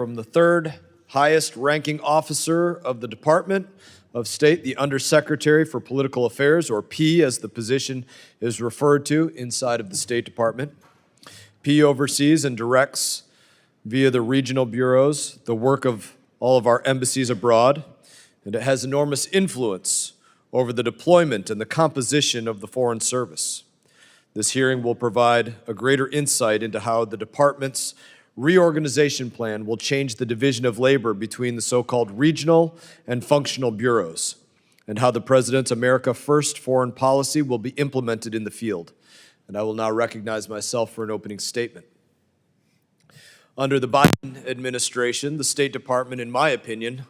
From the third highest ranking officer of the Department of State, the Undersecretary for Political Affairs, or P as the position is referred to inside of the State Department. P oversees and directs via the regional bureaus the work of all of our embassies abroad, and it has enormous influence over the deployment and the composition of the Foreign Service. This hearing will provide a greater insight into how the department's reorganization plan will change the division of labor between the so-called regional and functional bureaus, and how the President's America First foreign policy will be implemented in the field. And I will now recognize myself for an opening statement. Under the Biden administration, the State Department, in my opinion,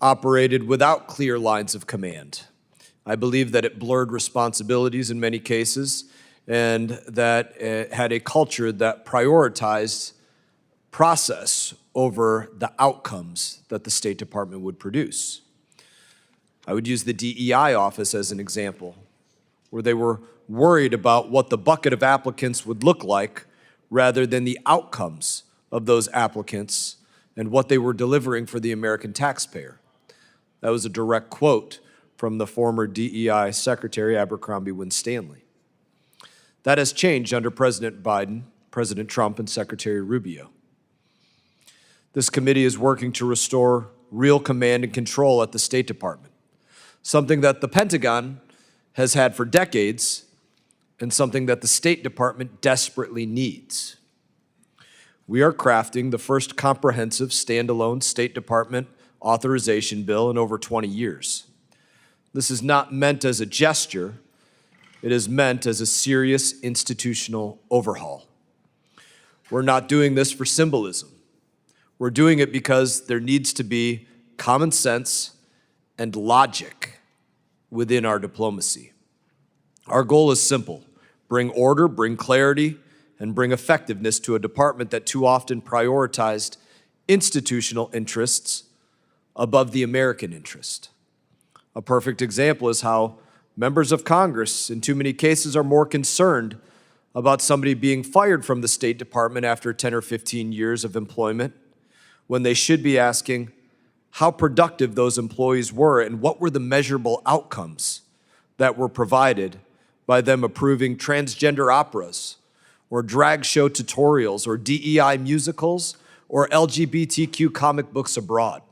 operated without clear lines of command. I believe that it blurred responsibilities in many cases, and that it had a culture that prioritized process over the outcomes that the State Department would produce. I would use the DEI office as an example, where they were worried about what the bucket of applicants would look like rather than the outcomes of those applicants and what they were delivering for the American taxpayer. That was a direct quote from the former DEI Secretary Abercrombie Winstanley. That has changed under President Biden, President Trump, and Secretary Rubio. This committee is working to restore real command and control at the State Department, something that the Pentagon has had for decades and something that the State Department desperately needs. We are crafting the first comprehensive standalone State Department authorization bill in over 20 years. This is not meant as a gesture. It is meant as a serious institutional overhaul. We're not doing this for symbolism. We're doing it because there needs to be common sense and logic within our diplomacy. Our goal is simple: bring order, bring clarity, and bring effectiveness to a department that too often prioritized institutional interests above the American interest. A perfect example is how members of Congress, in too many cases, are more concerned about somebody being fired from the State Department after 10 or 15 years of employment, when they should be asking how productive those employees were and what were the measurable outcomes that were provided by them approving transgender operas or drag show tutorials or DEI musicals or LGBTQ comic books abroad.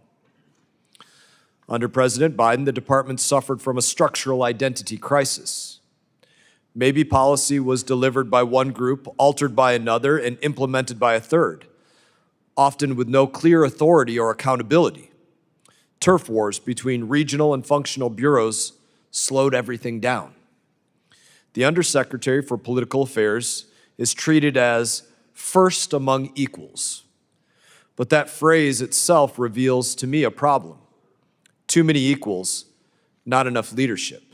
Under President Biden, the department suffered from a structural identity crisis. Maybe policy was delivered by one group, altered by another, and implemented by a third, often with no clear authority or accountability. Turf wars between regional and functional bureaus slowed everything down. The Undersecretary for Political Affairs is treated as first among equals. But that phrase itself reveals to me a problem. Too many equals, not enough leadership.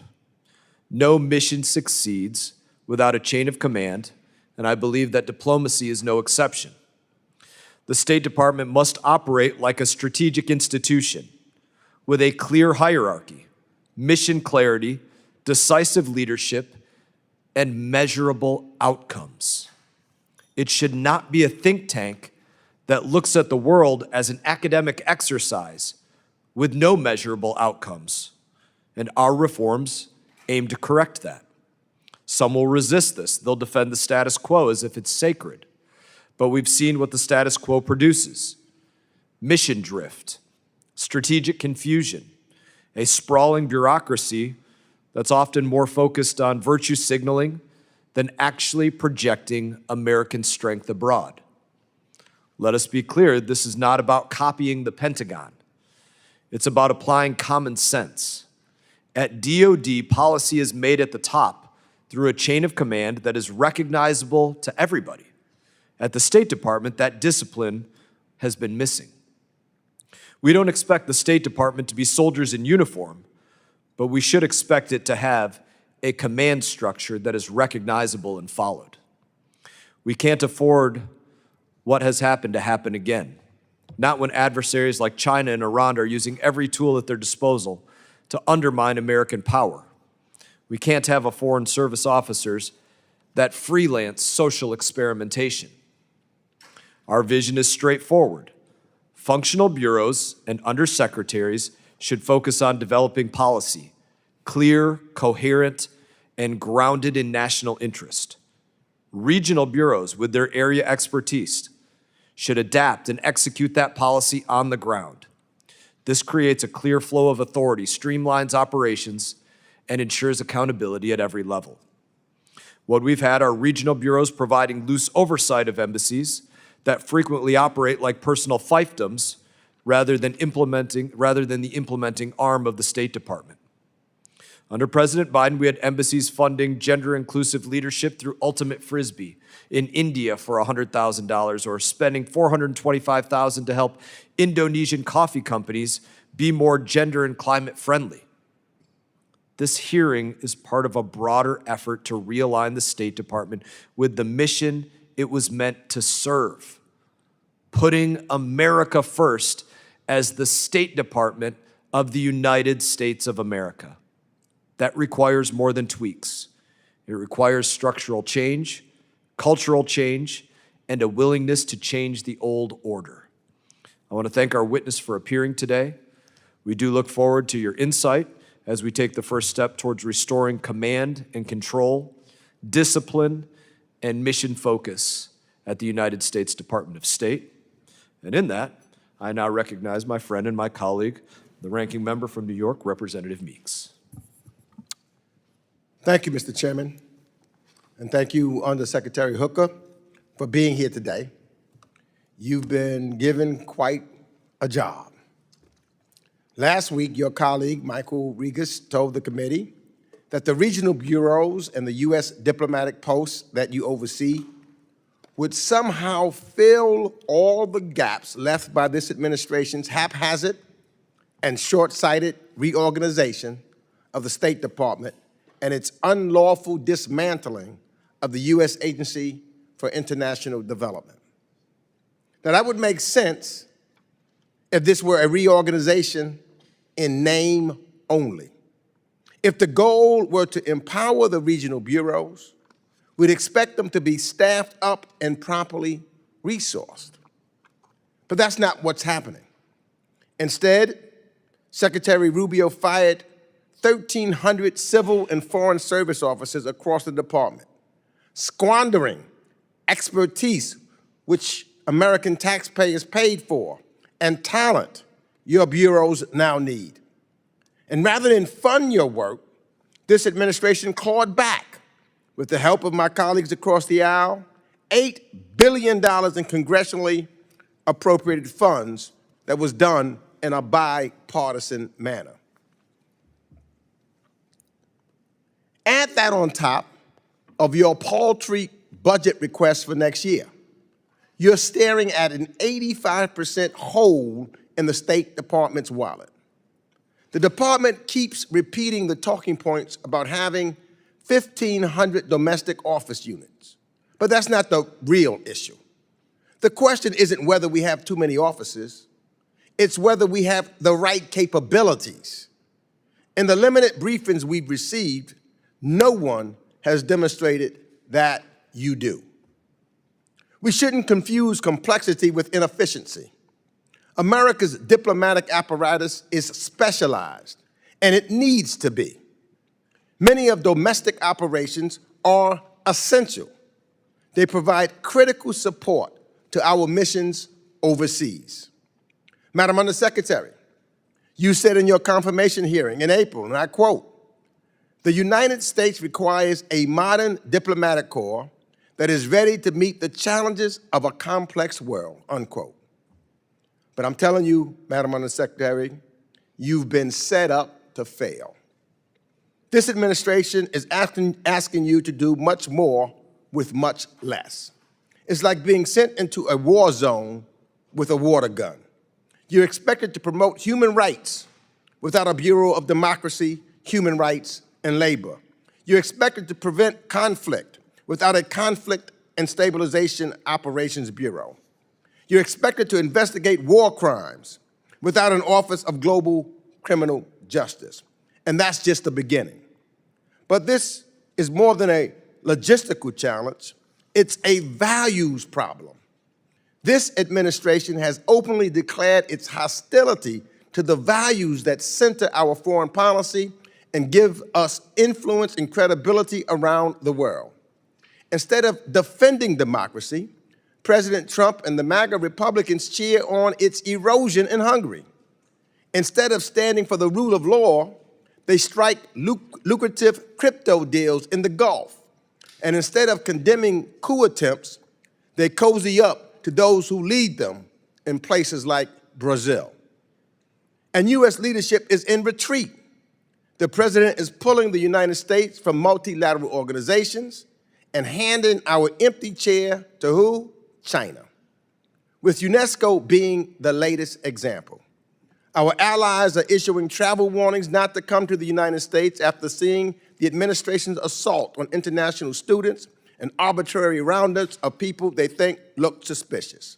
No mission succeeds without a chain of command, and I believe that diplomacy is no exception. The State Department must operate like a strategic institution with a clear hierarchy, mission clarity, decisive leadership, and measurable outcomes. It should not be a think tank that looks at the world as an academic exercise with no measurable outcomes, and our reforms aim to correct that. Some will resist this. They'll defend the status quo as if it's sacred. But we've seen what the status quo produces: mission drift, strategic confusion, a sprawling bureaucracy that's often more focused on virtue signaling than actually projecting American strength abroad. Let us be clear, this is not about copying the Pentagon. It's about applying common sense. At DoD, policy is made at the top through a chain of command that is recognizable to everybody. At the State Department, that discipline has been missing. We don't expect the State Department to be soldiers in uniform, but we should expect it to have a command structure that is recognizable and followed. We can't afford what has happened to happen again, not when adversaries like China and Iran are using every tool at their disposal to undermine American power. We can't have a foreign service officers that freelance social experimentation. Our vision is straightforward: Functional bureaus and undersecretaries should focus on developing policy, clear, coherent, and grounded in national interest. Regional bureaus, with their area expertise, should adapt and execute that policy on the ground. This creates a clear flow of authority, streamlines operations, and ensures accountability at every level. What we've had are regional bureaus providing loose oversight of embassies that frequently operate like personal fiefdoms rather than the implementing arm of the State Department. Under President Biden, we had embassies funding gender-inclusive leadership through Ultimate Frisbee in India for $100,000, or spending $425,000 to help Indonesian coffee companies be more gender and climate friendly. This hearing is part of a broader effort to realign the State Department with the mission it was meant to serve, putting America first as the State Department of the United States of America. That requires more than tweaks. It requires structural change, cultural change, and a willingness to change the old order. I want to thank our witness for appearing today. We do look forward to your insight as we take the first step towards restoring command and control, discipline, and mission focus at the United States Department of State. And in that, I now recognize my friend and my colleague, the ranking member from New York, Representative Meeks. Thank you, Mr. Chairman, and thank you, Undersecretary Hooker, for being here today. You've been given quite a job. Last week, your colleague, Michael Regas, told the committee that the regional bureaus and the U.S. diplomatic posts that you oversee would somehow fill all the gaps left by this administration's haphazard and short-sighted reorganization of the State Department and its unlawful dismantling of the U.S. Agency for International Development. Now, that would make sense if this were a reorganization in name only. If the goal were to empower the regional bureaus, we'd expect them to be staffed up and properly resourced. But that's not what's happening. Instead, Secretary Rubio fired 1,300 civil and foreign service officers across the department, squandering expertise which American taxpayers paid for and talent your bureaus now need. And rather than fund your work, this administration clawed back, with the help of my colleagues across the aisle, $8 billion in congressionally appropriated funds that was done in a bipartisan manner. Add that on top of your paltry budget request for next year. You're staring at an 85% hole in the State Department's wallet. The department keeps repeating the talking points about having 1,500 domestic office units, but that's not the real issue. The question isn't whether we have too many offices, it's whether we have the right capabilities. In the limited briefings we've received, no one has demonstrated that you do. We shouldn't confuse complexity with inefficiency. America's diplomatic apparatus is specialized, and it needs to be. Many of domestic operations are essential. They provide critical support to our missions overseas. Madam Undersecretary, you said in your confirmation hearing in April, and I quote, "The United States requires a modern diplomatic corps that is ready to meet the challenges of a complex world," unquote. But I'm telling you, Madam Undersecretary, you've been set up to fail. This administration is asking you to do much more with much less. It's like being sent into a war zone with a water gun. You're expected to promote human rights without a Bureau of Democracy, Human Rights, and Labor. You're expected to prevent conflict without a Conflict and Stabilization Operations Bureau. You're expected to investigate war crimes without an Office of Global Criminal Justice. And that's just the beginning. But this is more than a logistical challenge, it's a values problem. This administration has openly declared its hostility to the values that center our foreign policy and give us influence and credibility around the world. Instead of defending democracy, President Trump and the MAGA Republicans cheer on its erosion in Hungary. Instead of standing for the rule of law, they strike lucrative crypto deals in the Gulf. And instead of condemning coup attempts, they cozy up to those who lead them in places like Brazil. And U.S. leadership is in retreat. The president is pulling the United States from multilateral organizations and handing our empty chair to who? China, with UNESCO being the latest example. Our allies are issuing travel warnings not to come to the United States after seeing the administration's assault on international students and arbitrary roundups of people they think look suspicious.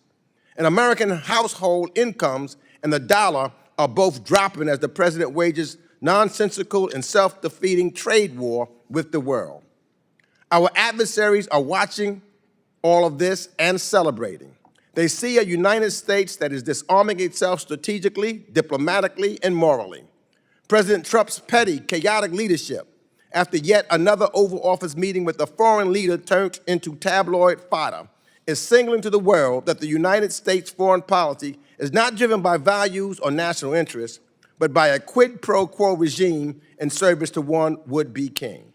And American household incomes and the dollar are both dropping as the president wages nonsensical and self-defeating trade war with the world. Our adversaries are watching all of this and celebrating. They see a United States that is disarming itself strategically, diplomatically, and morally. President Trump's petty, chaotic leadership, after yet another Oval Office meeting with a foreign leader turned into tabloid fodder, is signaling to the world that the United States foreign policy is not driven by values or national interests, but by a quid pro quo regime in service to one would-be king.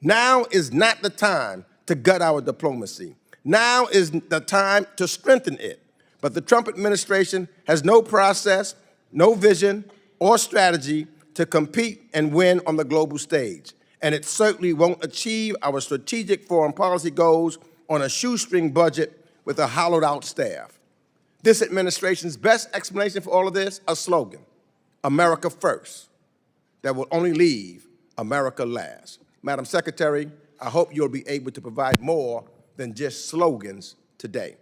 Now is not the time to gut our diplomacy. Now is the time to strengthen it. But the Trump administration has no process, no vision, or strategy to compete and win on the global stage. And it certainly won't achieve our strategic foreign policy goals on a shoestring budget with a hollowed-out staff. This administration's best explanation for all of this, a slogan, America first, that will only leave America last. Madam Secretary, I hope you'll be able to provide more than just slogans today.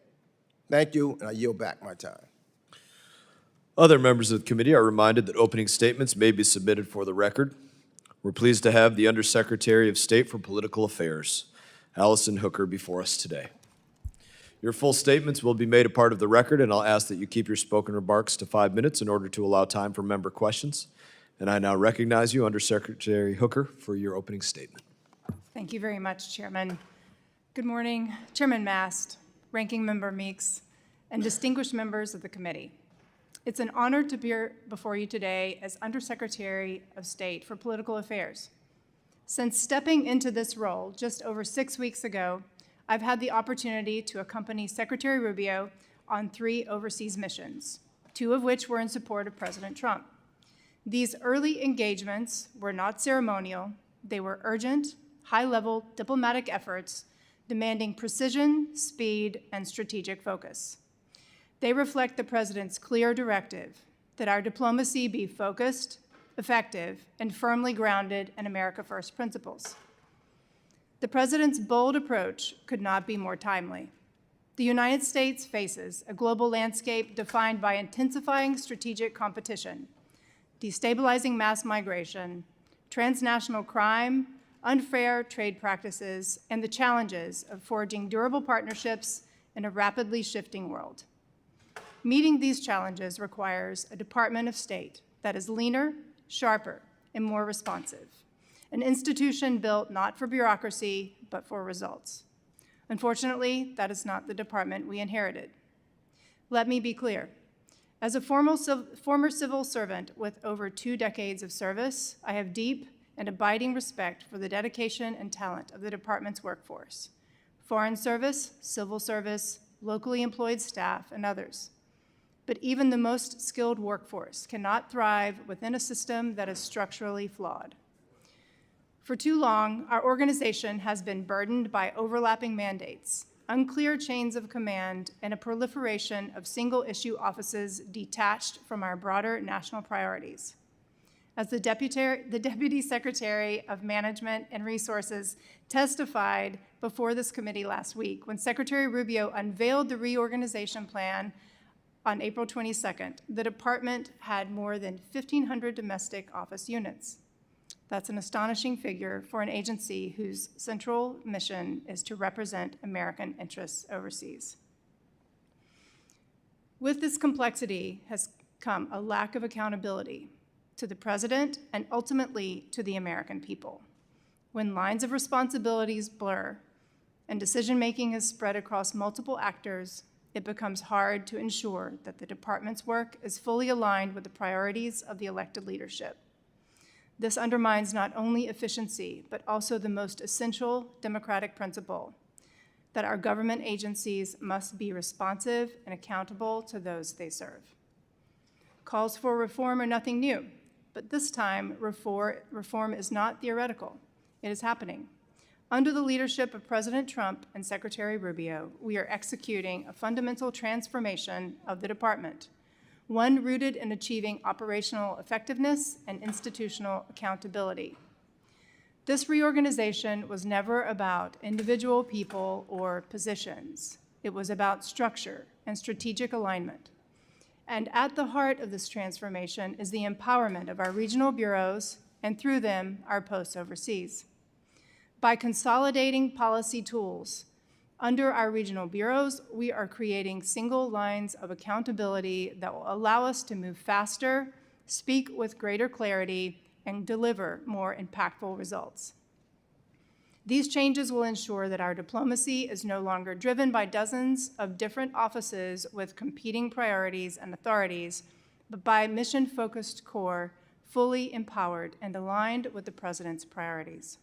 Thank you, and I yield back my time. Other members of the committee are reminded that opening statements may be submitted for the record. We're pleased to have the Undersecretary of State for Political Affairs, Allison Hooker, before us today. Your full statements will be made a part of the record, and I'll ask that you keep your spoken remarks to 5 minutes in order to allow time for member questions. And I now recognize you, Undersecretary Hooker, for your opening statement. Thank you very much, Chairman. Good morning, Chairman Mast, Ranking Member Meeks, and distinguished members of the committee. It's an honor to be before you today as Undersecretary of State for Political Affairs. Since stepping into this role just over 6 weeks ago, I've had the opportunity to accompany Secretary Rubio on 3 overseas missions, 2 of which were in support of President Trump. These early engagements were not ceremonial. They were urgent, high-level diplomatic efforts demanding precision, speed, and strategic focus. They reflect the President's clear directive that our diplomacy be focused, effective, and firmly grounded in America First principles. The President's bold approach could not be more timely. The United States faces a global landscape defined by intensifying strategic competition, destabilizing mass migration, transnational crime, unfair trade practices, and the challenges of forging durable partnerships in a rapidly shifting world. Meeting these challenges requires a Department of State that is leaner, sharper, and more responsive, an institution built not for bureaucracy, but for results. Unfortunately, that is not the department we inherited. Let me be clear. As a former civil servant with over 2 decades of service, I have deep and abiding respect for the dedication and talent of the department's workforce, foreign service, civil service, locally employed staff, and others. But even the most skilled workforce cannot thrive within a system that is structurally flawed. For too long, our organization has been burdened by overlapping mandates, unclear chains of command, and a proliferation of single-issue offices detached from our broader national priorities. As the Deputy Secretary of Management and Resources testified before this committee last week, when Secretary Rubio unveiled the reorganization plan on April 22nd, the department had more than 1,500 domestic office units. That's an astonishing figure for an agency whose central mission is to represent American interests overseas. With this complexity has come a lack of accountability to the president and ultimately to the American people. When lines of responsibilities blur and decision-making is spread across multiple actors, it becomes hard to ensure that the department's work is fully aligned with the priorities of the elected leadership. This undermines not only efficiency, but also the most essential democratic principle that our government agencies must be responsive and accountable to those they serve. Calls for reform are nothing new, but this time reform is not theoretical. It is happening. Under the leadership of President Trump and Secretary Rubio, we are executing a fundamental transformation of the department, one rooted in achieving operational effectiveness and institutional accountability. This reorganization was never about individual people or positions. It was about structure and strategic alignment. And at the heart of this transformation is the empowerment of our regional bureaus and through them, our posts overseas. By consolidating policy tools under our regional bureaus, we are creating single lines of accountability that will allow us to move faster, speak with greater clarity, and deliver more impactful results. These changes will ensure that our diplomacy is no longer driven by dozens of different offices with competing priorities and authorities, but by a mission-focused core, fully empowered and aligned with the President's priorities.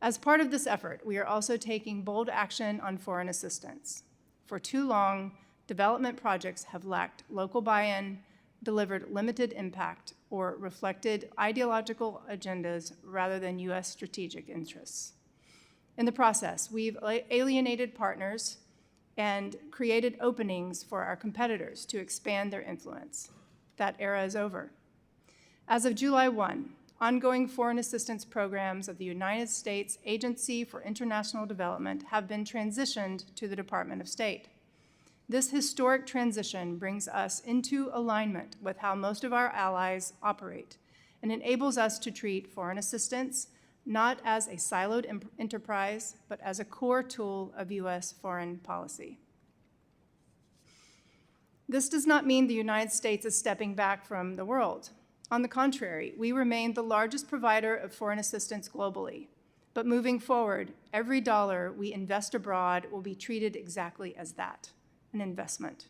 As part of this effort, we are also taking bold action on foreign assistance. For too long, development projects have lacked local buy-in, delivered limited impact, or reflected ideological agendas rather than U.S. strategic interests. In the process, we've alienated partners and created openings for our competitors to expand their influence. That era is over. As of July 1, ongoing foreign assistance programs of the United States Agency for International Development have been transitioned to the Department of State. This historic transition brings us into alignment with how most of our allies operate and enables us to treat foreign assistance not as a siloed enterprise, but as a core tool of U.S. foreign policy. This does not mean the United States is stepping back from the world. On the contrary, we remain the largest provider of foreign assistance globally. But moving forward, every dollar we invest abroad will be treated exactly as that, an investment.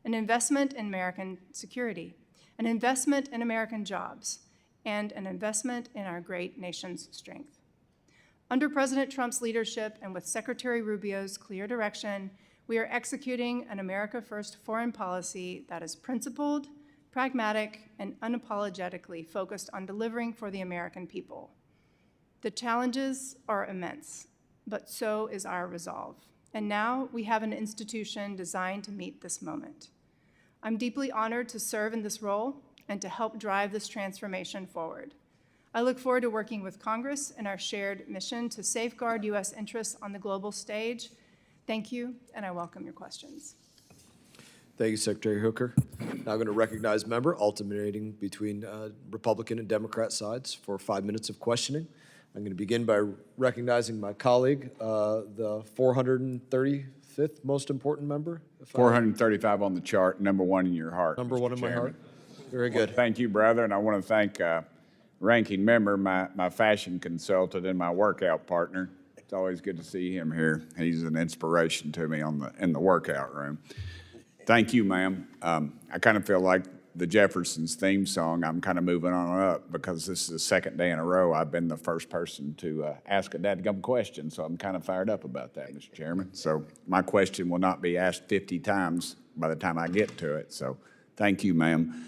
An investment in American security, an investment in American jobs, and an investment in our great nation's strength. Under President Trump's leadership and with Secretary Rubio's clear direction, we are executing an America First foreign policy that is principled, pragmatic, and unapologetically focused on delivering for the American people. The challenges are immense, but so is our resolve. And now we have an institution designed to meet this moment. I'm deeply honored to serve in this role and to help drive this transformation forward. I look forward to working with Congress in our shared mission to safeguard U.S. interests on the global stage. Thank you, and I welcome your questions. Thank you, Secretary Hooker. Now I'm going to recognize member alternating between Republican and Democrat sides for 5 minutes of questioning. I'm going to begin by recognizing my colleague, the 435th most important member. 435 on the chart, number one in your heart. Number Mr. one in my Chairman. heart. Very good. Well, thank you, brother, and I want to thank ranking member, my fashion consultant and my workout partner. It's always good to see him here. He's an inspiration to me in the workout room. Thank you, ma'am. I kind of feel like the Jeffersons theme song. I'm kind of moving on up because this is the second day in a row I've been the first person to ask a dadgum question, so I'm kind of fired up about that, Mr. Chairman. So my question will not be asked 50 times by the time I get to it, so thank you, ma'am.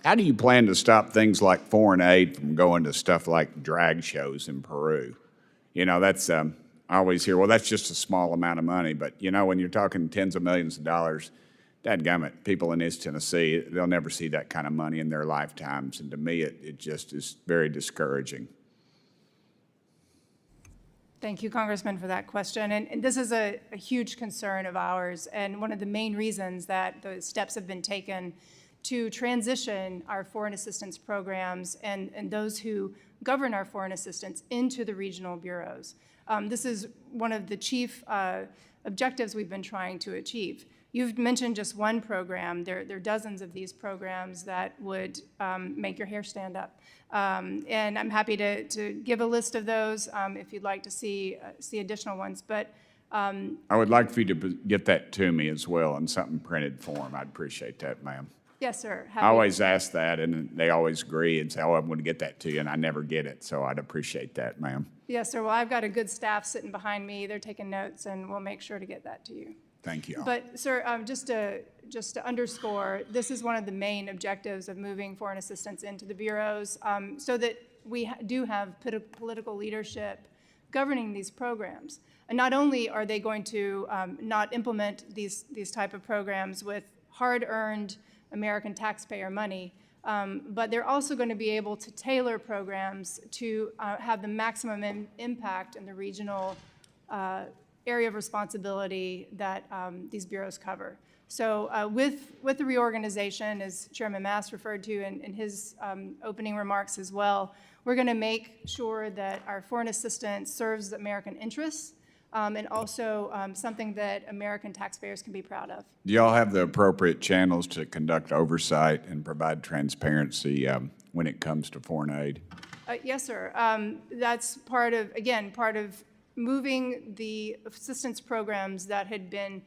How do you plan to stop things like foreign aid from going to stuff like drag shows in Peru? You know, that's, I always hear, well, that's just a small amount of money, but you know, when you're talking tens of millions of dollars, dadgummit, people in East Tennessee, they'll never see that kind of money in their lifetimes. And to me, it just is very discouraging. Thank you, Congressman, for that question. And this is a huge concern of ours, and one of the main reasons that the steps have been taken to transition our foreign assistance programs and those who govern our foreign assistance into the regional bureaus. This is one of the chief objectives we've been trying to achieve. You've mentioned just one program. There are dozens of these programs that would make your hair stand up. And I'm happy to give a list of those if you'd like to see additional ones. But I would like for you to get that to me as well in something printed form. I'd appreciate that, ma'am. yes, sir. I always ask that, and they always agree and say, oh, I'm going to get that to you, and I never get it, so I'd appreciate that, ma'am. Yes, sir. Well, I've got a good staff sitting behind me. They're taking notes, and we'll make sure to get that to you. Thank you. But, sir, just to underscore, this is one of the main objectives of moving foreign assistance into the bureaus, so that we do have political leadership governing these programs. And not only are they going to not implement these type of programs with hard-earned American taxpayer money, but they're also going to be able to tailor programs to have the maximum impact in the regional area of responsibility that these bureaus cover. So with the reorganization, as Chairman Mast referred to in his opening remarks as well, we're going to make sure that our foreign assistance serves the American interests and also something that American taxpayers can be proud of. Do y'all have the appropriate channels to conduct oversight and provide transparency when it comes to foreign aid? Yes, sir. That's part of moving the assistance programs that had been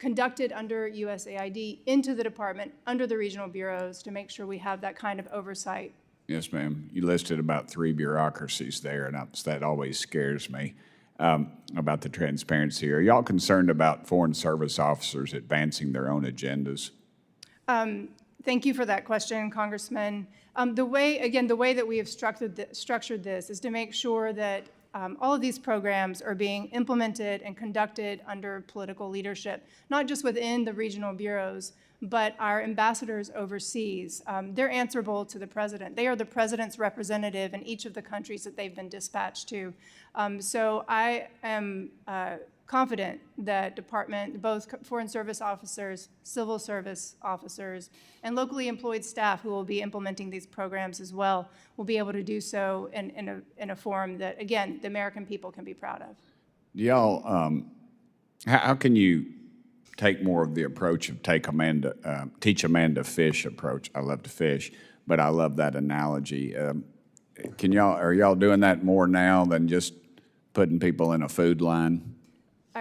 conducted under USAID into the department, under the regional bureaus, to make sure we have that kind of oversight. Yes, ma'am. You listed about 3 bureaucracies there, and that always scares me about the transparency. Are y'all concerned about foreign service officers advancing their own agendas? Thank you for that question, Congressman. The way that we have structured this is to make sure that all of these programs are being implemented and conducted under political leadership, not just within the regional bureaus, but our ambassadors overseas. They're answerable to the president. They are the president's representative in each of the countries that they've been dispatched to. So I am confident that both Foreign Service officers, civil service officers, and locally employed staff who will be implementing these programs as well will be able to do so in a form that, again, the American people can be proud of. Do y'all, how can you take more of the approach of teach Amanda fish approach? I love to fish, but I love that analogy. Are y'all doing that more now than just putting people in a food line?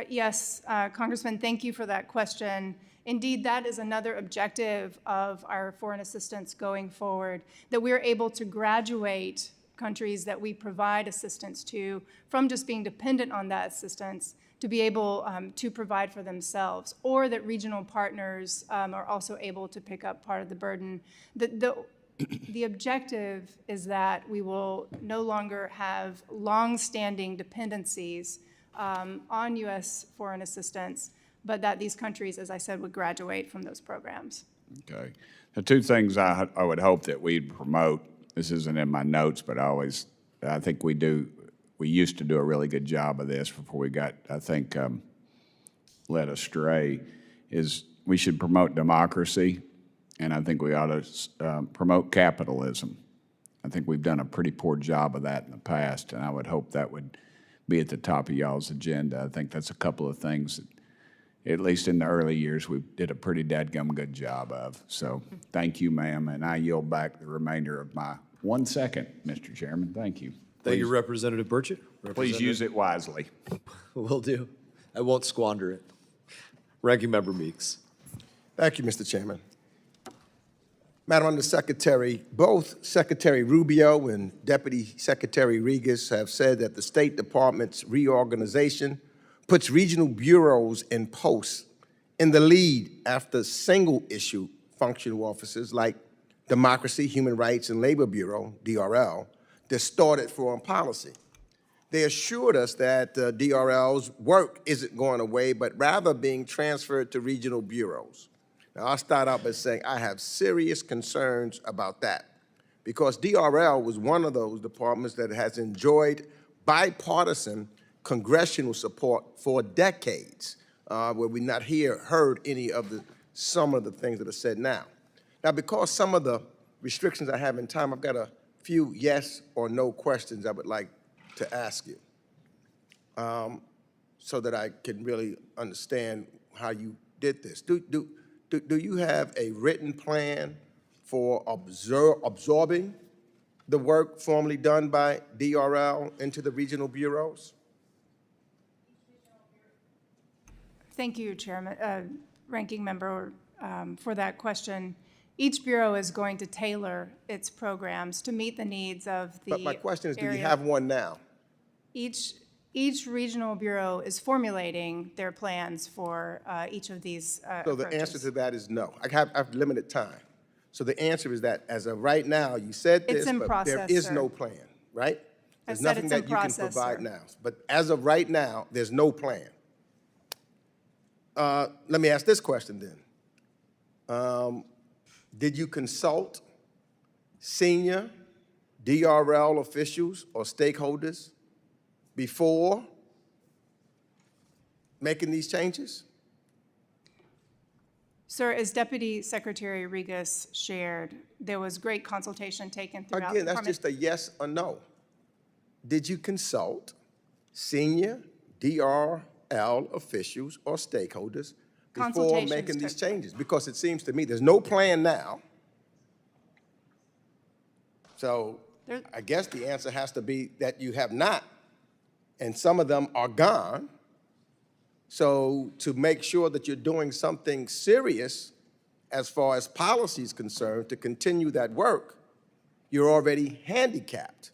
Yes, Congressman, thank you for that question. Indeed, that is another objective of our foreign assistance going forward, that we're able to graduate countries that we provide assistance to from just being dependent on that assistance to be able to provide for themselves, or that regional partners are also able to pick up part of the burden. The objective is that we will no longer have long-standing dependencies on U.S. foreign assistance, but that these countries, as I said, would graduate from those programs. Okay. The 2 things I would hope that we'd promote, this isn't in my notes, but I think we used to do a really good job of this before we got, I think, led astray, is we should promote democracy, and I think we ought to promote capitalism. I think we've done a pretty poor job of that in the past, and I would hope that would be at the top of y'all's agenda. I think that's a couple of things that, at least in the early years, we did a pretty dadgum good job of. So thank you, ma'am, and I yield back the remainder of my 1 second, Mr. Chairman. Thank you. Thank you, Representative Burchett. Please use it wisely. Will do. I won't squander it. Ranking Member Meeks. Thank you, Mr. Chairman. Madam Undersecretary, both Secretary Rubio and Deputy Secretary Regas have said that the State Department's reorganization puts regional bureaus in posts in the lead after single-issue functional offices like Democracy, Human Rights, and Labor Bureau, DRL, distorted foreign policy. They assured us that DRL's work isn't going away, but rather being transferred to regional bureaus. Now, I'll start out by saying I have serious concerns about that, because DRL was one of those departments that has enjoyed bipartisan congressional support for decades, where we not heard any of some of the things that are said now. Now, because some of the restrictions I have in time, I've got a few yes or no questions I would like to ask you, so that I can really understand how you did this. Do you have a written plan for absorbing the work formerly done by DRL into the regional bureaus? Thank you, Chairman, Ranking Member, for that question. Each bureau is going to tailor its programs to meet the needs of the But my question is, do you area. have one now? Each regional bureau is formulating their plans for each of these So the answer approaches. to that is no. I have limited time. So the answer is that as of right now, you said It's this, in but there process, is sir. no plan, right? There's said nothing it's in that you can process, provide sir. now. But as of right now, there's no plan. Let me ask this question then. Did you consult senior DRL officials or stakeholders before making these changes? Sir, as Deputy Secretary Regas shared, there was great consultation taken throughout the Again, that's department. just a yes or no. Did you consult senior DRL officials or stakeholders before Consultations making these took- changes? Because it seems to me there's no plan now. So There- I guess the answer has to be that you have not, and some of them are gone. So to make sure that you're doing something serious as far as policy is concerned to continue that work, you're already handicapped.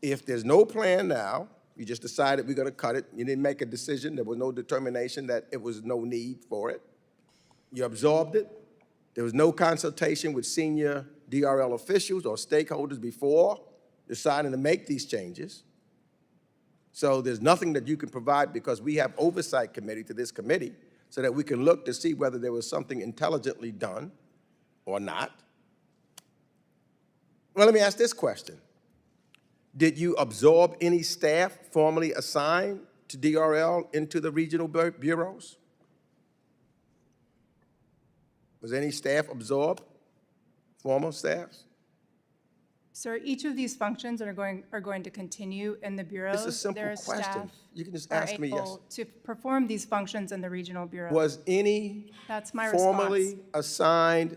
If there's no plan now, you just decided we're going to cut it, you didn't make a decision, there was no determination that it was no need for it, you absorbed it, there was no consultation with senior DRL officials or stakeholders before deciding to make these changes. So there's nothing that you can provide because we have oversight committee to this committee so that we can look to see whether there was something intelligently done or not. Well, let me ask this question. Did you absorb any staff formerly assigned to DRL into the regional bureaus? Was any staff absorbed, former staffs? Sir, each of these functions are going to continue in the bureaus. It's a simple Their question. staff You can just are ask me yes. able to perform these functions in the regional bureau. Was any That's my formerly assigned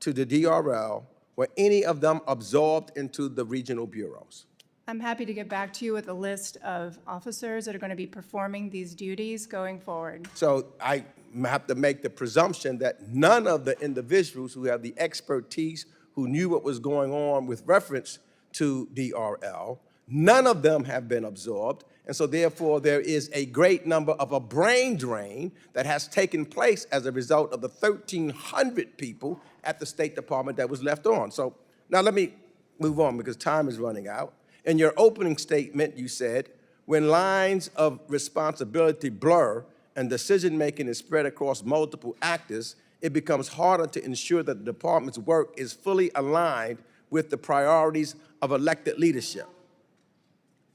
to the DRL, were any of them absorbed into the regional bureaus? I'm happy to get back to you with a list of officers that are going to be performing these duties going forward. So I have to make the presumption that none of the individuals who have the expertise, who knew what was going on with reference to DRL, none of them have been absorbed. And so therefore, there is a great number of a brain drain that has taken place as a result of the 1,300 people at the State Department that was left on. So now let me move on because time is running out. In your opening statement, you said, when lines of responsibility blur and decision-making is spread across multiple actors, it becomes harder to ensure that the department's work is fully aligned with the priorities of elected leadership.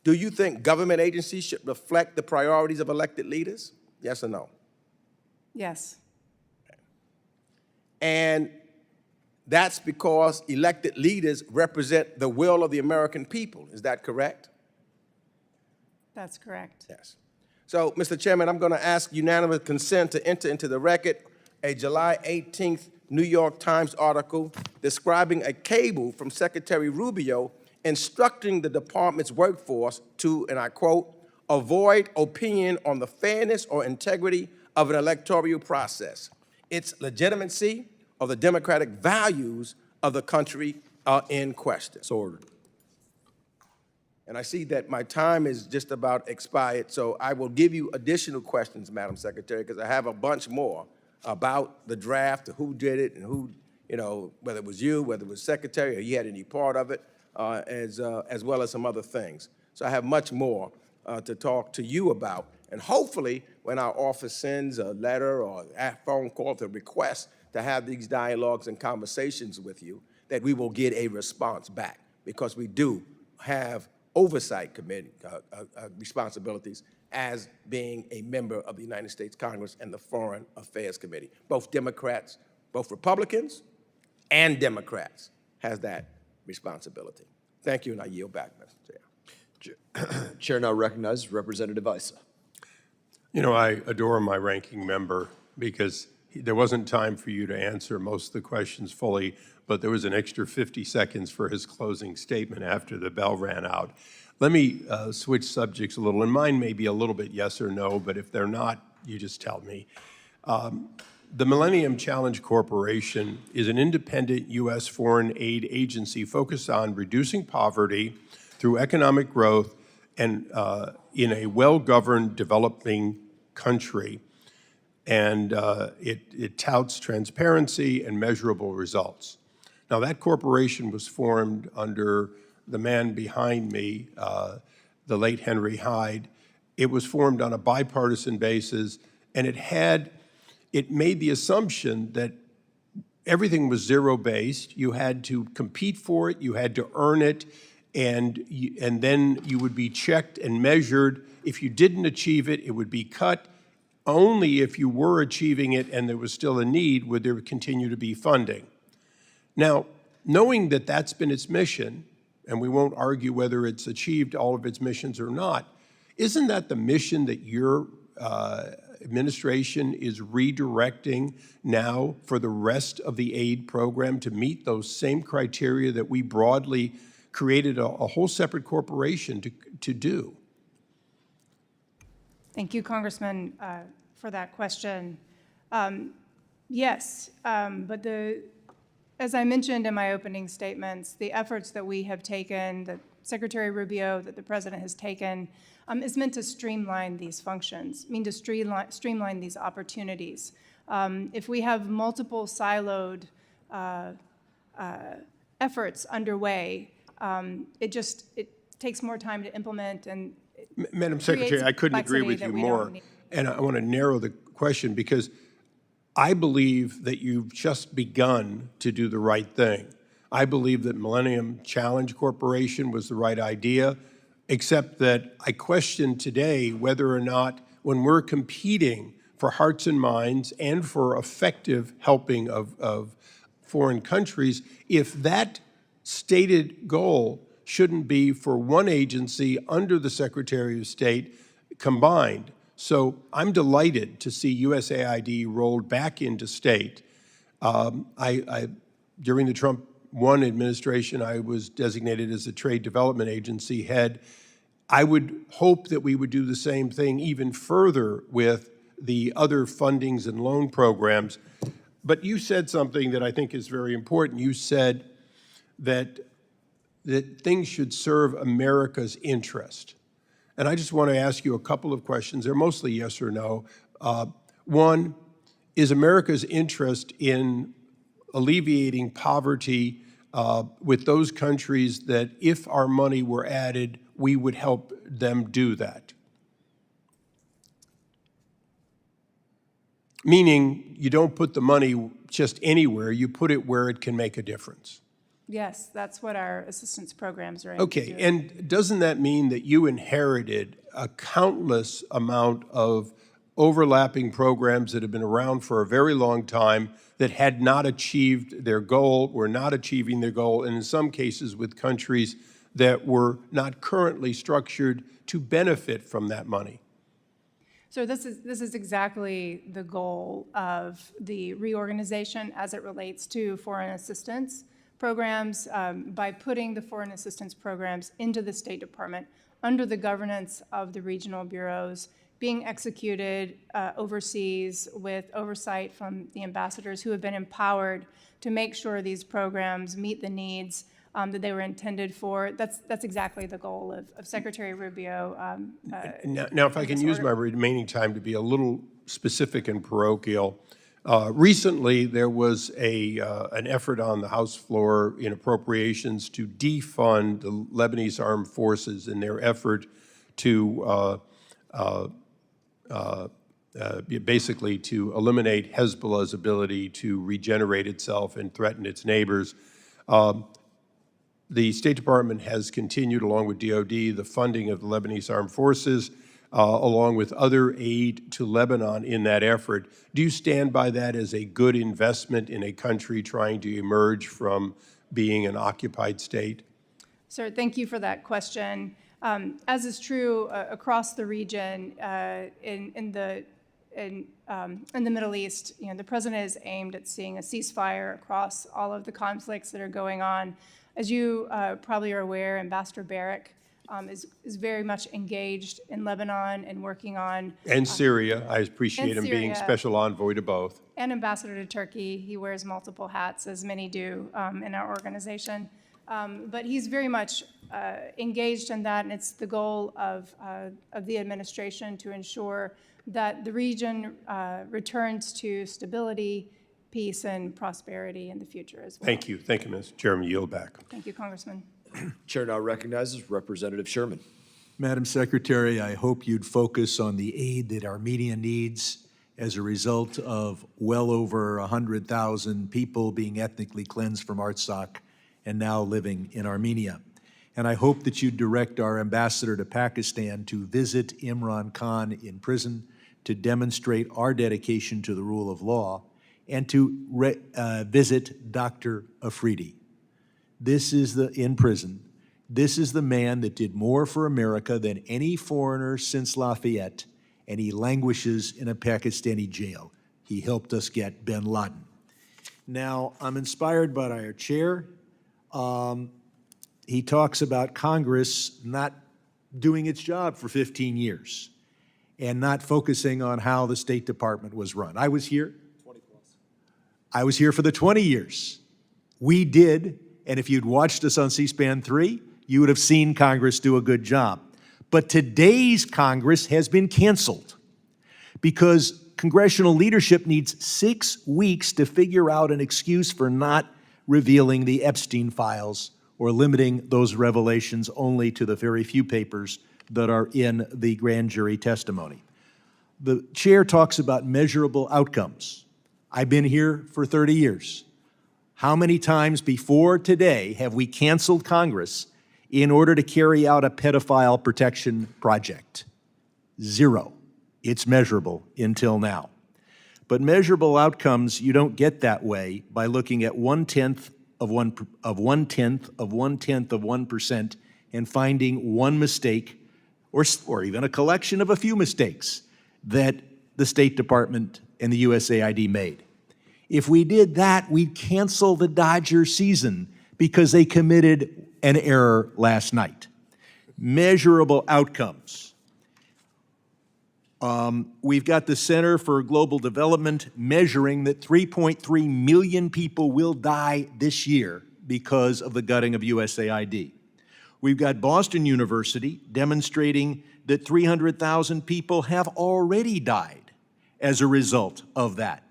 Do you think government agencies should reflect the priorities of elected leaders? Yes or no? Yes, And that's because elected leaders represent the will of the American people. Is that correct? that's correct. Yes. So, Mr. Chairman, I'm going to ask unanimous consent to enter into the record a July 18th New York Times article describing a cable from Secretary Rubio instructing the department's workforce to, and I quote, avoid opinion on the fairness or integrity of an electoral process, its legitimacy, or the democratic values of the country are in question. So ordered. And I see that my time is just about expired, so I will give you additional questions, Madam Secretary, because I have a bunch more about the draft, who did it, and who, you know, whether it was you, whether it was Secretary, or you had any part of it, as well as some other things. So I have much more to talk to you about. And hopefully, when our office sends a letter or a phone call to request to have these dialogues and conversations with you, that we will get a response back, because we do have oversight committee responsibilities as being a member of the United States Congress and the Foreign Affairs Committee. Both Democrats, both Republicans and Democrats has that responsibility. Thank you, and I yield back, Mr. Chair. Chair now recognizes Representative Issa. You know, I adore my ranking member because there wasn't time for you to answer most of the questions fully, but there was an extra 50 seconds for his closing statement after the bell ran out. Let me switch subjects a little, and mine may be a little bit yes or no, but if they're not, you just tell me. The Millennium Challenge Corporation is an independent U.S. foreign aid agency focused on reducing poverty through economic growth and in a well-governed developing country. And it touts transparency and measurable results. Now, that corporation was formed under the man behind me, the late Henry Hyde. It was formed on a bipartisan basis, and it made the assumption that everything was zero-based. You had to compete for it, you had to earn it, and then you would be checked and measured. If you didn't achieve it, it would be cut. Only if you were achieving it and there was still a need would there continue to be funding. Now, knowing that that's been its mission, and we won't argue whether it's achieved all of its missions or not, isn't that the mission that your administration is redirecting now for the rest of the aid program to meet those same criteria that we broadly created a whole separate corporation to do? Thank you, Congressman, for that question. Yes, but as I mentioned in my opening statements, the efforts that we have taken, that Secretary Rubio, that the President has taken, is meant to streamline these functions, to streamline these opportunities. If we have multiple siloed efforts underway, it takes more time to implement, and Madam Secretary, I couldn't agree with you more. And I want to narrow the question because I believe that you've just begun to do the right thing. I believe that Millennium Challenge Corporation was the right idea, except that I question today whether or not, when we're competing for hearts and minds and for effective helping of foreign countries, if that stated goal shouldn't be for one agency under the Secretary of State combined. So I'm delighted to see USAID rolled back into state. During the Trump 1 administration, I was designated as a trade development agency head. I would hope that we would do the same thing even further with the other fundings and loan programs. But you said something that I think is very important. You said that things should serve America's interest. And I just want to ask you a couple of questions. They're mostly yes or no. One, is America's interest in alleviating poverty with those countries that if our money were added, we would help them do that? Meaning you don't put the money just anywhere, you put it where it can make a difference. yes, that's what our assistance programs are aimed to do. Okay, and doesn't that mean that you inherited a countless amount of overlapping programs that have been around for a very long time that had not achieved their goal, were not achieving their goal, and in some cases with countries that were not currently structured to benefit from that money? So this is exactly the goal of the reorganization as it relates to foreign assistance programs, by putting the foreign assistance programs into the State Department under the governance of the regional bureaus, being executed overseas with oversight from the ambassadors who have been empowered to make sure these programs meet the needs that they were intended for. That's exactly the goal of Secretary Rubio. Now, if I can use my remaining time to be a little specific and parochial, recently there was an effort on the House floor in appropriations to defund the Lebanese armed forces in their effort to basically to eliminate Hezbollah's ability to regenerate itself and threaten its neighbors. The State Department has continued, along with DOD, the funding of the Lebanese armed forces, along with other aid to Lebanon in that effort. Do you stand by that as a good investment in a country trying to emerge from being an occupied state? Sir, thank you for that question. As is true across the region, in the Middle East, the president is aimed at seeing a ceasefire across all of the conflicts that are going on. As you probably are aware, Ambassador Barrick is very much engaged in Lebanon and working on. And Syria. I appreciate him being Syria. special envoy to both. And ambassador to Turkey. He wears multiple hats, as many do in our organization. But he's very much engaged in that, and it's the goal of the administration to ensure that the region returns to stability, peace, and prosperity in the future as well. Thank you. Thank you, Mr. Chairman. Yield back. Thank you, Congressman. Chair now recognizes Representative Sherman. Madam Secretary, I hope you'd focus on the aid that Armenia needs as a result of well over 100,000 people being ethnically cleansed from Artsakh and now living in Armenia. And I hope that you direct our ambassador to Pakistan to visit Imran Khan in prison to demonstrate our dedication to the rule of law and to visit Dr. Afridi. This is in prison. This is the man that did more for America than any foreigner since Lafayette, and he languishes in a Pakistani jail. He helped us get bin Laden. Now, I'm inspired by our chair. He talks about Congress not doing its job for 15 years and not focusing on how the State Department was run. I was here. 20 plus. I was here for the 20 years. We did. And if you'd watched us on C-SPAN 3, you would have seen Congress do a good job. But today's Congress has been canceled because congressional leadership needs 6 weeks to figure out an excuse for not revealing the Epstein files or limiting those revelations only to the very few papers that are in the grand jury testimony. The chair talks about measurable outcomes. I've been here for 30 years. How many times before today have we canceled Congress in order to carry out a pedophile protection project? 0. It's measurable until now. But measurable outcomes, you don't get that way by looking at 1/10 of 1% and finding one mistake or even a collection of a few mistakes that the State Department and the USAID made. If we did that, we'd cancel the Dodger season because they committed an error last night. Measurable outcomes. We've got the Center for Global Development measuring that 3.3 million people will die this year because of the gutting of USAID. We've got Boston University demonstrating that 300,000 people have already died as a result of that.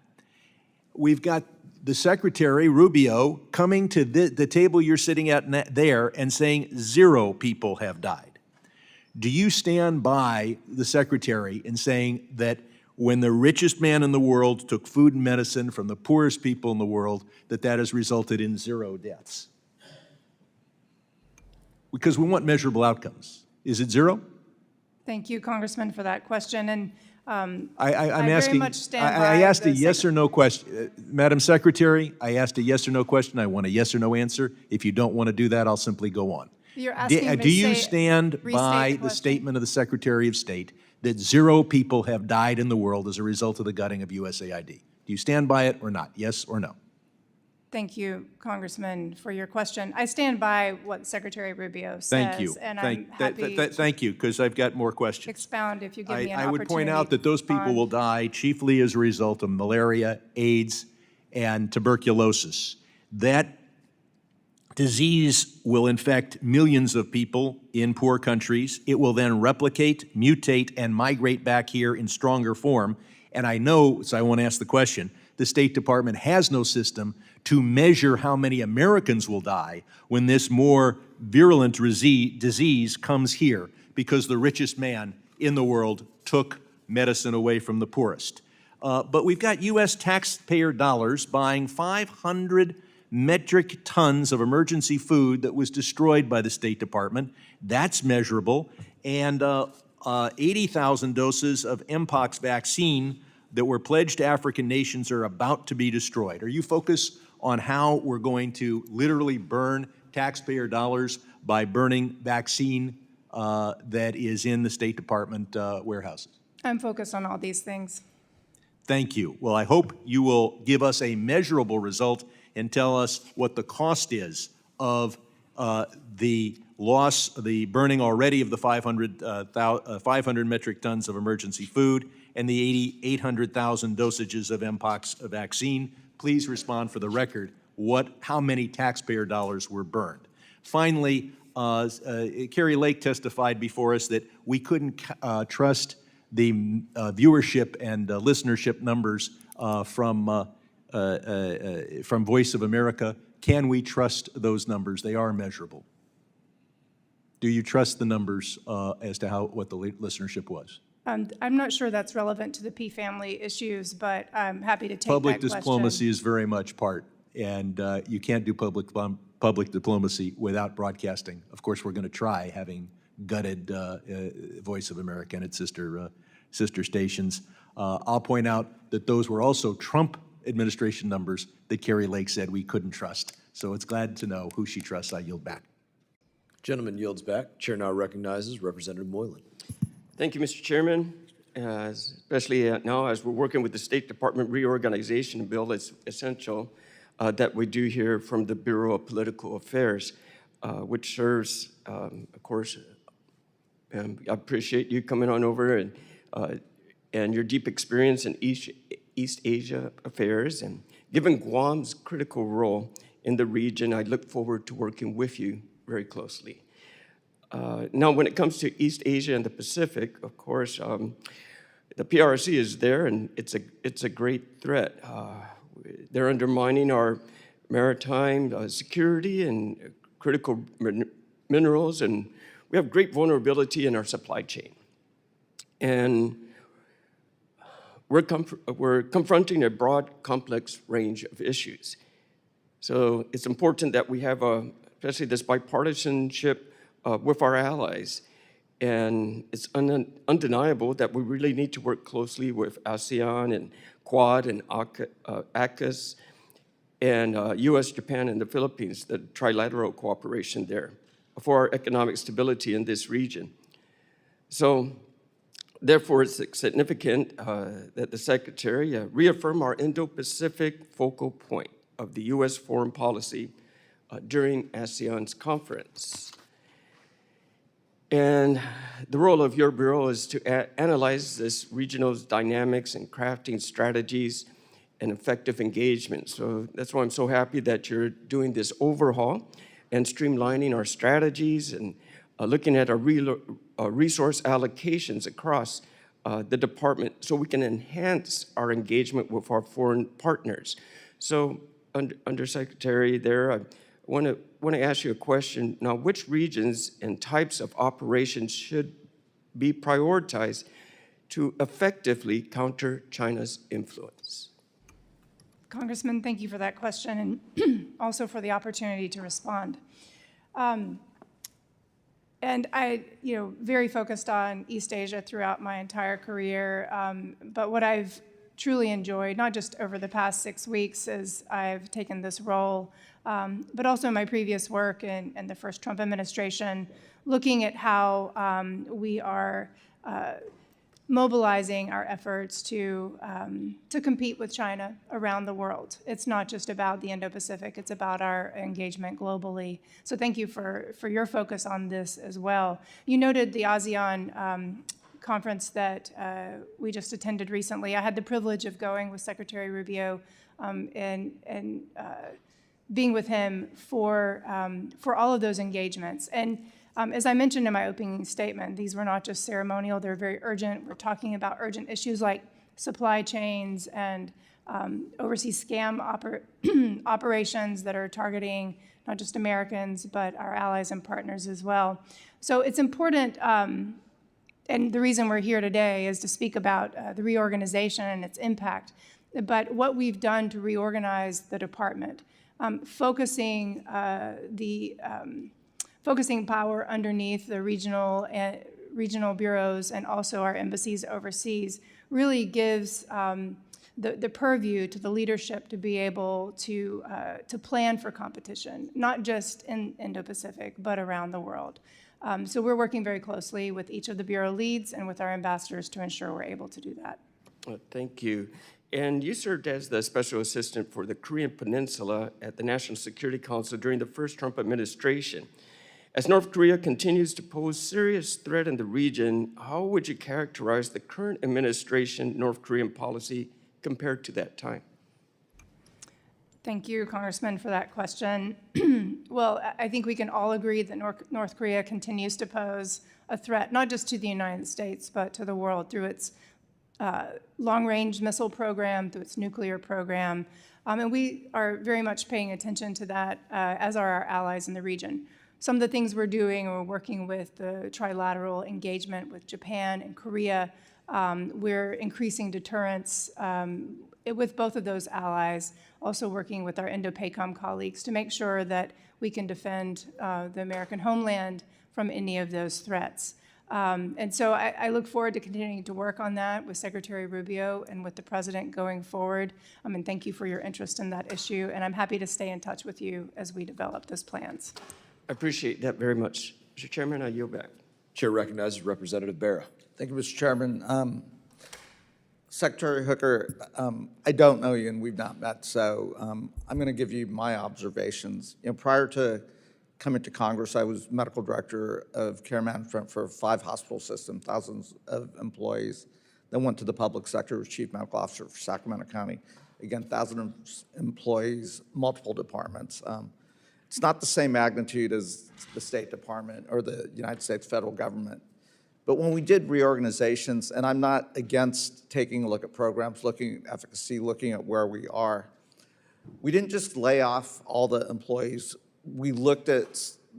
We've got the Secretary, Rubio, coming to the table you're sitting at there and saying 0 people have died. Do you stand by the Secretary in saying that when the richest man in the world took food and medicine from the poorest people in the world, that has resulted in 0 deaths? Because we want measurable outcomes. Is it 0? Thank you, Congressman, for that question. And I'm very asking, much stand I by asked a the yes or no question. Madam Secretary, I asked a yes or no question. I want a yes or no answer. If you don't want to do that, I'll simply go on. You're asking me to Do you say- stand restate by the the question. statement of the Secretary of State that 0 people have died in the world as a result of the gutting of USAID? Do you stand by it or not? Yes or no? Thank you, Congressman, for your question. I stand by what Secretary Rubio says. Thank you. And I'm happy to Thank you, because I've got more questions. expound if you give me an I opportunity. would point out that those people on- will die chiefly as a result of malaria, AIDS, and tuberculosis. That disease will infect millions of people in poor countries. It will then replicate, mutate, and migrate back here in stronger form. And I know, so I want to ask the question, the State Department has no system to measure how many Americans will die when this more virulent disease comes here because the richest man in the world took medicine away from the poorest. But we've got U.S. taxpayer dollars buying 500 metric tons of emergency food that was destroyed by the State Department. That's measurable. And 80,000 doses of Mpox vaccine that were pledged to African nations are about to be destroyed. Are you focused on how we're going to literally burn taxpayer dollars by burning vaccine that is in the State Department warehouses? I'm focused on all these things. Thank you. Well, I hope you will give us a measurable result and tell us what the cost is of the loss, the burning already of the 500 metric tons of emergency food and the 800,000 dosages of Mpox vaccine. Please respond for the record how many taxpayer dollars were burned. Finally, Carrie Lake testified before us that we couldn't trust the viewership and listenership numbers from Voice of America. Can we trust those numbers? They are measurable. Do you trust the numbers as to what the listenership was? I'm not sure that's relevant to the P family issues, but I'm happy to take Public that question. diplomacy is very much part, and you can't do public diplomacy without broadcasting. Of course, we're going to try, having gutted Voice of America and its sister stations. I'll point out that those were also Trump administration numbers that Carrie Lake said we couldn't trust. So it's glad to know who she trusts. I yield back. Gentleman yields back. Chair now recognizes Representative Moylan. Thank you, Mr. Chairman. Especially now as we're working with the State Department reorganization bill, it's essential that we do hear from the Bureau of Political Affairs, which serves, of course, I appreciate you coming on over and your deep experience in East Asia affairs. And given Guam's critical role in the region, I look forward to working with you very closely. Now, when it comes to East Asia and the Pacific, of course, the PRC is there, and it's a great threat. They're undermining our maritime security and critical minerals, and we have great vulnerability in our supply chain. And we're confronting a broad, complex range of issues. So it's important that we have, especially this bipartisanship with our allies. And it's undeniable that we really need to work closely with ASEAN and Quad and ACUS and US, Japan, and the Philippines, the trilateral cooperation there for our economic stability in this region. So therefore, it's significant that the Secretary reaffirm our Indo-Pacific focal point of the US foreign policy during ASEAN's conference. And the role of your Bureau is to analyze this regional dynamics and crafting strategies and effective engagement. So that's why I'm so happy that you're doing this overhaul and streamlining our strategies and looking at our resource allocations across the department so we can enhance our engagement with our foreign partners. So, Undersecretary there, I want to ask you a question. Now, which regions and types of operations should be prioritized to effectively counter China's influence? Congressman, thank you for that question and also for the opportunity to respond. And I, very focused on East Asia throughout my entire career. But what I've truly enjoyed, not just over the past 6 weeks as I've taken this role, but also in my previous work in the first Trump administration, looking at how we are mobilizing our efforts to compete with China around the world. It's not just about the Indo-Pacific, it's about our engagement globally. So thank you for your focus on this as well. You noted the ASEAN conference that we just attended recently. I had the privilege of going with Secretary Rubio and being with him for all of those engagements. And as I mentioned in my opening statement, these were not just ceremonial, they're very urgent. We're talking about urgent issues like supply chains and overseas scam operations that are targeting not just Americans, but our allies and partners as well. So it's important, and the reason we're here today is to speak about the reorganization and its impact. But what we've done to reorganize the department, focusing power underneath the regional bureaus and also our embassies overseas really gives the purview to the leadership to be able to plan for competition, not just in Indo-Pacific, but around the world. So we're working very closely with each of the Bureau leads and with our ambassadors to ensure we're able to do that. Thank you. And you served as the Special Assistant for the Korean Peninsula at the National Security Council during the first Trump administration. As North Korea continues to pose serious threat in the region, how would you characterize the current administration North Korean policy compared to that time? Thank you, Congressman, for that question. Well, I think we can all agree that North Korea continues to pose a threat, not just to the United States, but to the world through its long-range missile program, through its nuclear program. And we are very much paying attention to that, as are our allies in the region. Some of the things we're doing, we're working with the trilateral engagement with Japan and Korea. We're increasing deterrence with both of those allies, also working with our Indo-PACOM colleagues to make sure that we can defend the American homeland from any of those threats. And so I look forward to continuing to work on that with Secretary Rubio and with the President going forward. And thank you for your interest in that issue. And I'm happy to stay in touch with you as we develop those plans. I appreciate that very much. Mr. Chairman, I yield back. Chair recognizes Representative Barra. Thank you, Mr. Chairman. Secretary Hooker, I don't know you and we've not met, so I'm going to give you my observations. Prior to coming to Congress, I was medical director of care management for 5 hospital systems, thousands of employees. Then went to the public sector as chief medical officer for Sacramento County. Again, thousands of employees, multiple departments. It's not the same magnitude as the State Department or the United States federal government. But when we did reorganizations, and I'm not against taking a look at programs, looking at efficacy, looking at where we are, we didn't just lay off all the employees. We looked at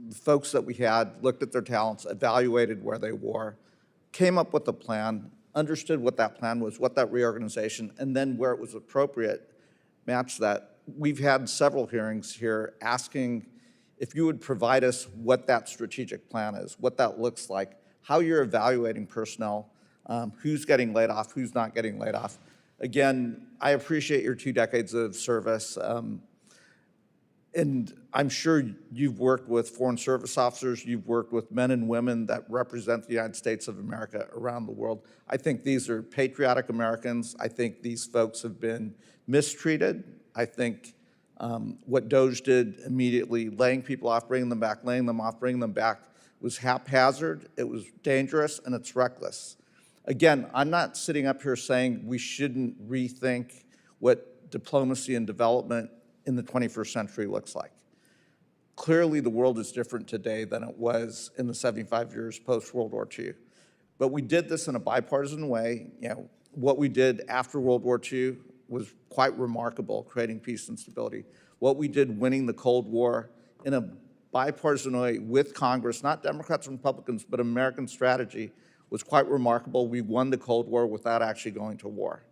the folks that we had, looked at their talents, evaluated where they were, came up with a plan, understood what that plan was, what that reorganization, and then where it was appropriate, matched that. We've had several hearings here asking if you would provide us what that strategic plan is, what that looks like, how you're evaluating personnel, who's getting laid off, who's not getting laid off. Again, I appreciate your 2 decades of service. And I'm sure you've worked with foreign service officers, you've worked with men and women that represent the United States of America around the world. I think these are patriotic Americans. I think these folks have been mistreated. I think what DOGE did immediately, laying people off, bringing them back, laying them off, bringing them back, was haphazard, it was dangerous, and it's reckless. Again, I'm not sitting up here saying we shouldn't rethink what diplomacy and development in the 21st century looks like. Clearly, the world is different today than it was in the 75 years post-World War II. But we did this in a bipartisan way. What we did after World War II was quite remarkable, creating peace and stability. What we did winning the Cold War in a bipartisan way with Congress, not Democrats and Republicans, but American strategy, was quite remarkable. We won the Cold War without actually going to war.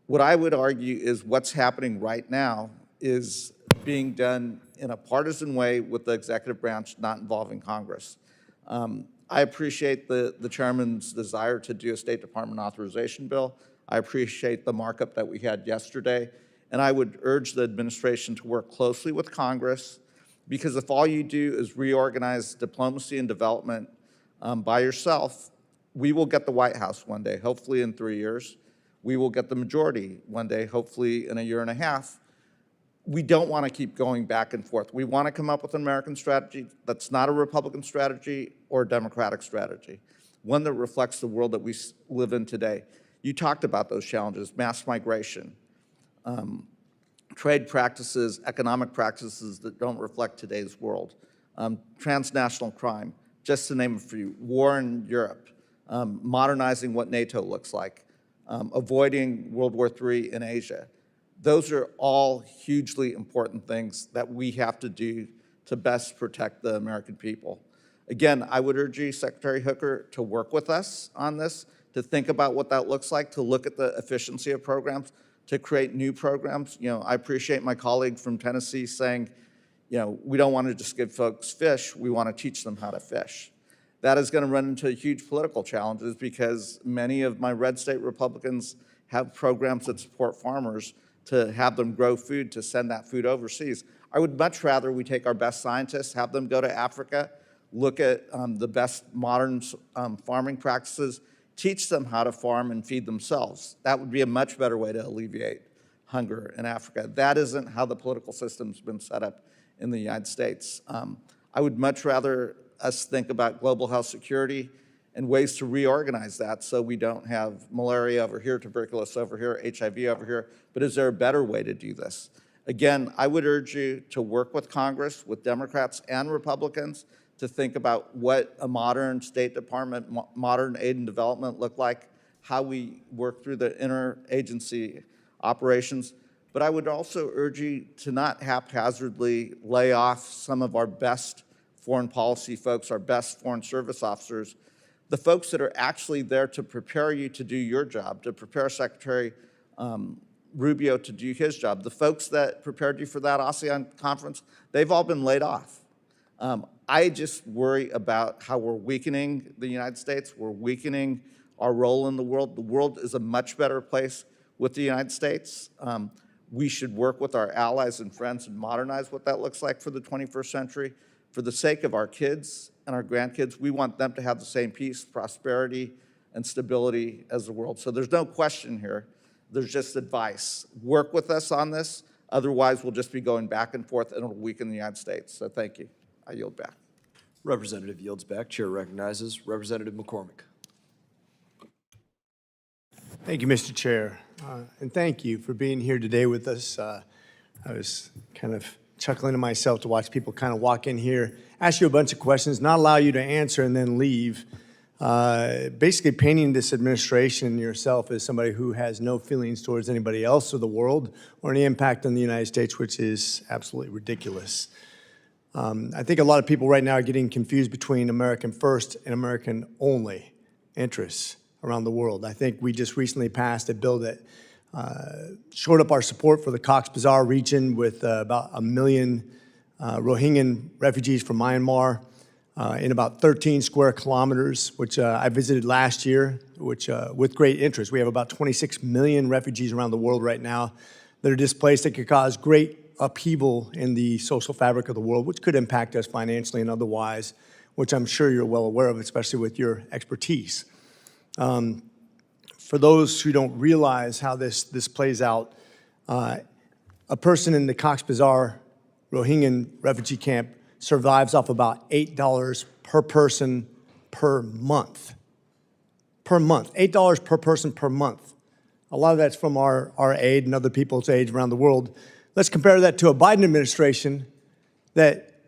What I would argue is what's happening right now is being done in a partisan way with the executive branch, not involving Congress. I appreciate the chairman's desire to do a State Department authorization bill. I appreciate the markup that we had yesterday. And I would urge the administration to work closely with Congress, because if all you do is reorganize diplomacy and development by yourself, we will get the White House one day, hopefully in 3 years. We will get the majority one day, hopefully in a year and a half. We don't want to keep going back and forth. We want to come up with an American strategy that's not a Republican strategy or a Democratic strategy, one that reflects the world that we live in today. You talked about those challenges: mass migration, trade practices, economic practices that don't reflect today's world, transnational crime, just to name a few, war in Europe, modernizing what NATO looks like, avoiding World War III in Asia. Those are all hugely important things that we have to do to best protect the American people. Again, I would urge you, Secretary Hooker, to work with us on this, to think about what that looks like, to look at the efficiency of programs, to create new programs. I appreciate my colleague from Tennessee saying, we don't want to just give folks fish, we want to teach them how to fish. That is going to run into huge political challenges because many of my red state Republicans have programs that support farmers to have them grow food, to send that food overseas. I would much rather we take our best scientists, have them go to Africa, look at the best modern farming practices, teach them how to farm and feed themselves. That would be a much better way to alleviate hunger in Africa. That isn't how the political system's been set up in the United States. I would much rather us think about global health security and ways to reorganize that so we don't have malaria over here, tuberculosis over here, HIV over here, but is there a better way to do this? Again, I would urge you to work with Congress, with Democrats and Republicans, to think about what a modern State Department, modern aid and development look like, how we work through the interagency operations. But I would also urge you to not haphazardly lay off some of our best foreign policy folks, our best foreign service officers, the folks that are actually there to prepare you to do your job, to prepare Secretary Rubio to do his job. The folks that prepared you for that ASEAN conference, they've all been laid off. I just worry about how we're weakening the United States. We're weakening our role in the world. The world is a much better place with the United States. We should work with our allies and friends and modernize what that looks like for the 21st century. For the sake of our kids and our grandkids, we want them to have the same peace, prosperity, and stability as the world. So there's no question here. There's just advice. Work with us on this. Otherwise, we'll just be going back and forth, and it'll weaken the United States. So thank you. I yield back. Representative yields back. Chair recognizes Representative McCormick. Thank you, Mr. Chair, and thank you for being here today with us. I was kind of chuckling to myself to watch people kind of walk in here, ask you a bunch of questions, not allow you to answer, and then leave, basically painting this administration and yourself as somebody who has no feelings towards anybody else or the world or any impact on the United States, which is absolutely ridiculous. I think a lot of people right now are getting confused between American first and American only interests around the world. I think we just recently passed a bill that shored up our support for the Cox's Bazar region with about 1 million Rohingya refugees from Myanmar in about 13 square kilometers, which I visited last year, which with great interest. We have about 26 million refugees around the world right now that are displaced that could cause great upheaval in the social fabric of the world, which could impact us financially and otherwise, which I'm sure you're well aware of, especially with your expertise. For those who don't realize how this plays out, a person in the Cox's Bazar Rohingya refugee camp survives off about $8 per person per month. Per month, $8 per person per month. A lot of that's from our aid and other people's aid around the world. Let's compare that to a Biden administration that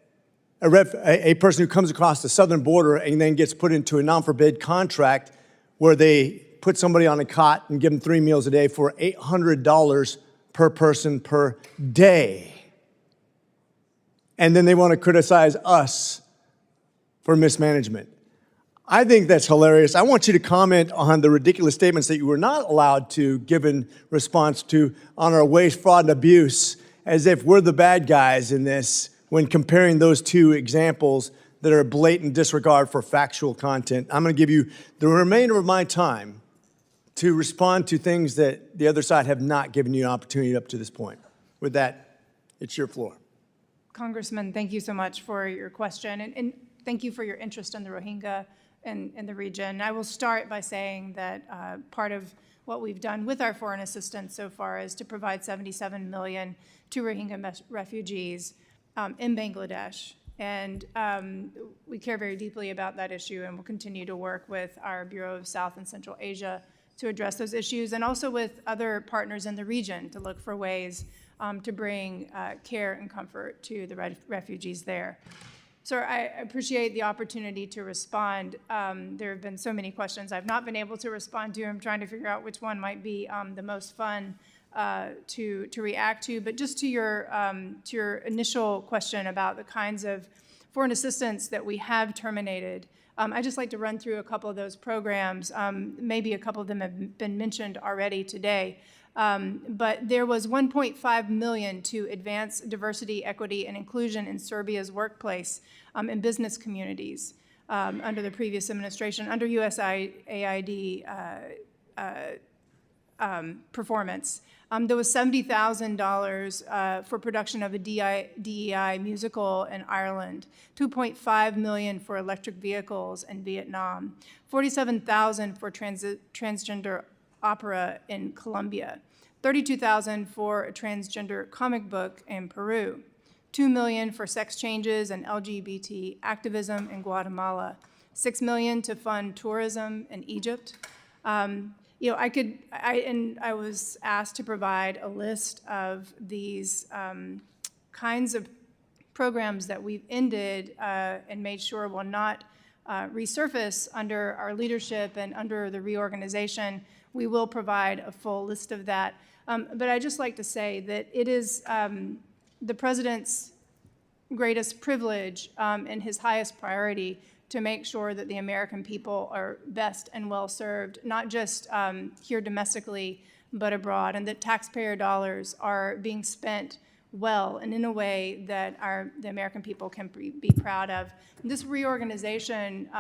a person who comes across the southern border and then gets put into a non-forbid contract where they put somebody on a cot and give them 3 meals a day for $800 per person per day. And then they want to criticize us for mismanagement. I think that's hilarious. I want you to comment on the ridiculous statements that you were not allowed to give in response to on our waste, fraud, and abuse, as if we're the bad guys in this when comparing those two examples that are blatant disregard for factual content. I'm going to give you the remainder of my time to respond to things that the other side have not given you an opportunity up to this point. With that, it's your floor. Congressman, thank you so much for your question, and thank you for your interest in the Rohingya in the region. I will start by saying that part of what we've done with our foreign assistance so far is to provide $77 million to Rohingya refugees in Bangladesh. And we care very deeply about that issue, and we'll continue to work with our Bureau of South and Central Asia to address those issues, and also with other partners in the region to look for ways to bring care and comfort to the refugees there. So I appreciate the opportunity to respond. There have been so many questions I've not been able to respond to. I'm trying to figure out which one might be the most fun to react to. But just to your initial question about the kinds of foreign assistance that we have terminated, I'd just like to run through a couple of those programs. Maybe a couple of them have been mentioned already today. But there was $1.5 million to advance diversity, equity, and inclusion in Serbia's workplace and business communities under the previous administration, under USAID performance. There was $70,000 for production of a DEI musical in Ireland, $2.5 million for electric vehicles in Vietnam, $47,000 for transgender opera in Colombia, $32,000 for a transgender comic book in Peru, $2 million for sex changes and LGBT activism in Guatemala, $6 million to fund tourism in Egypt. You know, I was asked to provide a list of these kinds of programs that we've ended and made sure will not resurface under our leadership and under the reorganization. We will provide a full list of that. But I'd just like to say that it is the President's greatest privilege and his highest priority to make sure that the American people are best and well served, not just here domestically, but abroad, and that taxpayer dollars are being spent well and in a way that the American people can be proud of. This reorganization,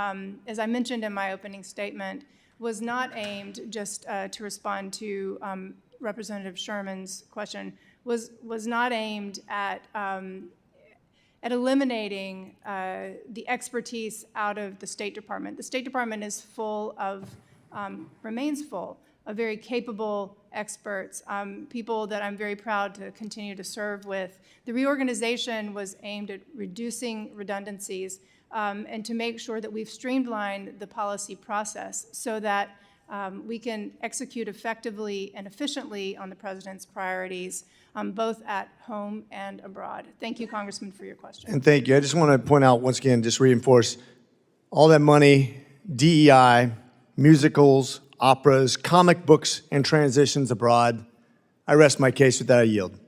as I mentioned in my opening statement, was not aimed just to respond to Representative Sherman's question, was not aimed at eliminating the expertise out of the State Department. The State Department is full of, remains full of very capable experts, people that I'm very proud to continue to serve with. The reorganization was aimed at reducing redundancies and to make sure that we've streamlined the policy process so that we can execute effectively and efficiently on the President's priorities, both at home and abroad. Thank you, Congressman, for your question. And thank you. I just want to point out once again, just reinforce all that money, DEI, musicals, operas, comic books, and transitions abroad. I rest my case. With that, I yield.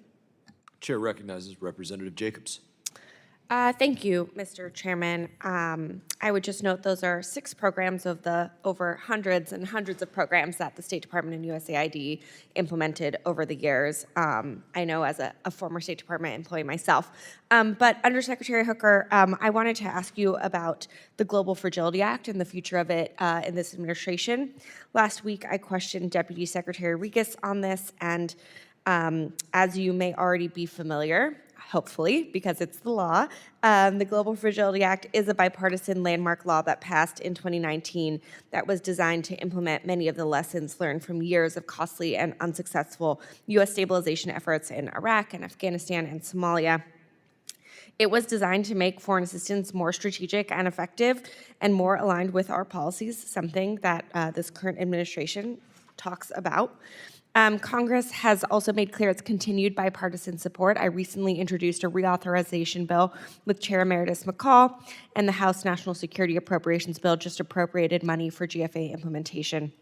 Chair recognizes Representative Jacobs. Thank you, Mr. Chairman. I would just note those are 6 programs of the over hundreds and hundreds of programs that the State Department and USAID implemented over the years. I know as a former State Department employee myself. But Undersecretary Hooker, I wanted to ask you about the Global Fragility Act and the future of it in this administration. Last week, I questioned Deputy Secretary Regas on this, and as you may already be familiar, hopefully, because it's the law. The Global Fragility Act is a bipartisan landmark law that passed in 2019 that was designed to implement many of the lessons learned from years of costly and unsuccessful U.S. stabilization efforts in Iraq and Afghanistan and Somalia. It was designed to make foreign assistance more strategic and effective and more aligned with our policies, something that this current administration talks about. Congress has also made clear its continued bipartisan support. I recently introduced a reauthorization bill with Chair Emeritus McCall, and the House National Security Appropriations Bill just appropriated money for GFA implementation.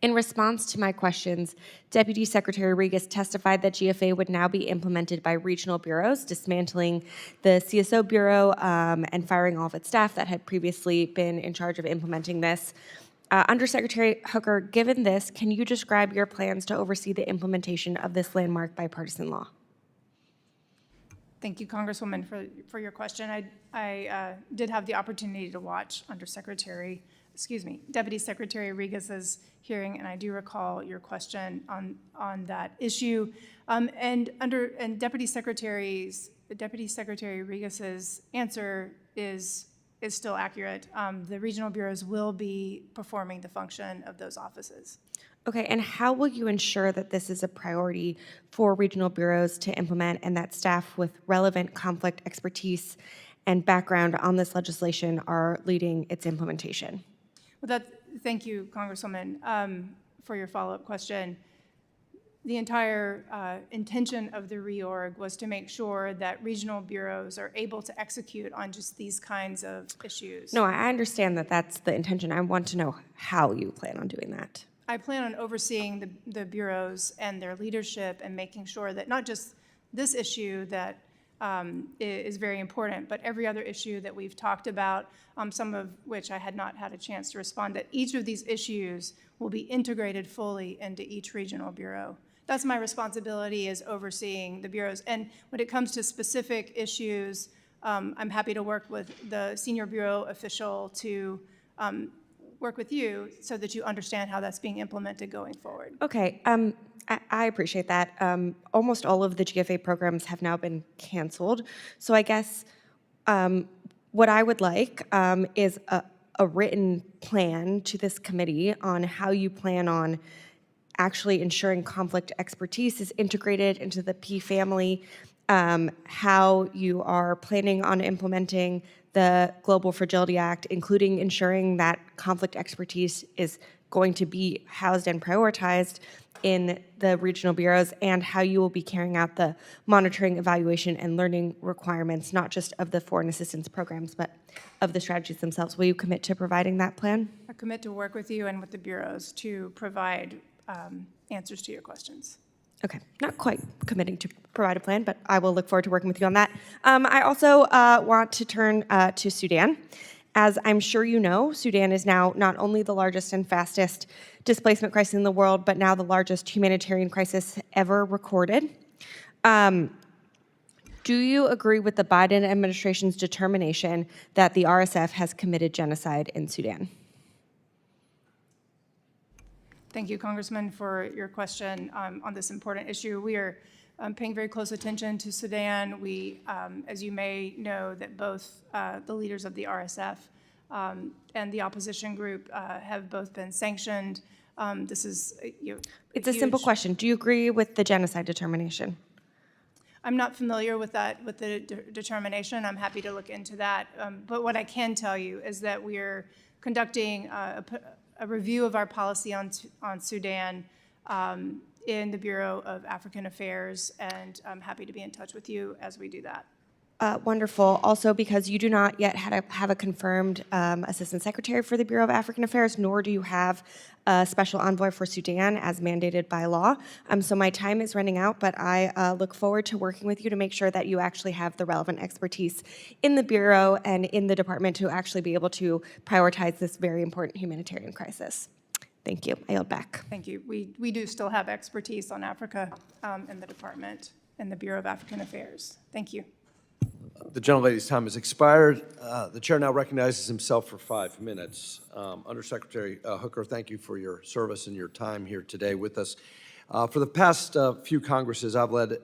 In response to my questions, Deputy Secretary Regas testified that GFA would now be implemented by regional bureaus, dismantling the CSO Bureau and firing all of its staff that had previously been in charge of implementing this. Undersecretary Hooker, given this, can you describe your plans to oversee the implementation of this landmark bipartisan law? Thank you, Congresswoman, for your question. I did have the opportunity to watch Deputy Secretary Regas's hearing, and I do recall your question on that issue. And Deputy Secretary Regas's answer is still accurate. The regional bureaus will be performing the function of those offices. Okay, and how will you ensure that this is a priority for regional bureaus to implement and that staff with relevant conflict expertise and background on this legislation are leading its implementation? Well, thank you, Congresswoman, for your follow-up question. The entire intention of the reorg was to make sure that regional bureaus are able to execute on just these kinds of issues. No, I understand that that's the intention. I want to know how you plan on doing that. I plan on overseeing the bureaus and their leadership and making sure that not just this issue that is very important, but every other issue that we've talked about, some of which I had not had a chance to respond, that each of these issues will be integrated fully into each regional bureau. That's my responsibility, is overseeing the bureaus. And when it comes to specific issues, I'm happy to work with the senior bureau official to work with you so that you understand how that's being implemented going forward. Okay, I appreciate that. Almost all of the GFA programs have now been canceled. So I guess what I would like is a written plan to this committee on how you plan on actually ensuring conflict expertise is integrated into the P family, how you are planning on implementing the Global Fragility Act, including ensuring that conflict expertise is going to be housed and prioritized in the regional bureaus, and how you will be carrying out the monitoring, evaluation, and learning requirements, not just of the foreign assistance programs, but of the strategies themselves. Will you commit to providing that plan? I commit to work with you and with the bureaus to provide answers to your questions. Okay, not quite committing to provide a plan, but I will look forward to working with you on that. I also want to turn to Sudan. As I'm sure you know, Sudan is now not only the largest and fastest displacement crisis in the world, but now the largest humanitarian crisis ever recorded. Do you agree with the Biden administration's determination that the RSF has committed genocide in Sudan? Thank you, Congressman, for your question on this important issue. We are paying very close attention to Sudan. We, as you may know, that both the leaders of the RSF and the opposition group have both been sanctioned. This is It's a simple question. Do you agree with the genocide determination? I'm not familiar with that, with the determination. I'm happy to look into that. But what I can tell you is that we are conducting a review of our policy on Sudan in the Bureau of African Affairs, and I'm happy to be in touch with you as we do that. Wonderful. Also, because you do not yet have a confirmed Assistant Secretary for the Bureau of African Affairs, nor do you have a special envoy for Sudan as mandated by law. So my time is running out, but I look forward to working with you to make sure that you actually have the relevant expertise in the Bureau and in the department to actually be able to prioritize this very important humanitarian crisis. Thank you. I yield back. Thank you. We do still have expertise on Africa in the department and the Bureau of African Affairs. Thank you. The gentlelady's time has expired. The chair now recognizes himself for 5 minutes. Undersecretary Hooker, thank you for your service and your time here today with us. For the past few Congresses, I've led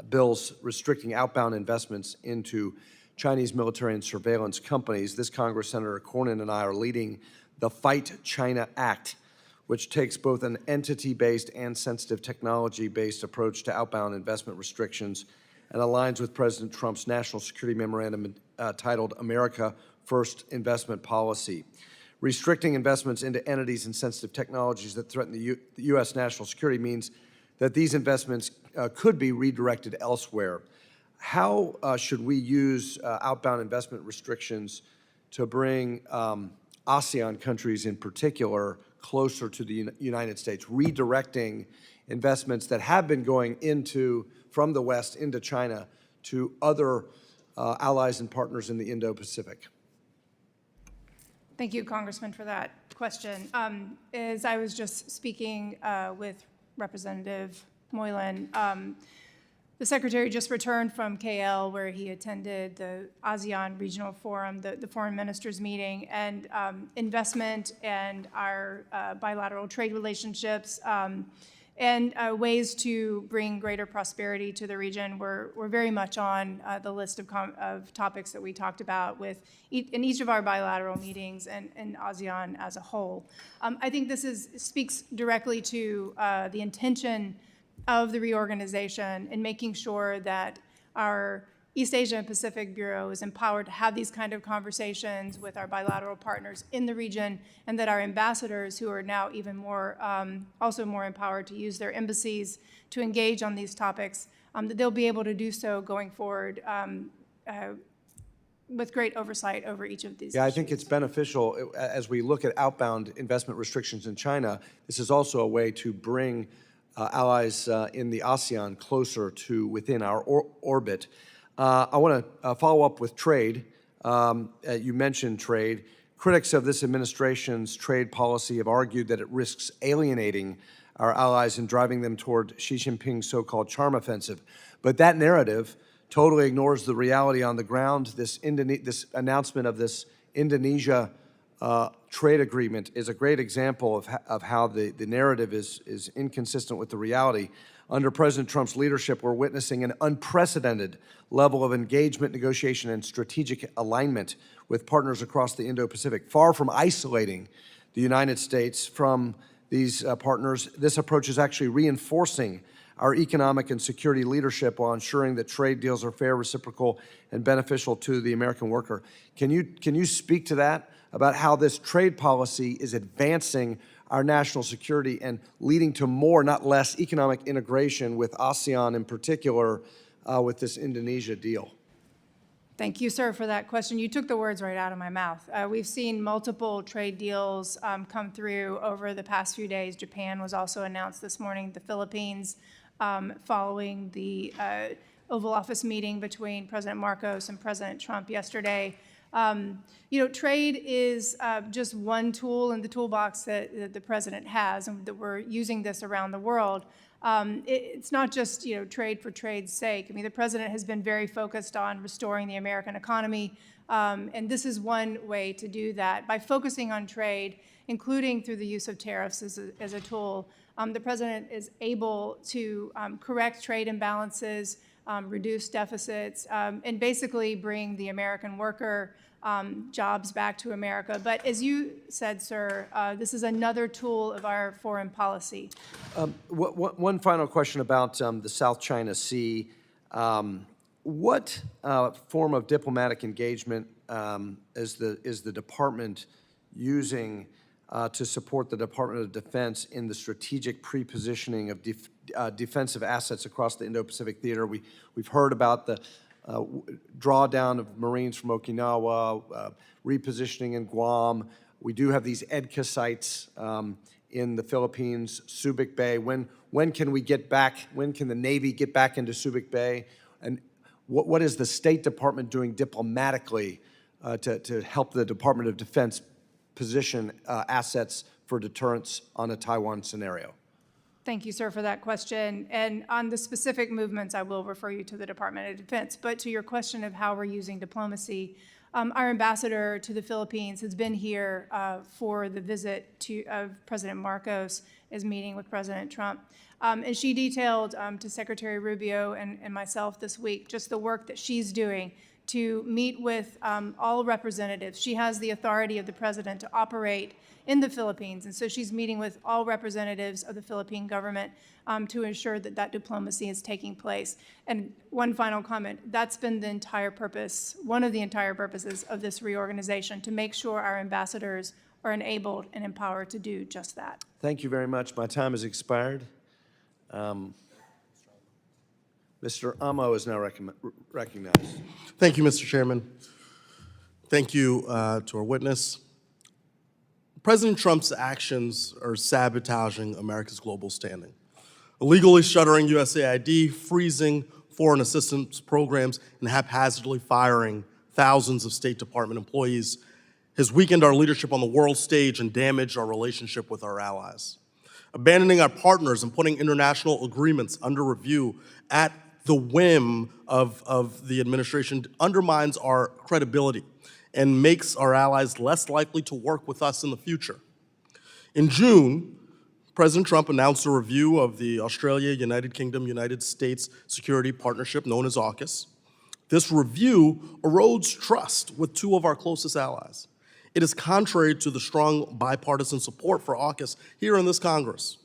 bills restricting outbound investments into Chinese military and surveillance companies. This Congress, Senator Cornyn and I are leading the Fight China Act, which takes both an entity-based and sensitive technology-based approach to outbound investment restrictions and aligns with President Trump's national security memorandum titled America First Investment Policy. Restricting investments into entities and sensitive technologies that threaten the U.S. national security means that these investments could be redirected elsewhere. How should we use outbound investment restrictions to bring ASEAN countries in particular closer to the United States, redirecting investments that have been going from the West into China to other allies and partners in the Indo-Pacific? Thank you, Congressman, for that question. As I was just speaking with Representative Moylan, the Secretary just returned from KL, where he attended the ASEAN Regional Forum, the foreign ministers meeting, and investment and our bilateral trade relationships and ways to bring greater prosperity to the region were very much on the list of topics that we talked about in each of our bilateral meetings and ASEAN as a whole. I think this speaks directly to the intention of the reorganization and making sure that our East Asia and Pacific Bureau is empowered to have these kind of conversations with our bilateral partners in the region, and that our ambassadors, who are now even more, also more empowered to use their embassies to engage on these topics, that they'll be able to do so going forward with great oversight over each of these issues. I think it's beneficial as we look at outbound investment restrictions in China. This is also a way to bring allies in the ASEAN closer to within our orbit. I want to follow up with trade. You mentioned trade. Critics of this administration's trade policy have argued that it risks alienating our allies and driving them toward Xi Jinping's so-called charm offensive. But that narrative totally ignores the reality on the ground. This announcement of this Indonesia trade agreement is a great example of how the narrative is inconsistent with the reality. Under President Trump's leadership, we're witnessing an unprecedented level of engagement, negotiation, and strategic alignment with partners across the Indo-Pacific. Far from isolating the United States from these partners, this approach is actually reinforcing our economic and security leadership while ensuring that trade deals are fair, reciprocal, and beneficial to the American worker. Can you speak to that, about how this trade policy is advancing our national security and leading to more, not less, economic integration with ASEAN in particular with this Indonesia deal? Thank you, sir, for that question. You took the words right out of my mouth. We've seen multiple trade deals come through over the past few days. Japan was also announced this morning, the Philippines, following the Oval Office meeting between President Marcos and President Trump yesterday. Trade is just one tool in the toolbox that the president has, and that we're using this around the world. It's not just, trade for trade's sake. I mean, the president has been very focused on restoring the American economy, and this is one way to do that. By focusing on trade, including through the use of tariffs as a tool, the president is able to correct trade imbalances, reduce deficits, and basically bring the American worker jobs back to America. But as you said, sir, this is another tool of our foreign policy. One final question about the South China Sea. What form of diplomatic engagement is the department using to support the Department of Defense in the strategic pre-positioning of defensive assets across the Indo-Pacific theater? We've heard about the drawdown of Marines from Okinawa, repositioning in Guam. We do have these EDCA sites in the Philippines, Subic Bay. When can we get back? When can the Navy get back into Subic Bay? And what is the State Department doing diplomatically to help the Department of Defense position assets for deterrence on a Taiwan scenario? Thank you, sir, for that question. And on the specific movements, I will refer you to the Department of Defense. But to your question of how we're using diplomacy, our ambassador to the Philippines has been here for the visit of President Marcos, is meeting with President Trump. And she detailed to Secretary Rubio and myself this week just the work that she's doing to meet with all representatives. She has the authority of the president to operate in the Philippines, and so she's meeting with all representatives of the Philippine government to ensure that that diplomacy is taking place. And one final comment, that's been the entire purpose, one of the entire purposes of this reorganization, to make sure our ambassadors are enabled and empowered to do just that. Thank you very much. My time has expired. Mr. Amo is now recognized. Thank you, Mr. Chairman. Thank you to our witness. President Trump's actions are sabotaging America's global standing. Illegally shuttering USAID, freezing foreign assistance programs, and haphazardly firing thousands of State Department employees has weakened our leadership on the world stage and damaged our relationship with our allies. Abandoning our partners and putting international agreements under review at the whim of the administration undermines our credibility and makes our allies less likely to work with us in the future. In June, President Trump announced a review of the Australia, United Kingdom, United States Security Partnership, known as AUKUS. This review erodes trust with two of our closest allies. It is contrary to the strong bipartisan support for AUKUS here in this Congress.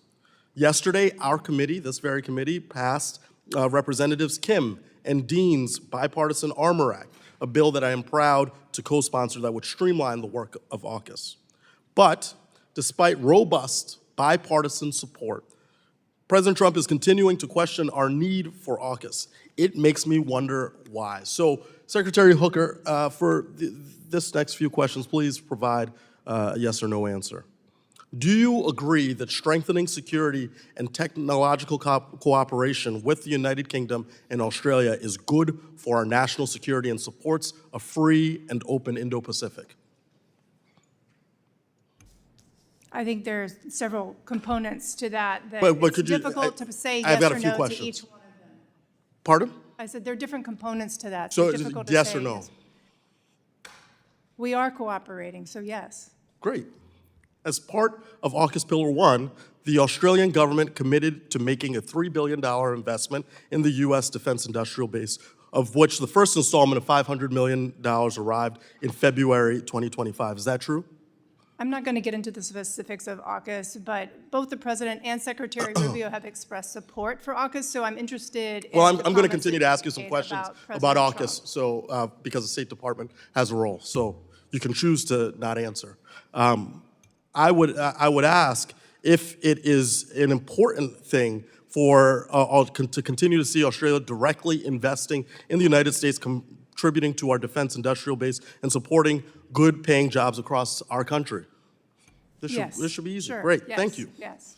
Yesterday, our committee, this very committee, passed Representatives Kim and Dean's Bipartisan Armor Act, a bill that I am proud to co-sponsor that would streamline the work of AUKUS. But despite robust bipartisan support, President Trump is continuing to question our need for AUKUS. It makes me wonder why. So, Secretary Hooker, for this next few questions, please provide a yes or no answer. Do you agree that strengthening security and technological cooperation with the United Kingdom and Australia is good for our national security and supports a free and open Indo-Pacific? I think there's several components to that But it's could you- difficult to say I've yes got a or few no questions. to each one of them. Pardon? I said there are different components to that. So It's difficult to yes say or no? We are cooperating, so yes. Great. As part of AUKUS Pillar 1, the Australian government committed to making a $3 billion investment in the U.S. defense industrial base, of which the first installment of $500 million arrived in February 2025. Is that true? I'm not going to get into the specifics of AUKUS, but both the President and Secretary Rubio have expressed support for AUKUS, so I'm interested in Well, the I'm going to comments continue that to you ask you some made questions about about President AUKUS, so, because the State Department has a role, so you can choose to not answer. I would ask if it is an important thing for to continue to see Australia directly investing in the United States, contributing to our defense industrial base, and supporting good paying jobs across our country. This should be easy. Sure. Great, Yes. thank you. Yes.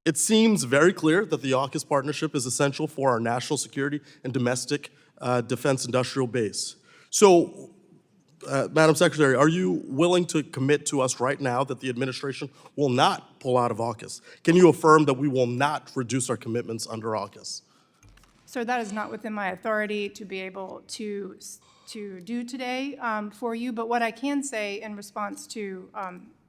It seems very clear that the AUKUS partnership is essential for our national security and domestic defense industrial base. So, Madam Secretary, are you willing to commit to us right now that the administration will not pull out of AUKUS? Can you affirm that we will not reduce our commitments under AUKUS? Sir, that is not within my authority to be able to do today for you, but what I can say in response to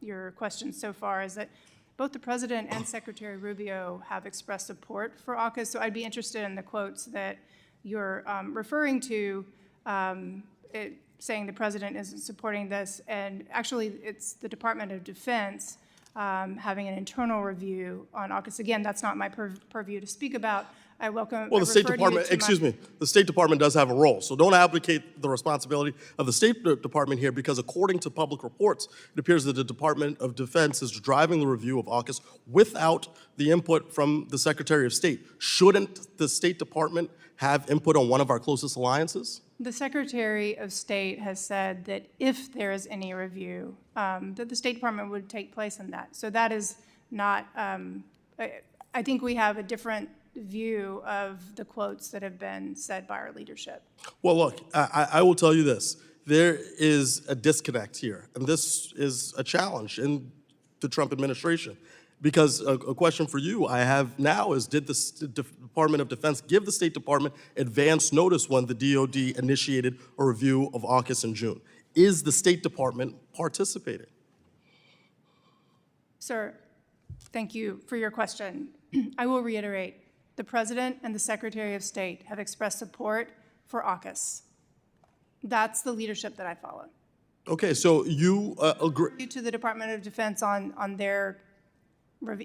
your questions so far is that both the President and Secretary Rubio have expressed support for AUKUS, so I'd be interested in the quotes that you're referring to, saying the President isn't supporting this, and actually it's the Department of Defense having an internal review on AUKUS. Again, that's not my purview to speak about. I welcome. Well, the State Department, the State Department does have a role, so don't abdicate the responsibility of the State Department here, because according to public reports, it appears that the Department of Defense is driving the review of AUKUS without the input from the Secretary of State. Shouldn't the State Department have input on one of our closest alliances? The Secretary of State has said that if there is any review, that the State Department would take place in that. So that is not, I think we have a different view of the quotes that have been said by our leadership. Well, look, I will tell you this. There is a disconnect here, and this is a challenge in the Trump administration. Because a question for you I have now is, did the Department of Defense give the State Department advance notice when the DOD initiated a review of AUKUS in June? Is the State Department participating? Sir, thank you for your question. I will reiterate, the President and the Secretary of State have expressed support for AUKUS. That's the leadership that I follow. Okay, so you agree? To the Department of Defense on their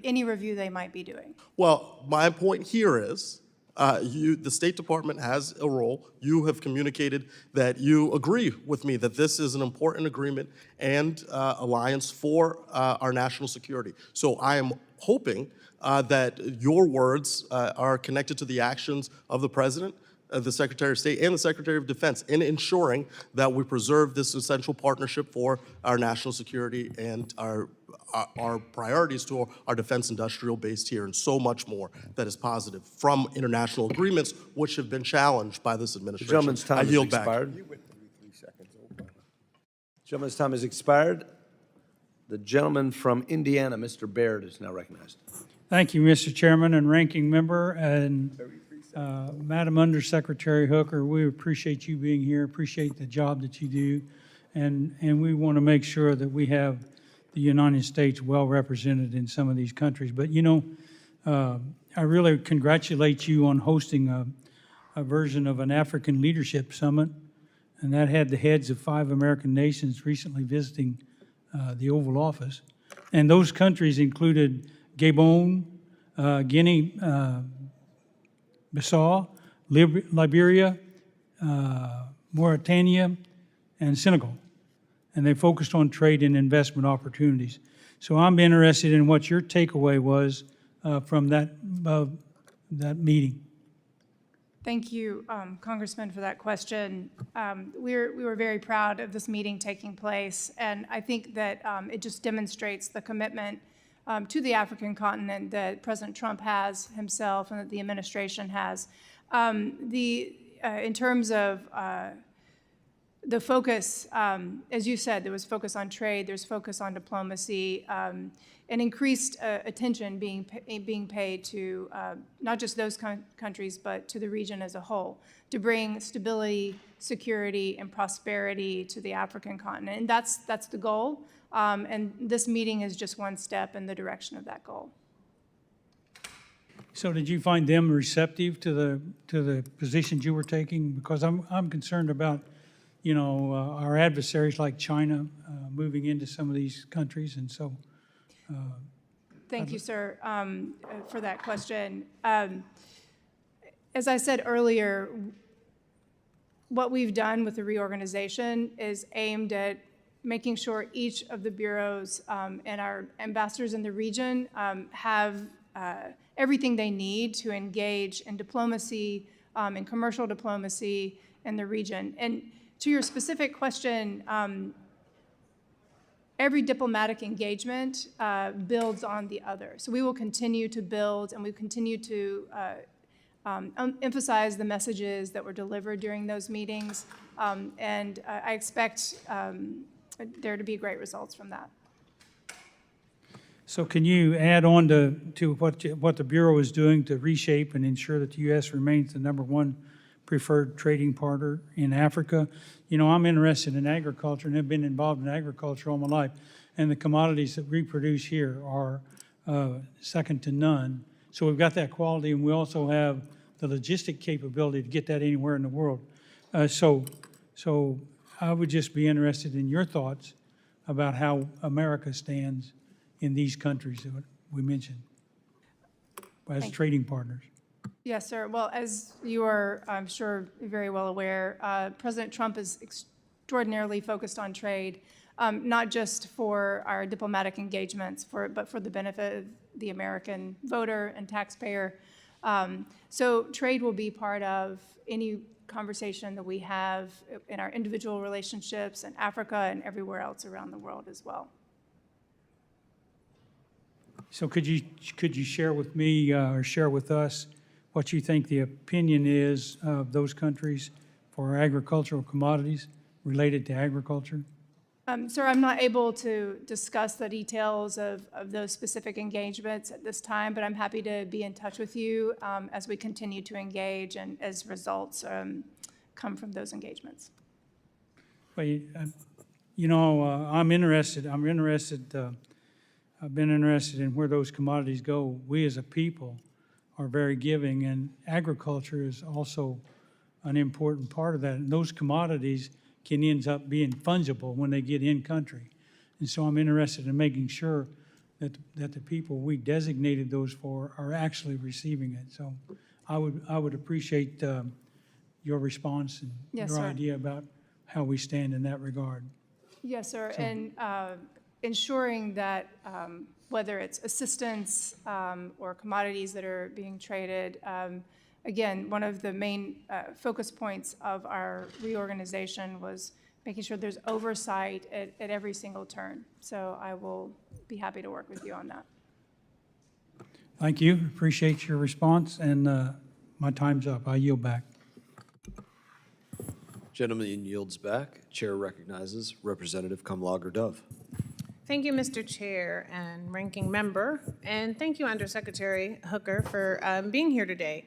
any review they might be doing. Well, my point here is, the State Department has a role. You have communicated that you agree with me that this is an important agreement and alliance for our national security. So I am hoping that your words are connected to the actions of the President, the Secretary of State, and the Secretary of Defense in ensuring that we preserve this essential partnership for our national security and our priorities to our defense industrial base here, and so much more that is positive from international agreements which have been challenged by this administration. The gentleman's time has expired. Gentleman's time has expired. The gentleman from Indiana, Mr. Baird, is now recognized. Thank you, Mr. Chairman and Ranking Member, and Madam Undersecretary Hooker. We appreciate you being here, appreciate the job that you do, and we want to make sure that we have the United States well represented in some of these countries. But you know, I really congratulate you on hosting a version of an African Leadership Summit, and that had the heads of 5 American nations recently visiting the Oval Office. And those countries included Gabon, Guinea, Bissau, Liberia, Mauritania, and Senegal. And they focused on trade and investment opportunities. So I'm interested in what your takeaway was from that meeting. Thank you, Congressman, for that question. We were very proud of this meeting taking place, and I think that it just demonstrates the commitment to the African continent that President Trump has himself and that the administration has. In terms of the focus, as you said, there was focus on trade, there's focus on diplomacy, and increased attention being paid to not just those countries, but to the region as a whole, to bring stability, security, and prosperity to the African continent. And that's the goal. And this meeting is just one step in the direction of that goal. So did you find them receptive to the positions you were taking? Because I'm concerned about, you know, our adversaries like China moving into some of these countries, and so. Thank you, sir, for that question. As I said earlier, what we've done with the reorganization is aimed at making sure each of the bureaus and our ambassadors in the region have everything they need to engage in diplomacy and commercial diplomacy in the region. And to your specific question, every diplomatic engagement builds on the other. So we will continue to build, and we continue to emphasize the messages that were delivered during those meetings. And I expect there to be great results from that. So can you add on to what the Bureau is doing to reshape and ensure that the U.S. remains the #1 preferred trading partner in Africa? You know, I'm interested in agriculture and have been involved in agriculture all my life, and the commodities that we produce here are second to none. So we've got that quality, and we also have the logistic capability to get that anywhere in the world. So I would just be interested in your thoughts about how America stands in these countries that we mentioned as trading partners. Yes, sir. Well, as you are, I'm sure, very well aware, President Trump is extraordinarily focused on trade, not just for our diplomatic engagements, but for the benefit of the American voter and taxpayer. So trade will be part of any conversation that we have in our individual relationships in Africa and everywhere else around the world as well. So could you share with me or share with us what you think the opinion is of those countries for agricultural commodities related to agriculture? Sir, I'm not able to discuss the details of those specific engagements at this time, but I'm happy to be in touch with you as we continue to engage and as results come from those engagements. Well, you know, I'm interested. I've been interested in where those commodities go. We as a people are very giving, and agriculture is also an important part of that. And those commodities can end up being fungible when they get in country. And so I'm interested in making sure that the people we designated those for are actually receiving it. So I would appreciate your response and Yes, your sir. idea about how we stand in that regard. Yes, sir. And ensuring that whether it's assistance or commodities that are being traded, again, one of the main focus points of our reorganization was making sure there's oversight at every single turn. So I will be happy to work with you on that. Thank you. Appreciate your response, and my time's up. I yield back. Gentleman yields back. Chair recognizes Representative Kumlager-Dove. Thank you, Mr. Chair and Ranking Member, and thank you, Undersecretary Hooker, for being here today.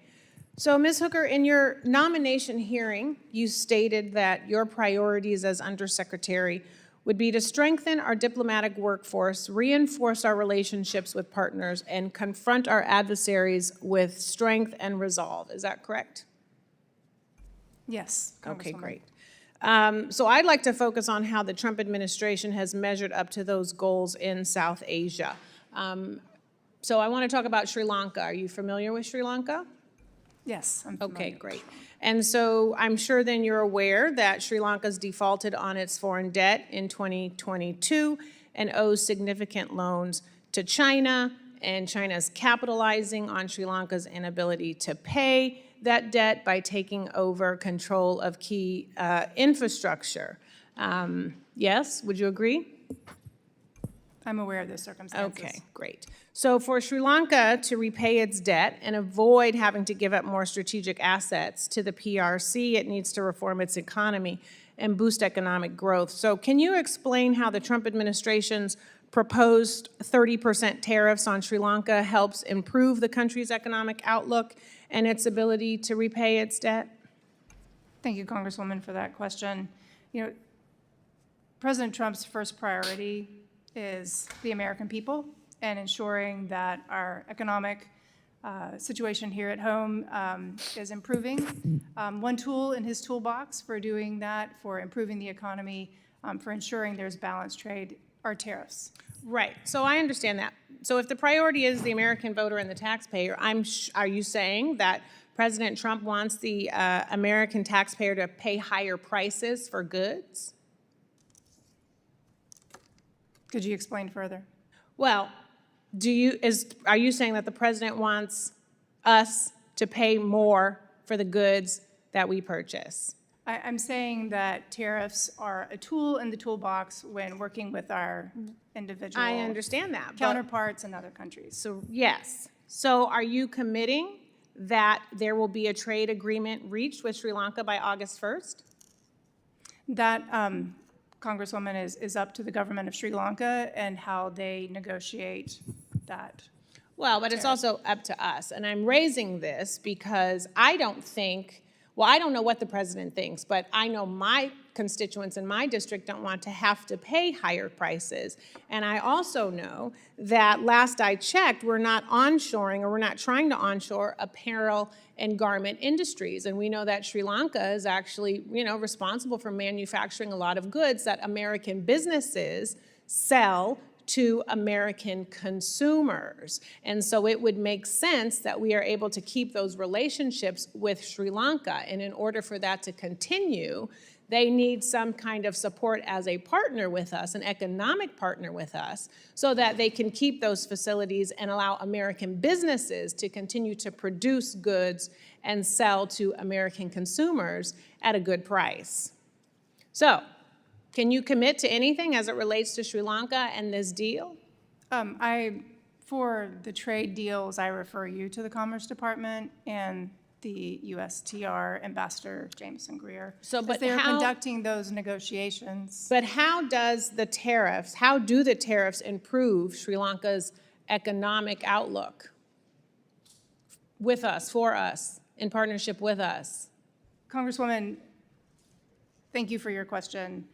So, Ms. Hooker, in your nomination hearing, you stated that your priorities as Undersecretary would be to strengthen our diplomatic workforce, reinforce our relationships with partners, and confront our adversaries with strength and resolve. Is that correct? Yes. Okay, Congresswoman. great. So I'd like to focus on how the Trump administration has measured up to those goals in South Asia. So I want to talk about Sri Lanka. Are you familiar with Sri Lanka? Yes, I'm familiar. Okay, great. And so I'm sure then you're aware that Sri Lanka's defaulted on its foreign debt in 2022 and owes significant loans to China, and China's capitalizing on Sri Lanka's inability to pay that debt by taking over control of key infrastructure. Yes, would you agree? I'm aware of those circumstances. Okay, great. So for Sri Lanka to repay its debt and avoid having to give up more strategic assets to the PRC, it needs to reform its economy and boost economic growth. So can you explain how the Trump administration's proposed 30% tariffs on Sri Lanka helps improve the country's economic outlook and its ability to repay its debt? Thank you, Congresswoman, for that question. You know, President Trump's first priority is the American people and ensuring that our economic situation here at home is improving. One tool in his toolbox for doing that, for improving the economy, for ensuring there's balanced trade, are tariffs. Right. So I understand that. So if the priority is the American voter and the taxpayer, are you saying that President Trump wants the American taxpayer to pay higher prices for goods? Could you explain further? Well, are you saying that the president wants us to pay more for the goods that we purchase? I'm saying that tariffs are a tool in the toolbox when working with our individual I understand that. but- counterparts in other countries. So, yes. So are you committing that there will be a trade agreement reached with Sri Lanka by August 1st? That, Congresswoman, is up to the government of Sri Lanka and how they negotiate that. Well, but it's also up to us. And I'm raising this because I don't think, well, I don't know what the president thinks, but I know my constituents in my district don't want to have to pay higher prices. And I also know that last I checked, we're not onshoring, or we're not trying to onshore apparel and garment industries. And we know that Sri Lanka is actually, responsible for manufacturing a lot of goods that American businesses sell to American consumers. And so it would make sense that we are able to keep those relationships with Sri Lanka. And in order for that to continue, they need some kind of support as a partner with us, an economic partner with us, so that they can keep those facilities and allow American businesses to continue to produce goods and sell to American consumers at a good price. So, can you commit to anything as it relates to Sri Lanka and this deal? For the trade deals, I refer you to the Commerce Department and the USTR Ambassador Jameson Greer. So, but they are how- conducting those negotiations. But how do the tariffs improve Sri Lanka's economic outlook with us, for us, in partnership with us? Congresswoman, thank you for your question.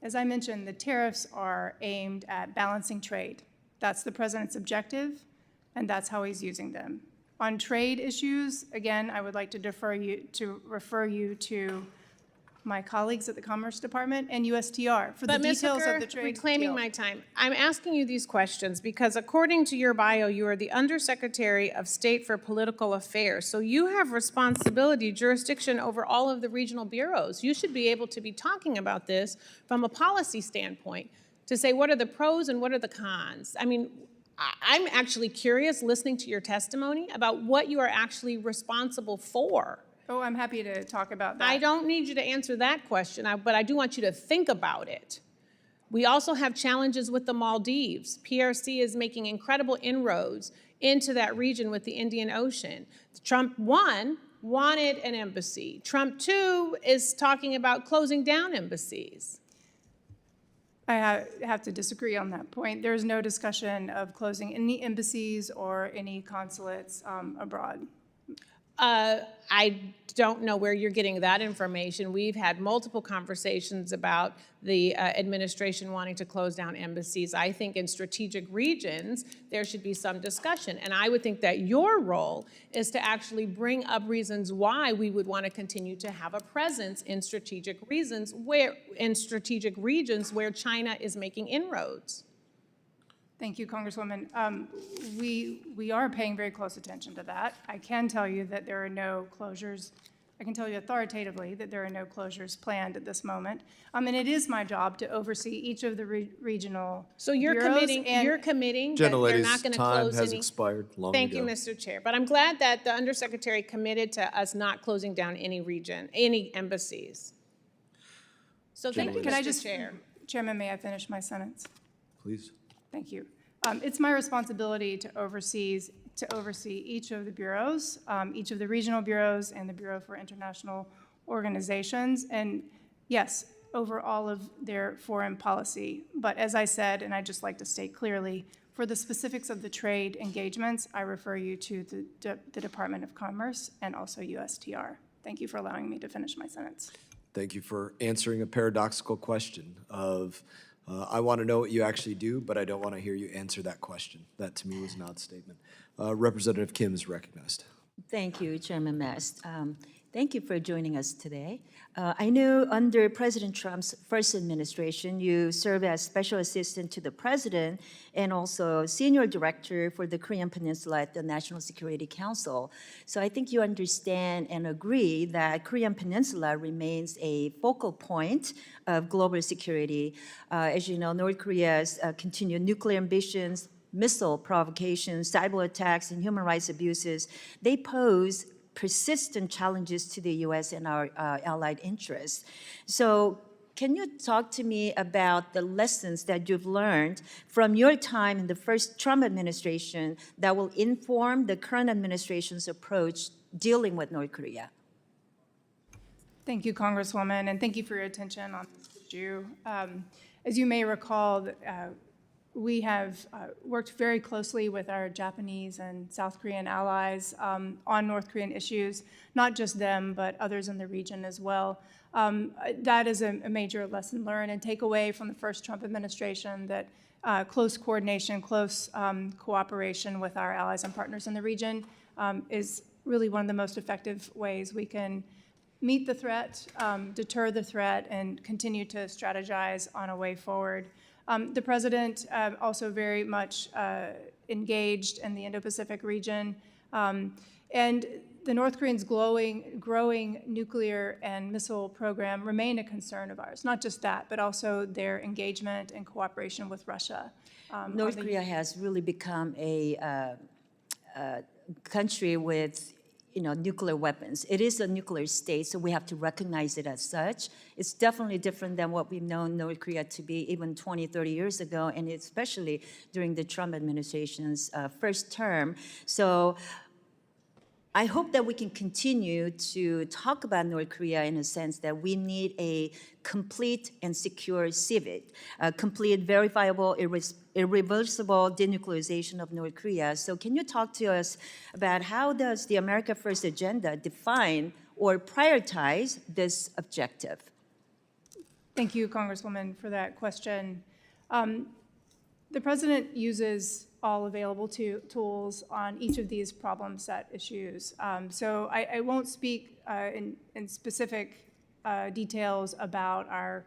As I mentioned, the tariffs are aimed at balancing trade. That's the president's objective, and that's how he's using them. On trade issues, again, I would like to refer you to my colleagues at the Commerce Department and USTR for the But Ms. details Hooker, of the trade reclaiming deal. my time, I'm asking you these questions because according to your bio, you are the Undersecretary of State for Political Affairs. So you have responsibility, jurisdiction over all of the regional bureaus. You should be able to be talking about this from a policy standpoint to say what are the pros and what are the cons. I mean, I'm actually curious, listening to your testimony, about what you are actually responsible for. Oh, I'm happy to talk about that. I don't need you to answer that question, but I do want you to think about it. We also have challenges with the Maldives. PRC is making incredible inroads into that region with the Indian Ocean. Trump 1 wanted an embassy. Trump 2 is talking about closing down embassies. I have to disagree on that point. There is no discussion of closing any embassies or any consulates abroad. I don't know where you're getting that information. We've had multiple conversations about the administration wanting to close down embassies. I think in strategic regions, there should be some discussion. And I would think that your role is to actually bring up reasons why we would want to continue to have a presence in strategic regions where China is making inroads. Thank you, Congresswoman. We are paying very close attention to that. I can tell you that there are no closures. I can tell you authoritatively that there are no closures planned at this moment. And it is my job to oversee each of the regional So you're bureaus committing and- that they're not going to close time has any. expired long Thank ago. you, Mr. Chair. But I'm glad that the Undersecretary committed to us not closing down any embassies. So thank you, Can I Mr. just, Chair. Chairman, may I finish my sentence? Please. Thank you. It's my responsibility to oversee each of the bureaus, each of the regional bureaus and the Bureau for International Organizations. And Yes, over all of their foreign policy. But as I said, and I'd just like to state clearly, for the specifics of the trade engagements, I refer you to the Department of Commerce and also USTR. Thank you for allowing me to finish my sentence. Thank you for answering a paradoxical question of, I want to know what you actually do, but I don't want to hear you answer that question. That, to me, was an odd statement. Representative Kim is recognized. Thank you, Chairman Mast. Thank you for joining us today. I know under President Trump's first administration, you served as Special Assistant to the President and also Senior Director for the Korean Peninsula at the National Security Council. So I think you understand and agree that Korean Peninsula remains a focal point of global security. As you know, North Korea's continued nuclear ambitions, missile provocations, cyber attacks, and human rights abuses, they pose persistent challenges to the U.S. and our allied interests. So can you talk to me about the lessons that you've learned from your time in the first Trump administration that will inform the current administration's approach dealing with North Korea? Thank you, Congresswoman, and thank you for your attention on this issue. As you may recall, we have worked very closely with our Japanese and South Korean allies on North Korean issues, not just them, but others in the region as well. That is a major lesson learned and takeaway from the first Trump administration, that close coordination, close cooperation with our allies and partners in the region is really one of the most effective ways we can meet the threat, deter the threat, and continue to strategize on a way forward. The president also very much engaged in the Indo-Pacific region, and the North Koreans' growing nuclear and missile program remain a concern of ours. Not just that, but also their engagement and cooperation with Russia. North Korea has really become a country with nuclear weapons. It is a nuclear state, so we have to recognize it as such. It's definitely different than what we've known North Korea to be even 20, 30 years ago, and especially during the Trump administration's first term. So I hope that we can continue to talk about North Korea in a sense that we need a complete and secure CVIT, a complete, verifiable, irreversible denuclearization of North Korea. So can you talk to us about how does the America First agenda define or prioritize this objective? Thank you, Congresswoman, for that question. The president uses all available tools on each of these problem set issues. So I won't speak in specific details about our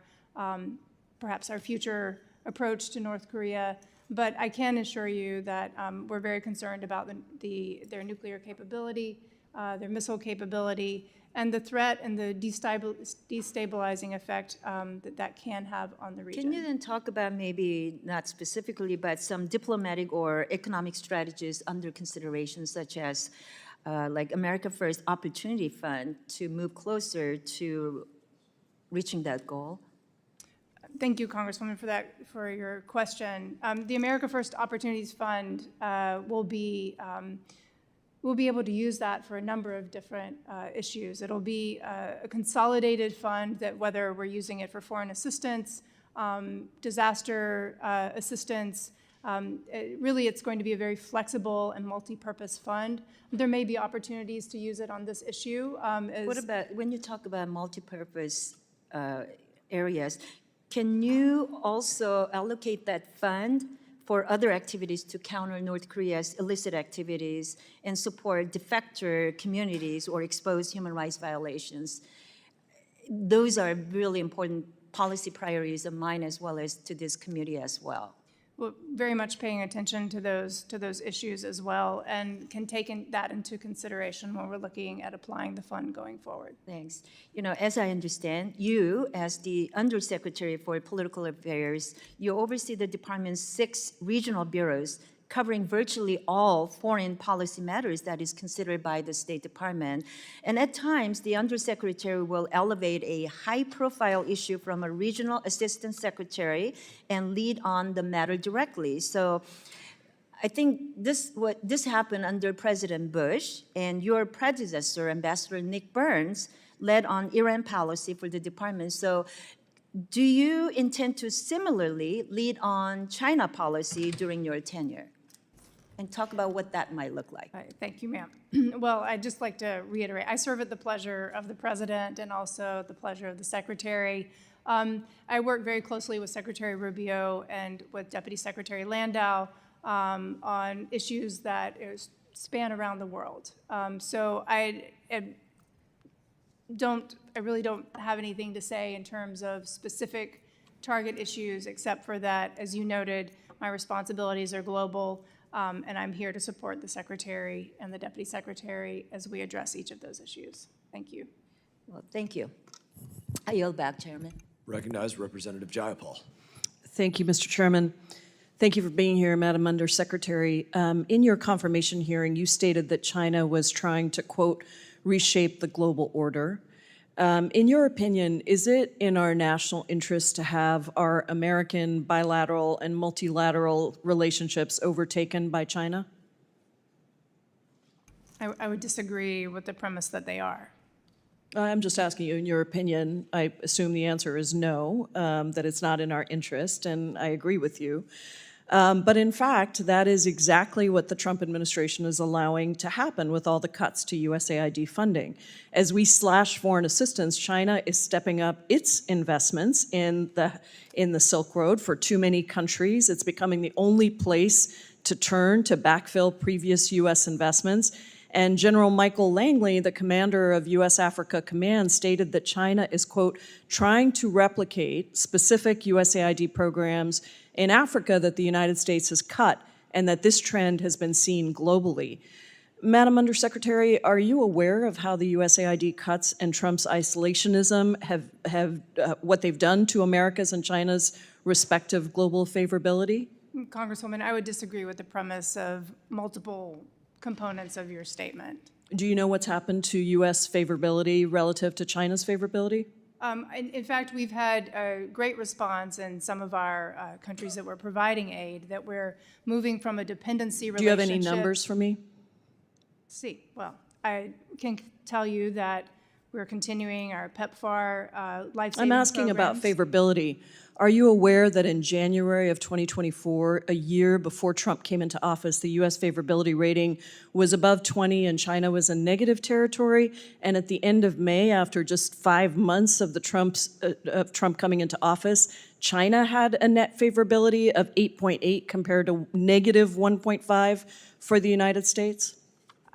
perhaps our future approach to North Korea, but I can assure you that we're very concerned about their nuclear capability, their missile capability, and the threat and the destabilizing effect that can have on the region. Can you then talk about maybe, not specifically, but some diplomatic or economic strategies under consideration, such as like America First Opportunity Fund to move closer to reaching that goal? Thank you, Congresswoman, for your question. The America First Opportunities Fund we'll be able to use that for a number of different issues. It'll be a consolidated fund that whether we're using it for foreign assistance, disaster assistance, really it's going to be a very flexible and multi-purpose fund. There may be opportunities to use it on this issue. What about, when you talk about multi-purpose areas, can you also allocate that fund for other activities to counter North Korea's illicit activities and support defector communities or expose human rights violations? Those are really important policy priorities of mine as well as to this committee as well. Well, very much paying attention to those issues as well, and can take that into consideration when we're looking at applying the fund going forward. Thanks. You know, as I understand, you, as the Undersecretary for Political Affairs, you oversee the department's 6 regional bureaus covering virtually all foreign policy matters that is considered by the State Department. And at times, the Undersecretary will elevate a high-profile issue from a regional assistant secretary and lead on the matter directly. So I think this happened under President Bush, and your predecessor, Ambassador Nick Burns, led on Iran policy for the department. So do you intend to similarly lead on China policy during your tenure? And talk about what that might look like. All right, thank you, ma'am. Well, I'd just like to reiterate, I serve at the pleasure of the president and also the pleasure of the secretary. I work very closely with Secretary Rubio and with Deputy Secretary Landau on issues that span around the world. So I really don't have anything to say in terms of specific target issues, except for that, as you noted, my responsibilities are global. And I'm here to support the Secretary and the Deputy Secretary as we address each of those issues. Thank you. Well, thank you. I yield back, Chairman. Recognize Representative Jayapal. Thank you, Mr. Chairman. Thank you for being here, Madam Undersecretary. In your confirmation hearing, you stated that China was trying to, quote, reshape the global order. In your opinion, is it in our national interest to have our American bilateral and multilateral relationships overtaken by China? I would disagree with the premise that they are. I'm just asking you, in your opinion, I assume the answer is no, that it's not in our interest, and I agree with you. But in fact, that is exactly what the Trump administration is allowing to happen with all the cuts to USAID funding. As we slash foreign assistance, China is stepping up its investments in the Silk Road for too many countries. It's becoming the only place to turn to backfill previous U.S. investments. And General Michael Langley, the commander of U.S. Africa Command, stated that China is, quote, trying to replicate specific USAID programs in Africa that the United States has cut, and that this trend has been seen globally. Madam Undersecretary, are you aware of how the USAID cuts and Trump's isolationism have what they've done to America's and China's respective global favorability? Congresswoman, I would disagree with the premise of multiple components of your statement. Do you know what's happened to U.S. favorability relative to China's favorability? In fact, we've had a great response in some of our countries that we're providing aid, that we're moving from a dependency relationship. Do you have any numbers for me? Well, I can tell you that we're continuing our PEPFAR life-saving I'm asking programs. about favorability. Are you aware that in January of 2024, a year before Trump came into office, the U.S. favorability rating was above 20 and China was in negative territory? And at the end of May, after just 5 months of Trump coming into office, China had a net favorability of 8.8 compared to negative 1.5 for the United States?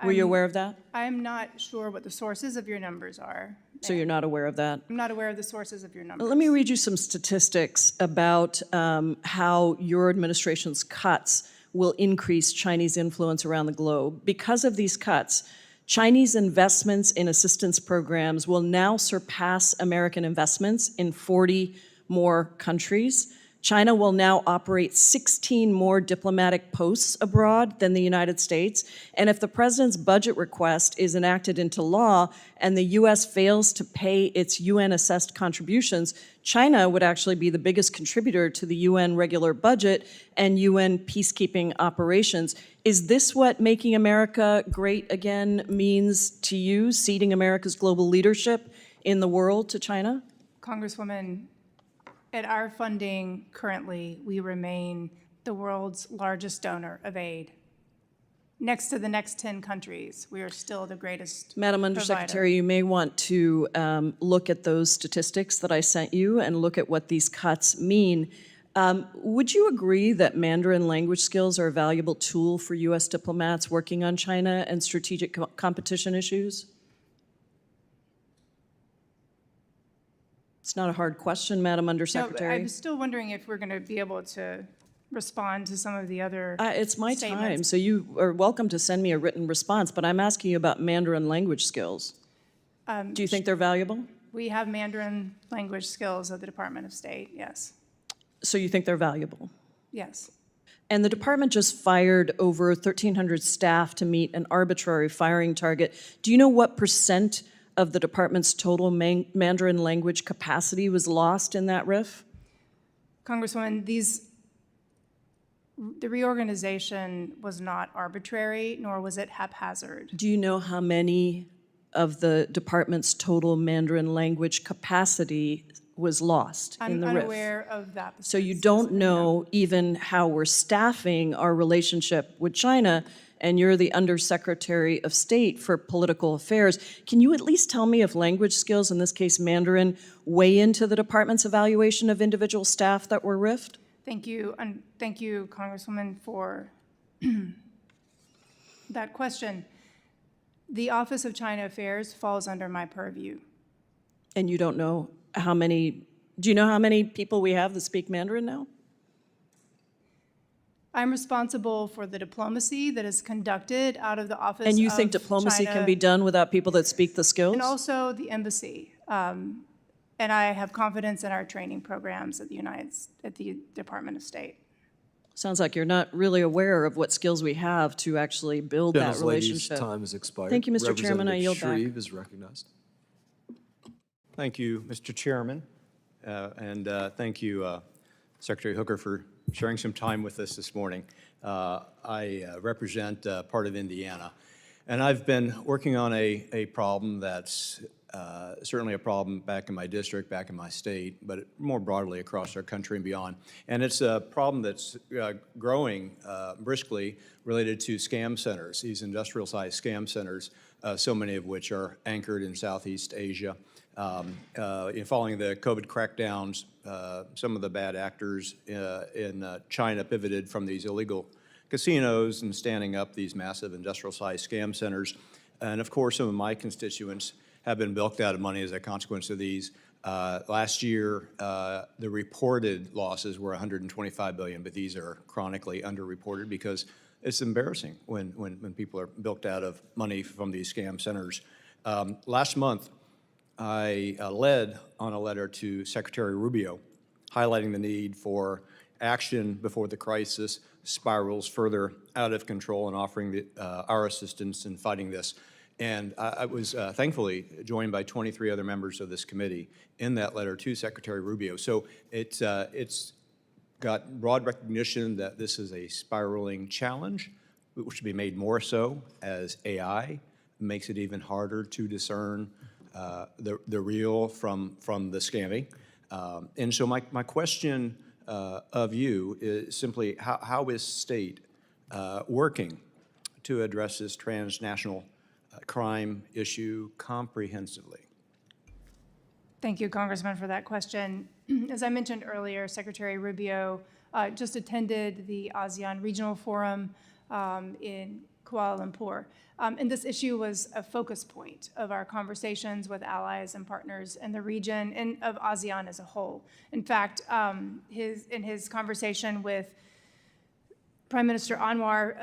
Were you aware of that? I'm not sure what the sources of your numbers are. So you're not aware of that? I'm not aware of the sources of your numbers. Let me read you some statistics about how your administration's cuts will increase Chinese influence around the globe. Because of these cuts, Chinese investments in assistance programs will now surpass American investments in 40 more countries. China will now operate 16 more diplomatic posts abroad than the United States. And if the president's budget request is enacted into law and the U.S. fails to pay its UN-assessed contributions, China would actually be the biggest contributor to the UN regular budget and UN peacekeeping operations. Is this what making America great again means to you, ceding America's global leadership in the world to China? Congresswoman, at our funding currently, we remain the world's largest donor of aid. Next to the next 10 countries, we are still the greatest Madam Undersecretary, you may want to look at those statistics that I sent you and look at what these cuts mean. Would you agree that Mandarin language skills are a valuable tool for U.S. diplomats working on China and strategic competition issues? It's not a hard question, Madam Undersecretary. No, I'm still wondering if we're going to be able to respond to some of the other It's my time, statements. so you are welcome to send me a written response, but I'm asking you about Mandarin language skills. Do you think they're valuable? We have Mandarin language skills at the Department of State, yes. So you think they're valuable? Yes. And the department just fired over 1,300 staff to meet an arbitrary firing target. Do you know what % of the department's total Mandarin language capacity was lost in that RIF? Congresswoman, the reorganization was not arbitrary, nor was it haphazard. Do you know how many of the department's total Mandarin language capacity was lost in I'm the RIF. unaware of that. So you don't know even how we're staffing our relationship with China, and you're the Undersecretary of State for Political Affairs. Can you at least tell me if language skills, in this case Mandarin, weigh into the department's evaluation of individual staff that were RIF'd? Thank you, and thank you, Congresswoman, for that question. The Office of China Affairs falls under my purview. And you don't know how many, do you know how many people we have that speak Mandarin now? I'm responsible for the diplomacy that is conducted out of the Office And you of think diplomacy China, can be done without people that speak the skills? and also the embassy. And I have confidence in our training programs at the Department of State. Sounds like you're not really aware of what skills we have to actually build that relationship. Time has expired. Thank you, Mr. Chairman. I yield back. Representative Shreve is recognized. Thank you, Mr. Chairman, and thank you, Secretary Hooker, for sharing some time with us this morning. I represent part of Indiana, and I've been working on a problem that's certainly a problem back in my district, back in my state, but more broadly across our country and beyond. And it's a problem that's growing briskly related to scam centers, these industrial-sized scam centers, so many of which are anchored in Southeast Asia. Following the COVID crackdowns, some of the bad actors in China pivoted from these illegal casinos and standing up these massive industrial-sized scam centers. And of course, some of my constituents have been bilked out of money as a consequence of these. Last year, the reported losses were $125 billion, but these are chronically underreported because it's embarrassing when people are bilked out of money from these scam centers. Last month, I led on a letter to Secretary Rubio highlighting the need for action before the crisis spirals further out of control and offering our assistance in fighting this. And I was thankfully joined by 23 other members of this committee in that letter to Secretary Rubio. So it's got broad recognition that this is a spiraling challenge, which should be made more so as AI makes it even harder to discern the real from the scamming. And so my question of you is simply, how is state working to address this transnational crime issue comprehensively? Thank you, Congressman, for that question. As I mentioned earlier, Secretary Rubio just attended the ASEAN Regional Forum in Kuala Lumpur. And this issue was a focus point of our conversations with allies and partners in the region and of ASEAN as a whole. In fact, in his conversation with Prime Minister Anwar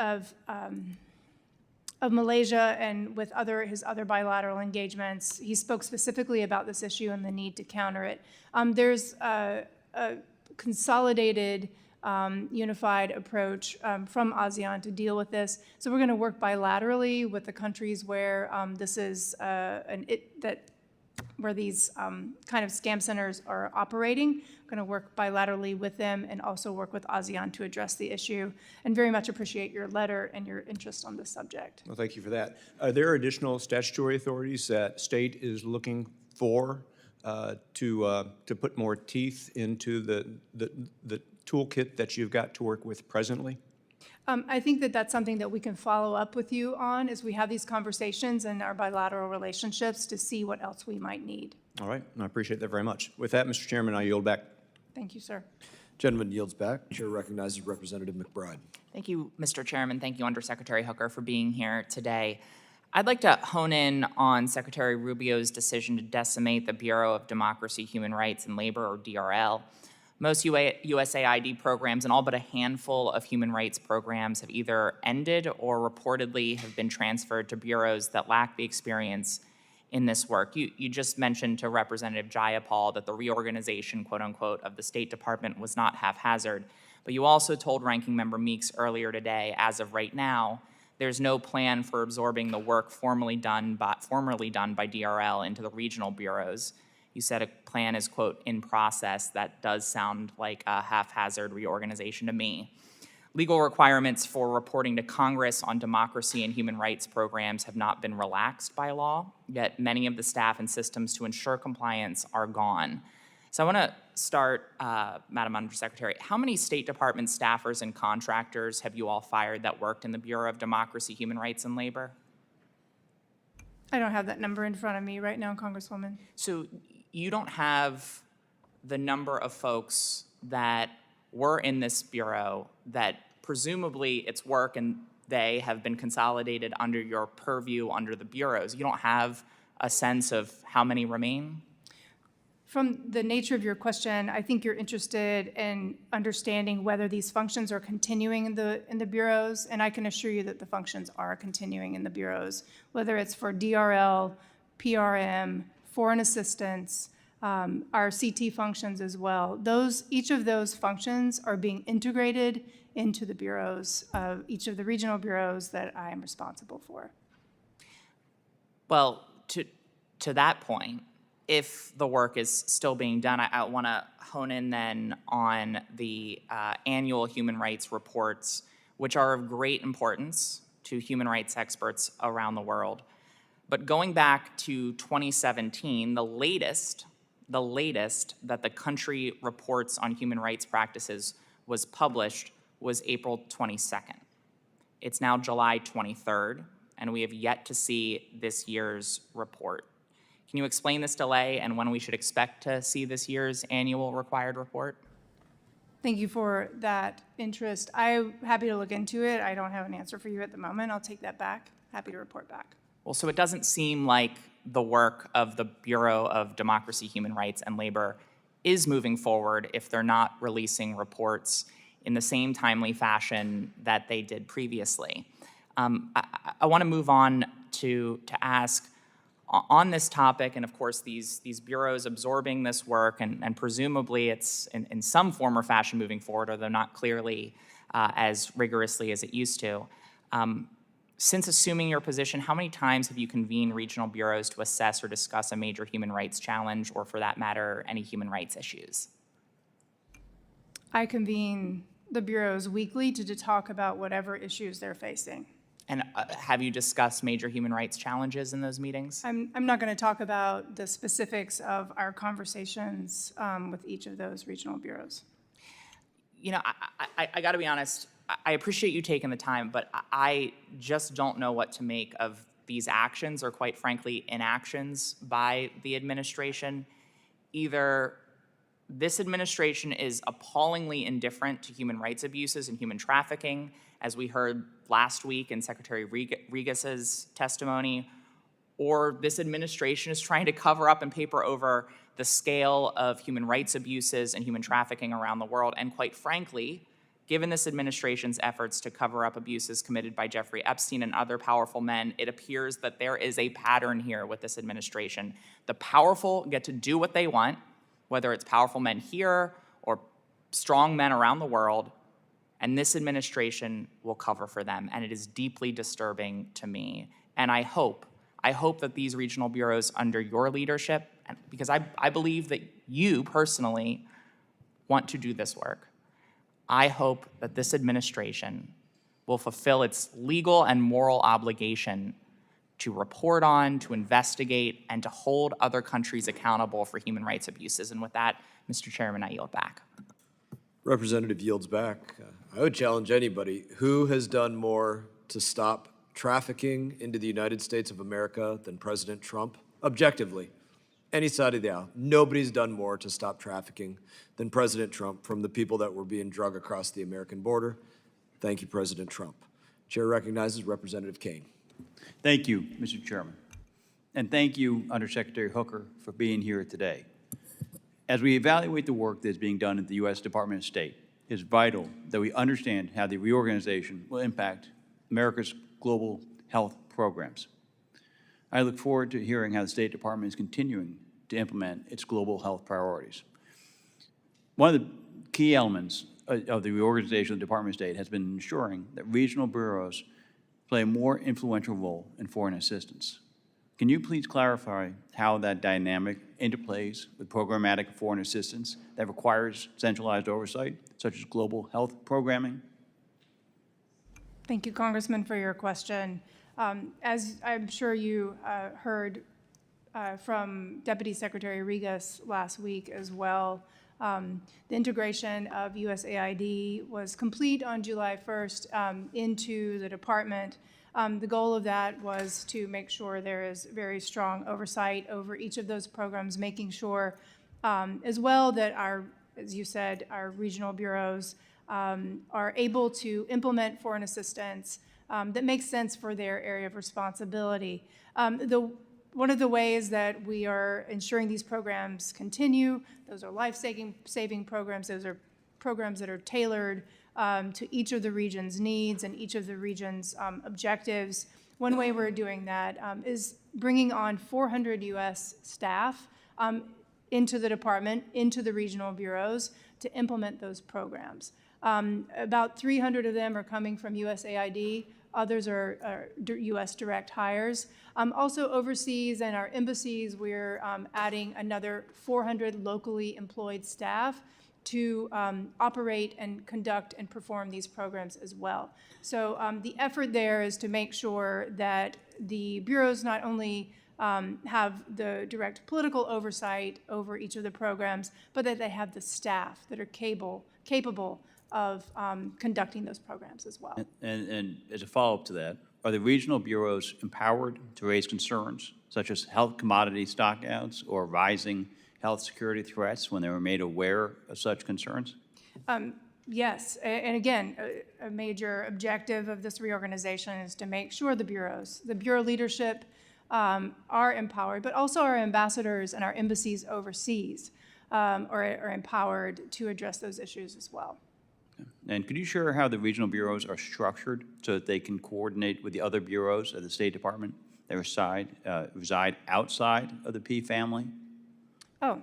of Malaysia and with his other bilateral engagements, he spoke specifically about this issue and the need to counter it. There's a consolidated, unified approach from ASEAN to deal with this. So we're going to work bilaterally with the countries where this is where these kind of scam centers are operating. We're going to work bilaterally with them and also work with ASEAN to address the issue. And very much appreciate your letter and your interest on this subject. Well, thank you for that. Are there additional statutory authorities that state is looking for to put more teeth into the toolkit that you've got to work with presently? I think that that's something that we can follow up with you on as we have these conversations in our bilateral relationships to see what else we might need. All right, I appreciate that very much. With that, Mr. Chairman, I yield back. Thank you, sir. Gentleman yields back. Chair recognizes Representative McBride. Thank you, Mr. Chairman. Thank you, Undersecretary Hooker, for being here today. I'd like to hone in on Secretary Rubio's decision to decimate the Bureau of Democracy, Human Rights, and Labor, or DRL. Most USAID programs and all but a handful of human rights programs have either ended or reportedly have been transferred to bureaus that lack the experience in this work. You just mentioned to Representative Jayapal that the reorganization, quote unquote, of the State Department was not haphazard, but you also told Ranking Member Meeks earlier today, as of right now, there's no plan for absorbing the work formerly done by DRL into the regional bureaus. You said a plan is, quote, in process. That does sound like a haphazard reorganization to me. Legal requirements for reporting to Congress on democracy and human rights programs have not been relaxed by law, yet many of the staff and systems to ensure compliance are gone. So I want to start, Madam Undersecretary, how many State Department staffers and contractors have you all fired that worked in the Bureau of Democracy, Human Rights, and Labor? I don't have that number in front of me right now, Congresswoman. So you don't have the number of folks that were in this bureau that presumably its work and they have been consolidated under your purview under the bureaus. You don't have a sense of how many remain? From the nature of your question, I think you're interested in understanding whether these functions are continuing in the bureaus, and I can assure you that the functions are continuing in the bureaus, whether it's for DRL, PRM, foreign assistance, our CT functions as well. Each of those functions are being integrated into the bureaus, each of the regional bureaus that I am responsible for. Well, to that point, if the work is still being done, I want to hone in then on the annual human rights reports, which are of great importance to human rights experts around the world. But going back to 2017, the latest that the country reports on human rights practices was published was April 22nd. It's now July 23rd, and we have yet to see this year's report. Can you explain this delay and when we should expect to see this year's annual required report? Thank you for that interest. I'm happy to look into it. I don't have an answer for you at the moment. I'll take that back. Happy to report back. Well, so it doesn't seem like the work of the Bureau of Democracy, Human Rights, and Labor is moving forward if they're not releasing reports in the same timely fashion that they did previously. I want to move on to ask, on this topic, and of course these bureaus absorbing this work, and presumably it's in some form or fashion moving forward, although not clearly as rigorously as it used to. Since assuming your position, how many times have you convened regional bureaus to assess or discuss a major human rights challenge, or for that matter, any human rights issues? I convene the bureaus weekly to talk about whatever issues they're facing. And have you discussed major human rights challenges in those meetings? I'm not going to talk about the specifics of our conversations with each of those regional bureaus. You know, I got to be honest, I appreciate you taking the time, but I just don't know what to make of these actions, or quite frankly, inactions by the administration. Either this administration is appallingly indifferent to human rights abuses and human trafficking, as we heard last week in Secretary Regis's testimony, or this administration is trying to cover up and paper over the scale of human rights abuses and human trafficking around the world. And quite frankly, given this administration's efforts to cover up abuses committed by Jeffrey Epstein and other powerful men, it appears that there is a pattern here with this administration. The powerful get to do what they want, whether it's powerful men here or strong men around the world, and this administration will cover for them. And it is deeply disturbing to me. And I hope that these regional bureaus under your leadership, because I believe that you personally want to do this work, I hope that this administration will fulfill its legal and moral obligation to report on, to investigate, and to hold other countries accountable for human rights abuses. And with that, Mr. Chairman, I yield back. Representative yields back. I would challenge anybody who has done more to stop trafficking into the United States of America than President Trump, objectively. Any side of the aisle. Nobody's done more to stop trafficking than President Trump from the people that were being drugged across the American border. Thank you, President Trump. Chair recognizes Representative Kane. Thank you, Mr. Chairman. And thank you, Undersecretary Hooker, for being here today. As we evaluate the work that is being done at the U.S. Department of State, it is vital that we understand how the reorganization will impact America's global health programs. I look forward to hearing how the State Department is continuing to implement its global health priorities. One of the key elements of the reorganization of the Department of State has been ensuring that regional bureaus play a more influential role in foreign assistance. Can you please clarify how that dynamic interplays with programmatic foreign assistance that requires centralized oversight, such as global health programming? Thank you, Congressman, for your question. As I'm sure you heard from Deputy Secretary Regas last week as well, the integration of USAID was complete on July 1st into the department. The goal of that was to make sure there is very strong oversight over each of those programs, making sure as well that our, as you said, our regional bureaus are able to implement foreign assistance that makes sense for their area of responsibility. One of the ways that we are ensuring these programs continue, those are life-saving programs. Those are programs that are tailored to each of the region's needs and each of the region's objectives. One way we're doing that is bringing on 400 U.S. staff into the department, into the regional bureaus to implement those programs. About 300 of them are coming from USAID. Others are U.S. direct hires. Also overseas and our embassies, we're adding another 400 locally employed staff to operate and conduct and perform these programs as well. So the effort there is to make sure that the bureaus not only have the direct political oversight over each of the programs, but that they have the staff that are capable of conducting those programs as well. And as a follow-up to that, are the regional bureaus empowered to raise concerns such as health commodity stockouts or rising health security threats when they were made aware of such concerns? Yes, and again, a major objective of this reorganization is to make sure the bureau leadership are empowered, but also our ambassadors and our embassies overseas are empowered to address those issues as well. And could you share how the regional bureaus are structured so that they can coordinate with the other bureaus of the State Department that reside outside of the P family? Oh,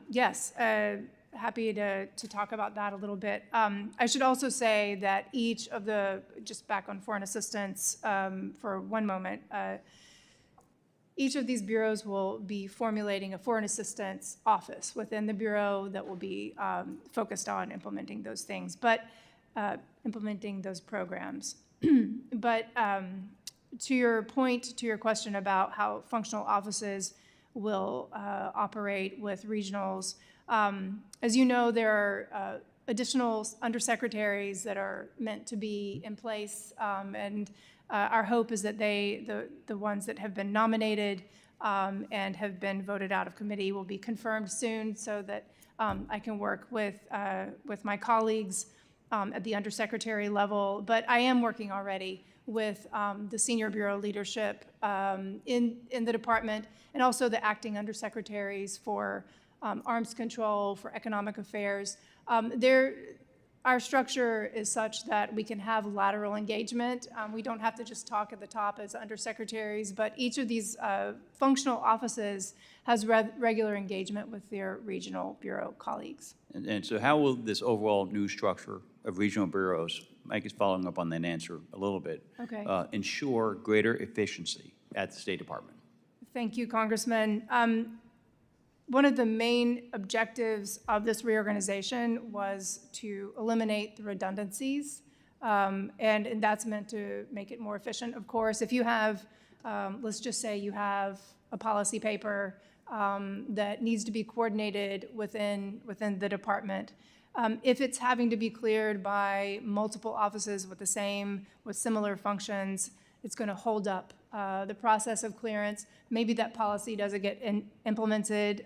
yes. Happy to talk about that a little bit. I should also say that each of the, just back on foreign assistance for one moment, each of these bureaus will be formulating a foreign assistance office within the bureau that will be focused on implementing those things, but implementing those programs. But to your point, to your question about how functional offices will operate with regionals, as you know, there are additional undersecretaries that are meant to be in place, and our hope is that the ones that have been nominated and have been voted out of committee will be confirmed soon so that I can work with my colleagues at the undersecretary level. But I am working already with the senior bureau leadership in the department and also the acting undersecretaries for arms control, for economic affairs. Our structure is such that we can have lateral engagement. We don't have to just talk at the top as undersecretaries, but each of these functional offices has regular engagement with their regional bureau colleagues. And so how will this overall new structure of regional bureaus, Mike is following up on that answer a little bit, Okay. Ensure greater efficiency at the State Department? Thank you, Congressman. One of the main objectives of this reorganization was to eliminate the redundancies, and that's meant to make it more efficient, of course. If you have, let's just say you have a policy paper that needs to be coordinated within the department, if it's having to be cleared by multiple offices with similar functions, it's going to hold up the process of clearance. Maybe that policy doesn't get implemented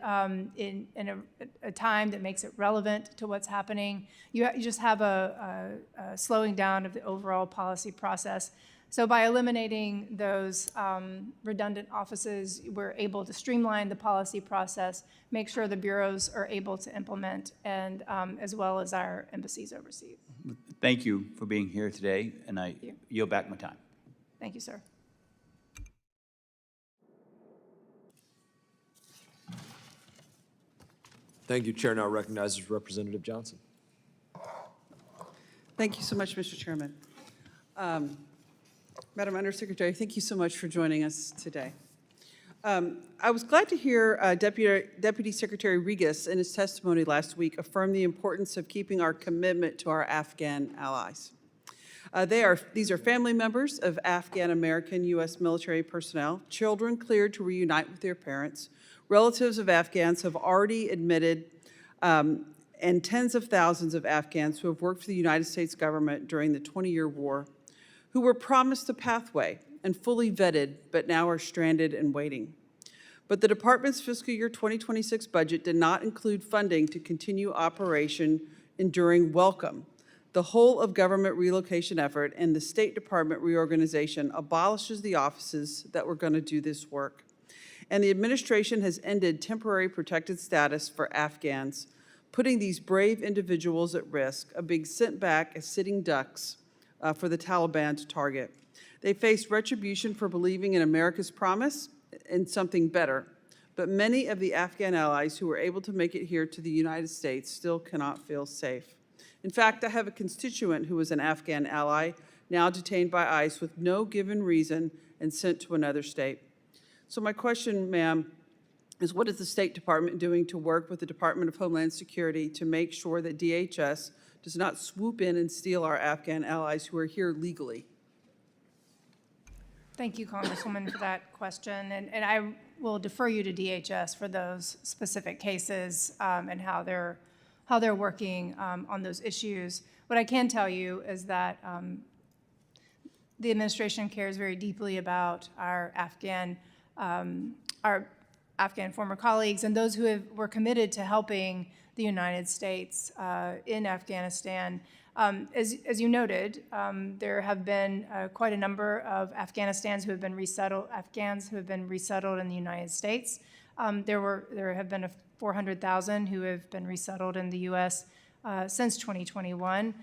in a time that makes it relevant to what's happening. You just have a slowing down of the overall policy process. So by eliminating those redundant offices, we're able to streamline the policy process, make sure the bureaus are able to implement, and as well as our embassies overseas. Thank you for being here today, and I yield back my time. Thank you, sir. Thank you. Chair now recognizes Representative Johnson. Thank you so much, Mr. Chairman. Madam Undersecretary, thank you so much for joining us today. I was glad to hear Deputy Secretary Regas in his testimony last week affirm the importance of keeping our commitment to our Afghan allies. These are family members of Afghan-American U.S. military personnel, children cleared to reunite with their parents, relatives of Afghans have already admitted, and tens of thousands of Afghans who have worked for the United States government during the 20-year war, who were promised a pathway and fully vetted, but now are stranded and waiting. But the department's fiscal year 2026 budget did not include funding to continue Operation Enduring Welcome. The whole of government relocation effort and the State Department reorganization abolishes the offices that were going to do this work. And the administration has ended temporary protected status for Afghans, putting these brave individuals at risk of being sent back as sitting ducks for the Taliban to target. They face retribution for believing in America's promise and something better. But many of the Afghan allies who were able to make it here to the United States still cannot feel safe. In fact, I have a constituent who was an Afghan ally, now detained by ICE with no given reason and sent to another state. So my question, ma'am, is what is the State Department doing to work with the Department of Homeland Security to make sure that DHS does not swoop in and steal our Afghan allies who are here legally? Thank you, Congresswoman, for that question. And I will defer you to DHS for those specific cases and how they're working on those issues. What I can tell you is that the administration cares very deeply about our Afghan former colleagues and those who were committed to helping the United States in Afghanistan. As you noted, there have been quite a number of Afghans who have been resettled in the United States. There have been 400,000 who have been resettled in the U.S. Since 2021.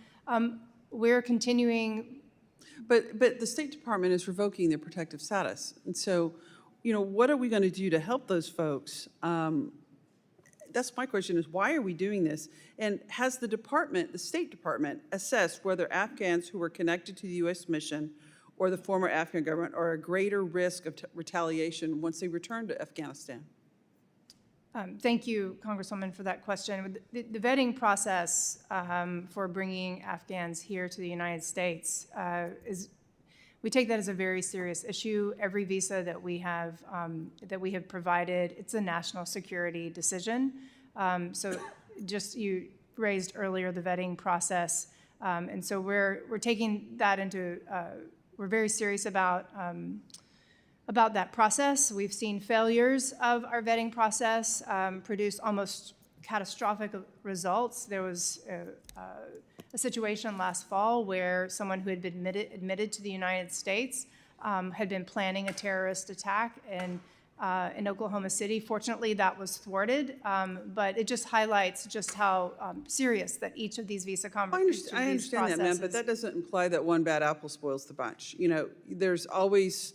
We're continuing. But the State Department is revoking their protective status. And so, you know, what are we going to do to help those folks? That's my question, is why are we doing this? And has the department, the State Department, assessed whether Afghans who were connected to the U.S. mission or the former Afghan government are at greater risk of retaliation once they return to Afghanistan? Thank you, Congresswoman, for that question. The vetting process for bringing Afghans here to the United States we take that as a very serious issue. Every visa that we have provided, it's a national security decision. So just you raised earlier the vetting process, and so we're taking that into. We're very serious about that process. We've seen failures of our vetting process produce almost catastrophic results. There was a situation last fall where someone who had been admitted to the United States had been planning a terrorist attack in Oklahoma City. Fortunately, that was thwarted, but it just highlights just how serious that each of these visa conversations. I understand that, ma'am, but that doesn't imply that one bad apple spoils the bunch. You know, there's always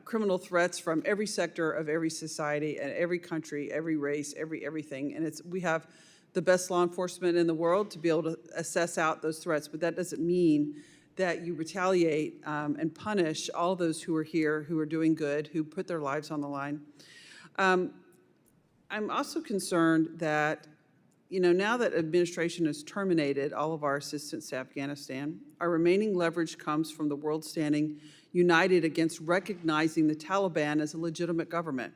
criminal threats from every sector of every society and every country, every race, everything, and we have the best law enforcement in the world to be able to assess out those threats, but that doesn't mean that you retaliate and punish all those who are here, who are doing good, who put their lives on the line. I'm also concerned that, you know, now that administration has terminated all of our assistance to Afghanistan, our remaining leverage comes from the world standing united against recognizing the Taliban as a legitimate government.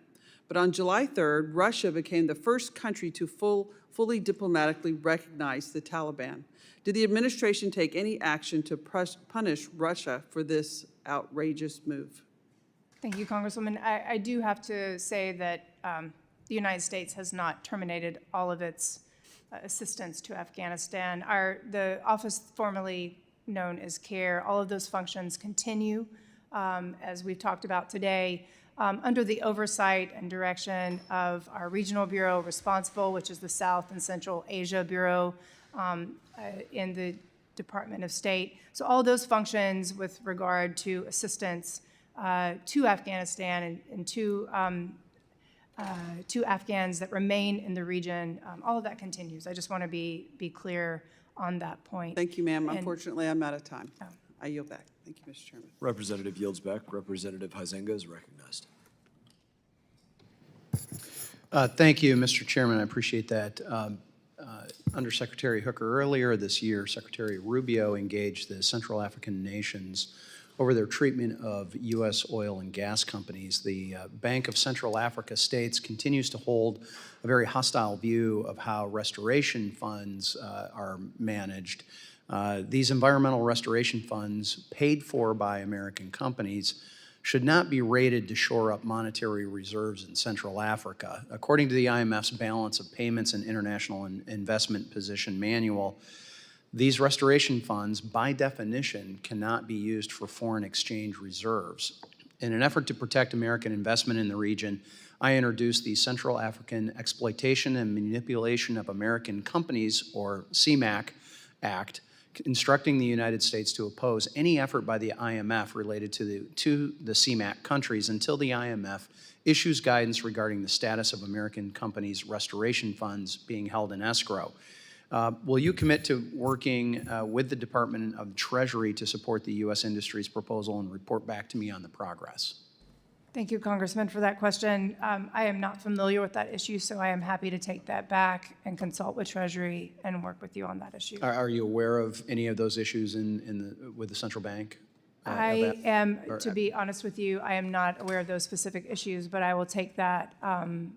But on July 3rd, Russia became the first country to fully diplomatically recognize the Taliban. Did the administration take any action to punish Russia for this outrageous move? Thank you, Congresswoman. I do have to say that the United States has not terminated all of its assistance to Afghanistan. The office formerly known as CARE, all of those functions continue, as we've talked about today, under the oversight and direction of our regional bureau responsible, which is the South and Central Asia Bureau in the Department of State. So all those functions with regard to assistance to Afghanistan and to Afghans that remain in the region, all of that continues. I just want to be clear on that point. Thank you, ma'am. Unfortunately, I'm out of time. I yield back. Thank you, Mr. Chairman. Representative yields back. Representative Huizenga is recognized. Thank you, Mr. Chairman. I appreciate that. Undersecretary Hooker, earlier this year, Secretary Rubio engaged the Central African nations over their treatment of U.S. oil and gas companies. The Bank of Central Africa States continues to hold a very hostile view of how restoration funds are managed. These environmental restoration funds, paid for by American companies, should not be rated to shore up monetary reserves in Central Africa. According to the IMF's Balance of Payments and International Investment Position Manual, these restoration funds, by definition, cannot be used for foreign exchange reserves. In an effort to protect American investment in the region, I introduced the Central African Exploitation and Manipulation of American Companies, or CMAC, Act, instructing the United States to oppose any effort by the IMF related to the CMAC countries until the IMF issues guidance regarding the status of American companies' restoration funds being held in escrow. Will you commit to working with the Department of Treasury to support the U.S. industry's proposal and report back to me on the progress? Thank you, Congressman, for that question. I am not familiar with that issue, so I am happy to take that back and consult with Treasury and work with you on that issue. Are you aware of any of those issues with the central bank? I am, to be honest with you, I am not aware of those specific issues, but I will take that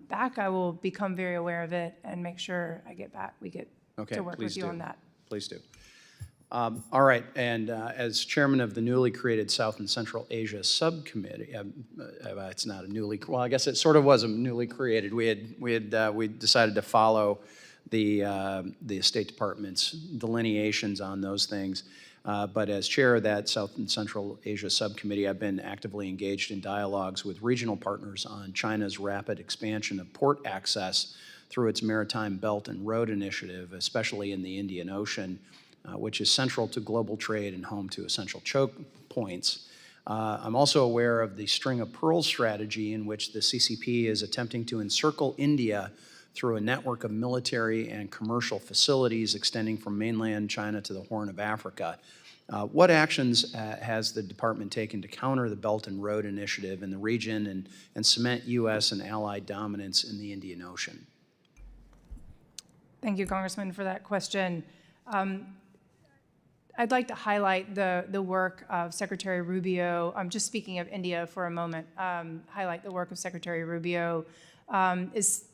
back. I will become very aware of it and make sure we get to work with you on that. Please do. All right, and as chairman of the newly created South and Central Asia Subcommittee, it's not a well, I guess it sort of was a newly created. We decided to follow the State Department's delineations on those things. But as chair of that South and Central Asia Subcommittee, I've been actively engaged in dialogues with regional partners on China's rapid expansion of port access through its Maritime Belt and Road Initiative, especially in the Indian Ocean, which is central to global trade and home to essential choke points. I'm also aware of the String of Pearls strategy, in which the CCP is attempting to encircle India through a network of military and commercial facilities extending from mainland China to the Horn of Africa. What actions has the department taken to counter the Belt and Road Initiative in the region and cement U.S. and allied dominance in the Indian Ocean? Thank you, Congressman, for that question. I'd like to highlight the work of Secretary Rubio. Just speaking of India for a moment, highlight the work of Secretary Rubio is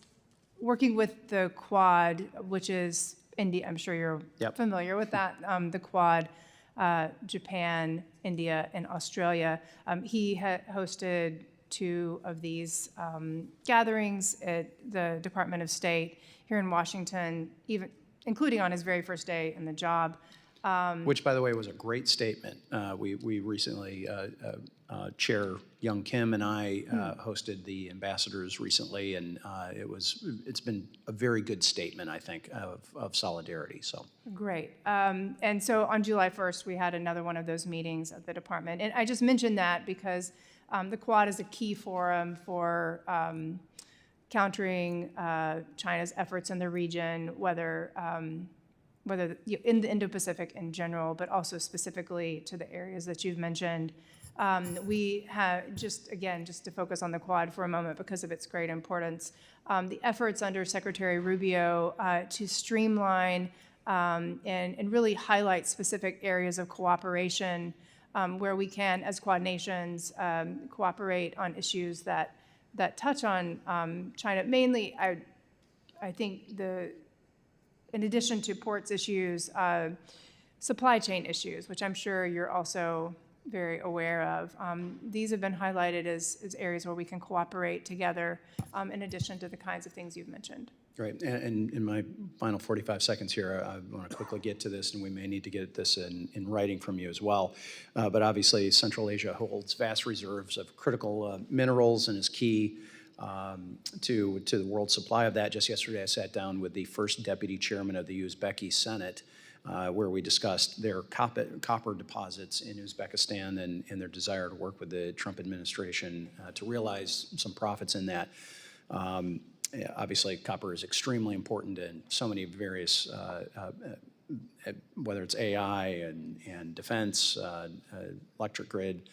working with the Quad, which is India. I'm sure you're familiar with that. The Quad, Japan, India, and Australia. He hosted 2 of these gatherings at the Department of State here in Washington, including on his very first day in the job. Which, by the way, was a great statement. We recently, Chair Young Kim and I hosted the ambassadors recently, and it's been a very good statement, I think, of solidarity. So great. And so on July 1st, we had another one of those meetings at the department. And I just mentioned that because the Quad is a key forum for countering China's efforts in the region, whether in the Indo-Pacific in general, but also specifically to the areas that you've mentioned. We have, just to focus on the Quad for a moment because of its great importance, the efforts under Secretary Rubio to streamline and really highlight specific areas of cooperation where we can, as Quad nations, cooperate on issues that touch on China. Mainly, I think in addition to ports issues, supply chain issues, which I'm sure you're also very aware of. These have been highlighted as areas where we can cooperate together in addition to the kinds of things you've mentioned. Right, and in my final 45 seconds here, I want to quickly get to this, and we may need to get this in writing from you as well. But obviously, Central Asia holds vast reserves of critical minerals and is key to the world supply of that. Just yesterday, I sat down with the first deputy chairman of the Uzbeki Senate, where we discussed their copper deposits in Uzbekistan and their desire to work with the Trump administration to realize some profits in that. Obviously, copper is extremely important in so many various, whether it's AI and defense, electric grid.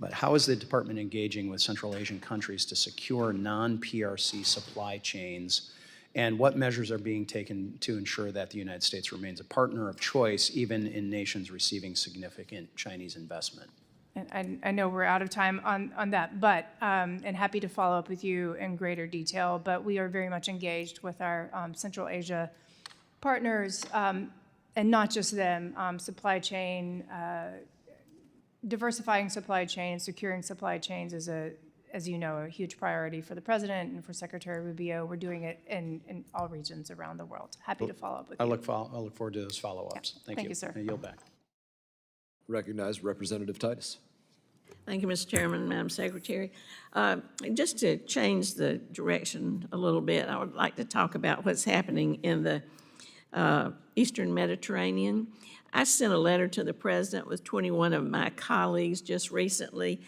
But how is the department engaging with Central Asian countries to secure non-PRC supply chains And what measures are being taken to ensure that the United States remains a partner of choice, even in nations receiving significant Chinese investment? And I know we're out of time on that, but, and happy to follow up with you in greater detail, but we are very much engaged with our Central Asia partners, and not just them, supply chain, diversifying supply chains, securing supply chains is as you know, a huge priority for the President and for Secretary Rubio. We're doing it in all regions around the world. Happy to follow up with you. I look forward to those follow-ups. Yeah. Thank you. Thank you, sir. I yield back. Recognize Representative Titus. Thank you, Mr. Chairman, Madam Secretary. Just to change the direction a little bit, I would like to talk about what's happening in the Eastern Mediterranean. I sent a letter to the President with 21 of my colleagues just recently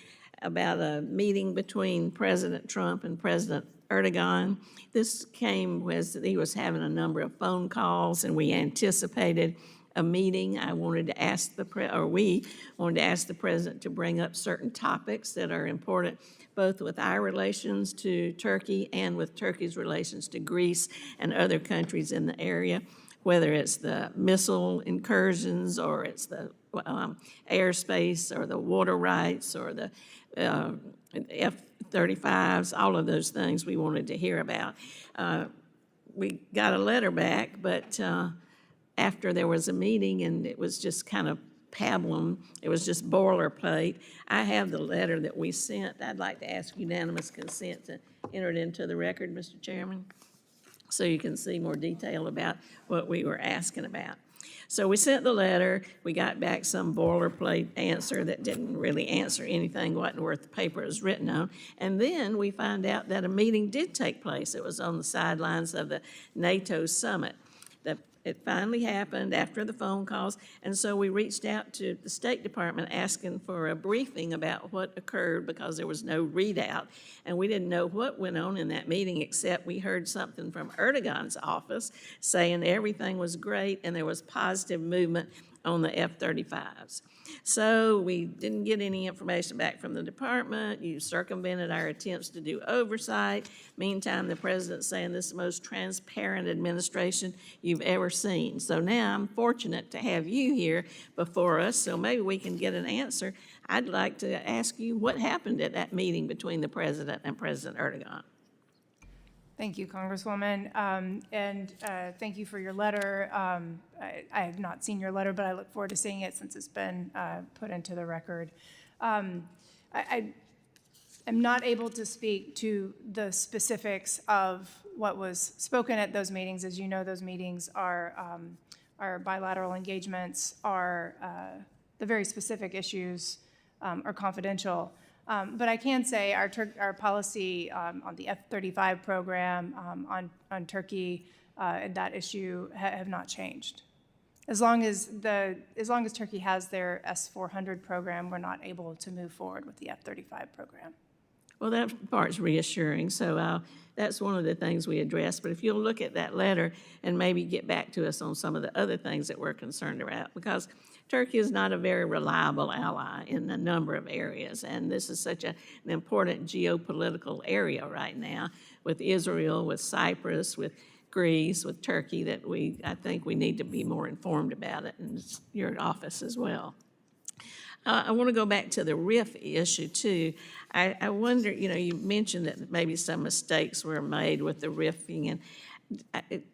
about a meeting between President Trump and President Erdogan. This came as he was having a number of phone calls, and we anticipated a meeting. I wanted to ask we wanted to ask the President to bring up certain topics that are important, both with our relations to Turkey and with Turkey's relations to Greece and other countries in the area, whether it's the missile incursions or it's the airspace or the water rights or the F-35s, all of those things we wanted to hear about. We got a letter back, but after there was a meeting and it was just kind of pablum, it was just boilerplate. I have the letter that we sent. I'd like to ask unanimous consent to enter it into the record, Mr. Chairman, so you can see more detail about what we were asking about. So we sent the letter, we got back some boilerplate answer that didn't really answer anything, wasn't worth the paper it was written on. And then we found out that a meeting did take place. It was on the sidelines of the NATO summit. It finally happened after the phone calls, and so we reached out to the State Department asking for a briefing about what occurred because there was no readout, and we didn't know what went on in that meeting except we heard something from Erdogan's office saying everything was great and there was positive movement on the F-35s. So we didn't get any information back from the department. You circumvented our attempts to do oversight. Meantime, the president's saying this is the most transparent administration you've ever seen. So now I'm fortunate to have you here before us, so maybe we can get an answer. I'd like to ask you what happened at that meeting between the president and President Erdogan. Thank you, Congresswoman, and thank you for your letter. I have not seen your letter, but I look forward to seeing it since it's been put into the record. I am not able to speak to the specifics of what was spoken at those meetings. As you know, those meetings are bilateral engagements, are the very specific issues are confidential. But I can say our policy on the F-35 program, on Turkey, and that issue have not changed. As long as Turkey has their S-400 program, we're not able to move forward with the F-35 program. Well, that part's reassuring, so that's one of the things we addressed. But if you'll look at that letter and maybe get back to us on some of the other things that we're concerned about, because Turkey is not a very reliable ally in a number of areas, and this is such an important geopolitical area right now with Israel, with Cyprus, with Greece, with Turkey, that I think we need to be more informed about it, and it's your office as well. I want to go back to the RIF issue, too. I wonder, you mentioned that maybe some mistakes were made with the RIFing, and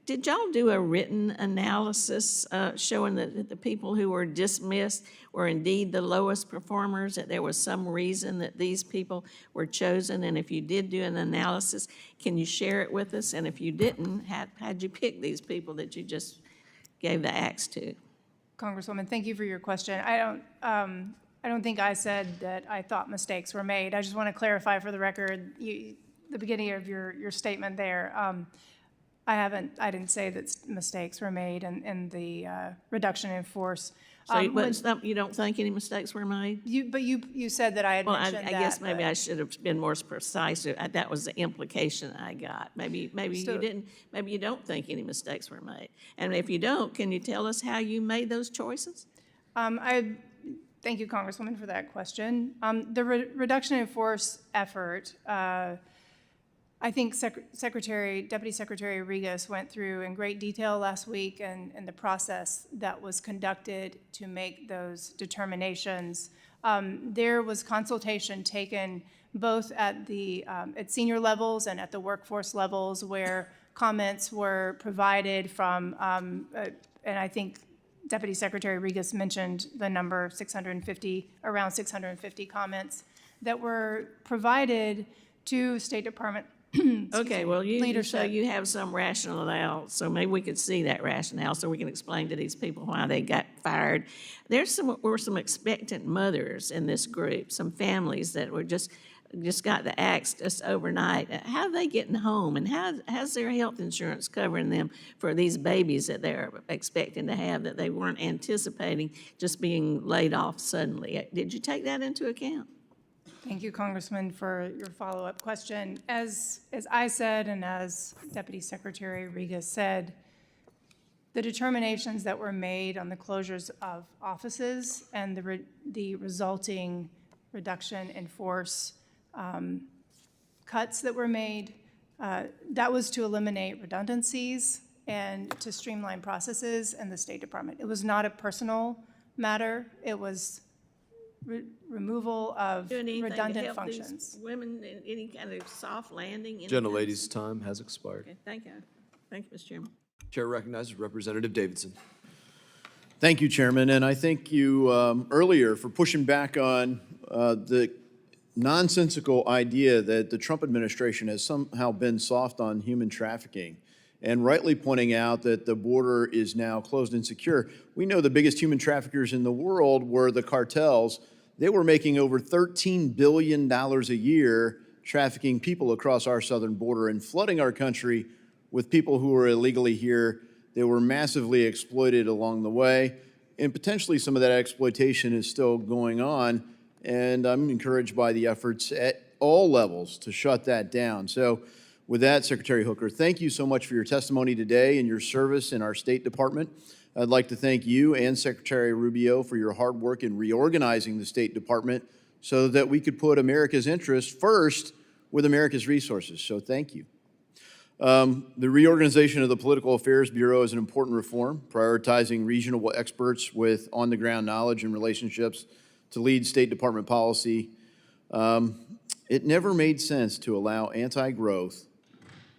did y'all do a written analysis showing that the people who were dismissed were indeed the lowest performers, that there was some reason that these people were chosen? And if you did do an analysis, can you share it with us? And if you didn't, how'd you pick these people that you just gave the axe to? Congresswoman, thank you for your question. I don't think I said that I thought mistakes were made. I just want to clarify for the record, the beginning of your statement there. I didn't say that mistakes were made in the reduction in force. So you don't think any mistakes were made? But you said that I had mentioned that. I guess maybe I should have been more precise. That was the implication I got. Maybe you didn't. Maybe you don't think any mistakes were made. And if you don't, can you tell us how you made those choices? Thank you, Congresswoman, for that question. The reduction in force effort I think Deputy Secretary Regas went through in great detail last week and the process that was conducted to make those determinations. There was consultation taken both at the at senior levels and at the workforce levels where comments were provided from, and I think Deputy Secretary Regas mentioned the number 650, around 650 comments that were provided to State Department Okay, well, so leadership. you have some rationale, so maybe we could see that rationale so we can explain to these people why they got fired. Were some expectant mothers in this group, some families that were just got the axe just overnight. How are they getting home, and how's their health insurance covering them for these babies that they're expecting to have that they weren't anticipating just being laid off suddenly? Did you take that into account? Thank you, Congressman, for your follow-up question. As I said and as Deputy Secretary Regas said, the determinations that were made on the closures of offices and the resulting reduction in force cuts that were made, that was to eliminate redundancies and to streamline processes in the State Department. It was not a personal matter. It was removal of redundant functions. Women in any kind of soft landing? Gentlelady's time has expired. Okay, thank you. Thank you, Mr. Chairman. Chair recognizes Representative Davidson. Thank you, Chairman, and I thank you earlier for pushing back on the nonsensical idea that the Trump administration has somehow been soft on human trafficking, and rightly pointing out that the border is now closed and secure. We know the biggest human traffickers in the world were the cartels. They were making over $13 billion a year trafficking people across our southern border and flooding our country with people who were illegally here. They were massively exploited along the way, and potentially some of that exploitation is still going on, and I'm encouraged by the efforts at all levels to shut that down. So with that, Secretary Hooker, thank you so much for your testimony today and your service in our State Department. I'd like to thank you and Secretary Rubio for your hard work in reorganizing the State Department so that we could put America's interests first with America's resources. So thank you. The reorganization of the Political Affairs Bureau is an important reform, prioritizing regional experts with on-the-ground knowledge and relationships to lead State Department policy. It never made sense to allow anti-growth,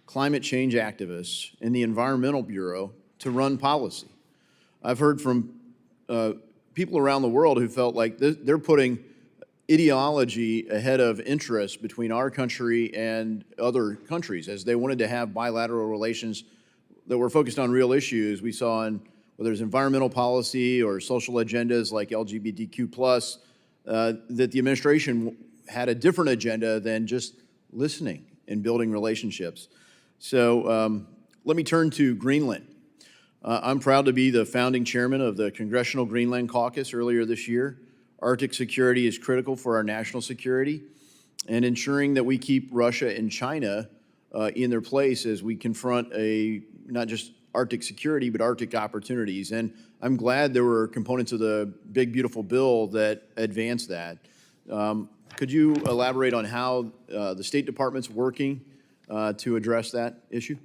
climate change activists in the Environmental Bureau to run policy. I've heard from people around the world who felt like they're putting ideology ahead of interest between our country and other countries, as they wanted to have bilateral relations that were focused on real issues we saw in whether it's environmental policy or social agendas like LGBTQ+, that the administration had a different agenda than just listening and building relationships. So let me turn to Greenland. I'm proud to be the founding chairman of the Congressional Greenland Caucus earlier this year. Arctic security is critical for our national security, and ensuring that we keep Russia and China in their place as we confront not just Arctic security, but Arctic opportunities. And I'm glad there were components of the big, beautiful bill that advance that. Could you elaborate on how the State Department's working to address that issue?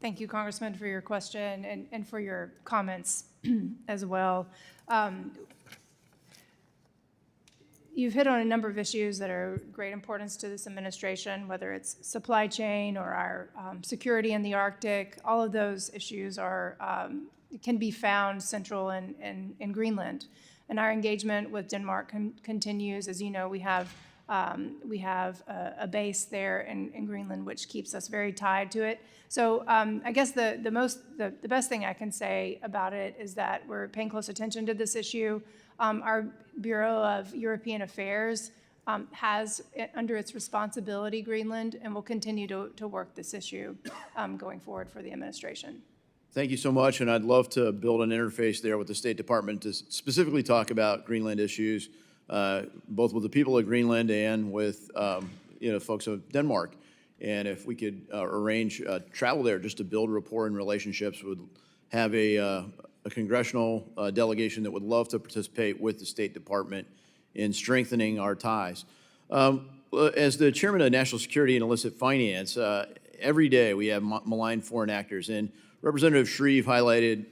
Thank you, Congressman, for your question and for your comments as well. You've hit on a number of issues that are of great importance to this administration, whether it's supply chain or our security in the Arctic. All of those issues can be found central in Greenland. And our engagement with Denmark continues. As you know, we have a base there in Greenland, which keeps us very tied to it. So I guess the best thing I can say about it is that we're paying close attention to this issue. Our Bureau of European Affairs has under its responsibility Greenland, and will continue to work this issue going forward for the administration. Thank you so much, and I'd love to build an interface there with the State Department to specifically talk about Greenland issues, both with the people of Greenland and with folks of Denmark. And if we could arrange travel there just to build rapport and relationships, would have a congressional delegation that would love to participate with the State Department in strengthening our ties. As the chairman of National Security and Illicit Finance, every day we have malign foreign actors, and Representative Shreve highlighted,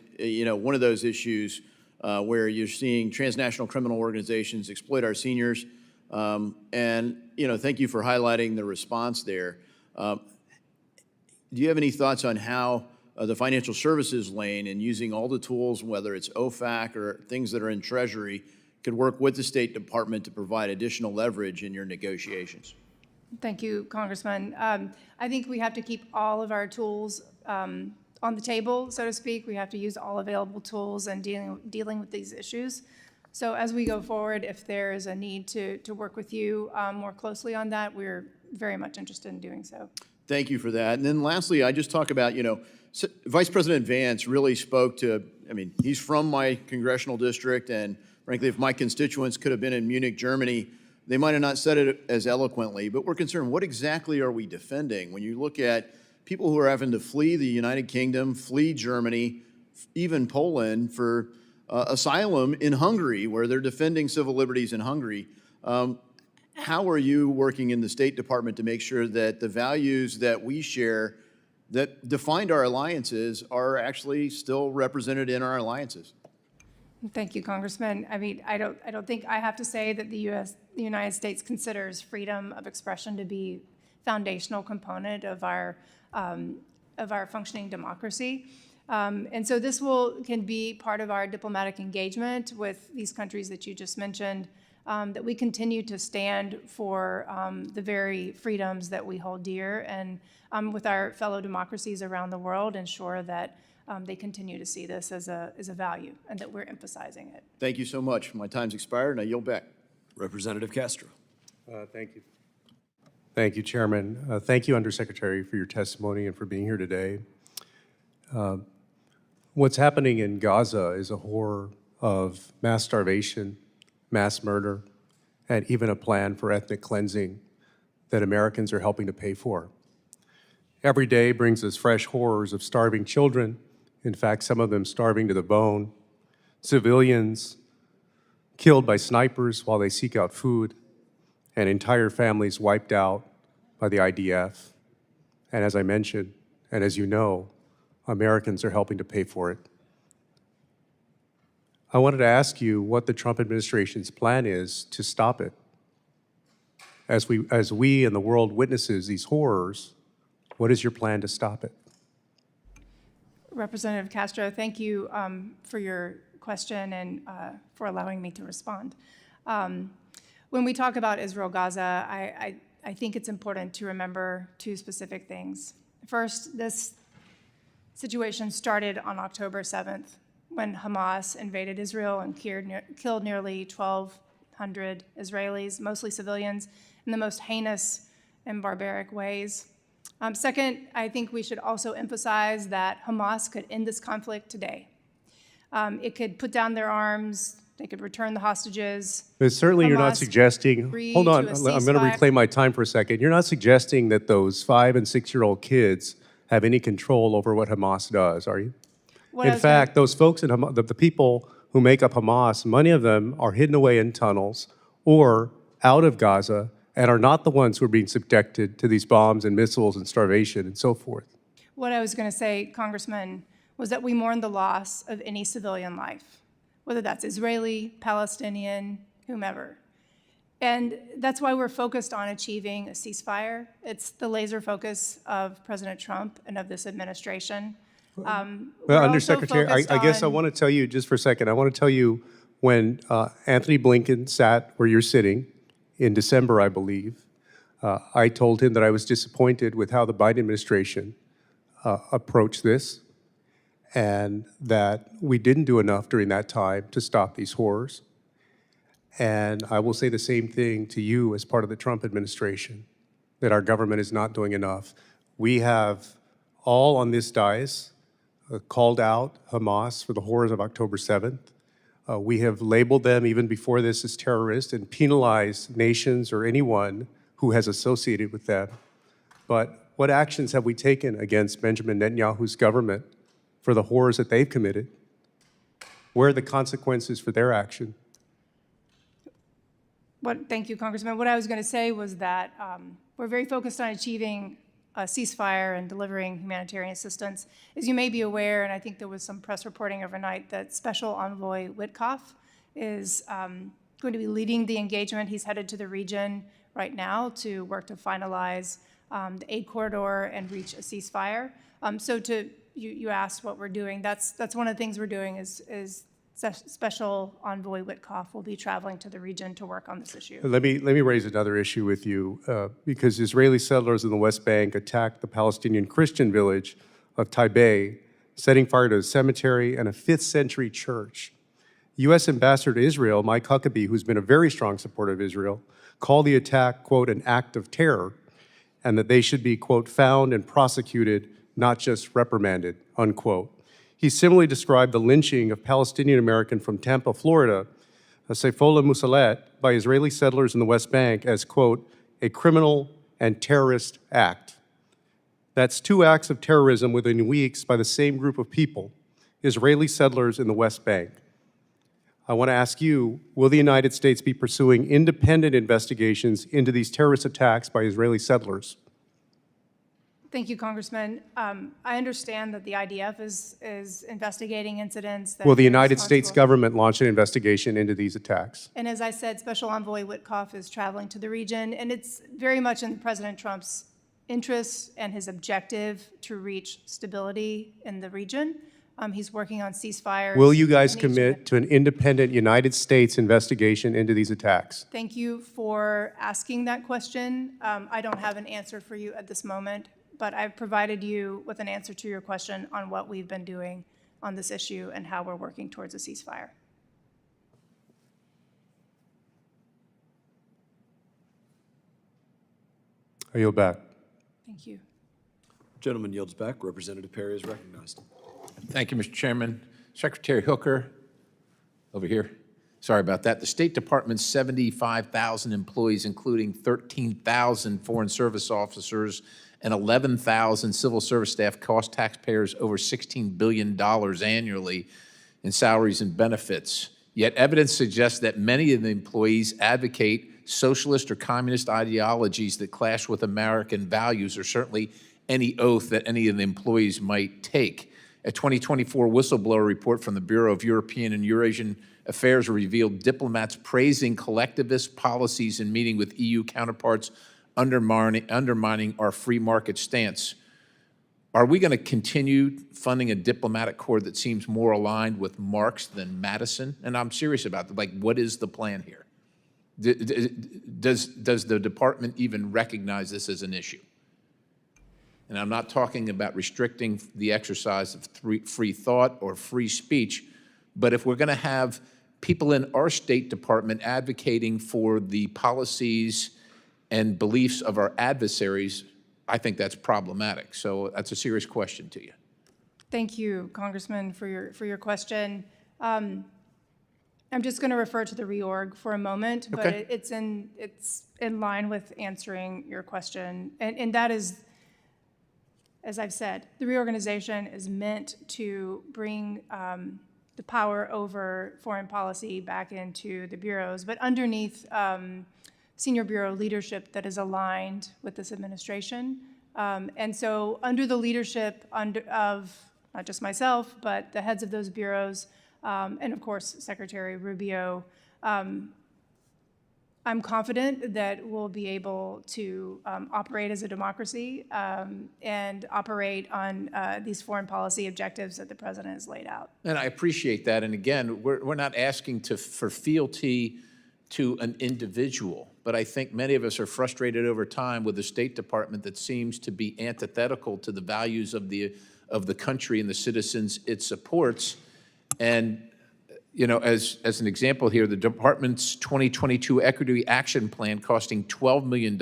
one of those issues where you're seeing transnational criminal organizations exploit our seniors. Thank you for highlighting the response there. Do you have any thoughts on how the financial services lane and using all the tools, whether it's OFAC or things that are in Treasury, could work with the State Department to provide additional leverage in your negotiations? Thank you, Congressman. I think we have to keep all of our tools on the table, so to speak. We have to use all available tools in dealing with these issues. So as we go forward, if there is a need to work with you more closely on that, we're very much interested in doing so. Thank you for that. And then lastly, I just talk about, Vice President Vance really spoke to, he's from my congressional district, and frankly, if my constituents could have been in Munich, Germany, they might have not said it as eloquently, but we're concerned, what exactly are we defending? When you look at people who are having to flee the United Kingdom, flee Germany, even Poland for asylum in Hungary, where they're defending civil liberties in Hungary. How are you working in the State Department to make sure that the values that we share that defined our alliances are actually still represented in our alliances? Thank you, Congressman. I don't think I have to say that the United States considers freedom of expression to be foundational component of our functioning democracy. And so this can be part of our diplomatic engagement with these countries that you just mentioned, that we continue to stand for the very freedoms that we hold dear, and with our fellow democracies around the world, ensure that they continue to see this as a value and that we're emphasizing it. Thank you so much. My time's expired, and I yield back. Representative Castro. Thank you. Thank you, Chairman. Thank you, Undersecretary, for your testimony and for being here today. What's happening in Gaza is a horror of mass starvation, mass murder, and even a plan for ethnic cleansing that Americans are helping to pay for. Every day brings us fresh horrors of starving children, in fact, some of them starving to the bone, civilians killed by snipers while they seek out food, and entire families wiped out by the IDF. And as I mentioned, and as you know, Americans are helping to pay for it. I wanted to ask you what the Trump administration's plan is to stop it. As we and the world witnesses these horrors, what is your plan to stop it? Representative Castro, thank you for your question and for allowing me to respond. When we talk about Israel-Gaza, I think it's important to remember two specific things. First, this situation started on October 7th when Hamas invaded Israel and killed nearly 1,200 Israelis, mostly civilians, in the most heinous and barbaric ways. Second, I think we should also emphasize that Hamas could end this conflict today. It could put down their arms, they could return the hostages. But certainly you're not Hamas suggesting, agreed hold on, to a I'm going to ceasefire. reclaim my time for a second. You're not suggesting that those 5- and 6-year-old kids have any control over what Hamas does, are you? In fact, those folks in Hamas, the people who make up Hamas, many of them are hidden away in tunnels or out of Gaza and are not the ones who are being subjected to these bombs and missiles and starvation and so forth. What I was going to say, Congressman, was that we mourn the loss of any civilian life, whether that's Israeli, Palestinian, whomever. And that's why we're focused on achieving a ceasefire. It's the laser focus of President Trump and of this administration. Well, Undersecretary, I guess I want to tell you, just for a second, I want to tell you when Anthony Blinken sat where you're sitting in December, I believe, I told him that I was disappointed with how the Biden administration approached this and that we didn't do enough during that time to stop these horrors. And I will say the same thing to you as part of the Trump administration, that our government is not doing enough. We have all on this dais called out Hamas for the horrors of October 7th. We have labeled them even before this as terrorists and penalized nations or anyone who has associated with them. But what actions have we taken against Benjamin Netanyahu's government for the horrors that they've committed? Where are the consequences for their action? Thank you, Congressman. What I was going to say was that we're very focused on achieving a ceasefire and delivering humanitarian assistance. As you may be aware, and I think there was some press reporting overnight, that Special Envoy Witkoff is going to be leading the engagement. He's headed to the region right now to work to finalize the aid corridor and reach a ceasefire. You asked what we're doing. That's one of the things we're doing is Special Envoy Witkoff will be traveling to the region to work on this issue. Let me raise another issue with you, because Israeli settlers in the West Bank attacked the Palestinian Christian village of Taibeh, setting fire to a cemetery and a 5th century church. U.S. Ambassador to Israel, Mike Huckabee, who's been a very strong supporter of Israel, called the attack, quote, an act of terror, and that they should be, quote, found and prosecuted, not just reprimanded, unquote. He similarly described the lynching of Palestinian American from Tampa, Florida, Saifollah Musalet, by Israeli settlers in the West Bank as, quote, a criminal and terrorist act. That's 2 acts of terrorism within weeks by the same group of people, Israeli settlers in the West Bank. I want to ask you, will the United States be pursuing independent investigations into these terrorist attacks by Israeli settlers? Thank you, Congressman. I understand that the IDF is investigating incidents. That Will the they're United States responsible- government launch an investigation into these attacks? And as I said, Special Envoy Witkoff is traveling to the region, and it's very much in President Trump's interest and his objective to reach stability in the region. He's working on ceasefires. Will you guys in each of commit to an independent United States investigation into these attacks? Thank you for asking that question. I don't have an answer for you at this moment, but I've provided you with an answer to your question on what we've been doing on this issue and how we're working towards a ceasefire. I yield back. Thank you. Gentleman yields back. Representative Perry is recognized. Thank you, Mr. Chairman. Secretary Hooker, over here. Sorry about that. The State Department's 75,000 employees, including 13,000 Foreign Service officers and 11,000 civil service staff, cost taxpayers over $16 billion annually in salaries and benefits. Yet evidence suggests that many of the employees advocate socialist or communist ideologies that clash with American values, or certainly any oath that any of the employees might take. A 2024 whistleblower report from the Bureau of European and Eurasian Affairs revealed diplomats praising collectivist policies in meeting with EU counterparts, undermining our free market stance. Are we going to continue funding a diplomatic corps that seems more aligned with Marx than Madison? And I'm serious about that. Like, what is the plan here? Does the department even recognize this as an issue? And I'm not talking about restricting the exercise of free thought or free speech, but if we're going to have people in our State Department advocating for the policies and beliefs of our adversaries, I think that's problematic. So that's a serious question to you. Thank you, Congressman, for your question. I'm just going to refer to the reorg for a moment, but Okay. it's in line with answering your question, and that is, as I've said, the reorganization is meant to bring the power over foreign policy back into the bureaus, but underneath senior bureau leadership that is aligned with this administration. And so under the leadership of not just myself, but the heads of those bureaus, and of course, Secretary Rubio, I'm confident that we'll be able to operate as a democracy and operate on these foreign policy objectives that the president has laid out. And I appreciate that. And again, we're not asking for fealty to an individual, but I think many of us are frustrated over time with the State Department that seems to be antithetical to the values of the country and the citizens it supports. And you know, as an example here, the department's 2022 Equity Action Plan, costing $12 million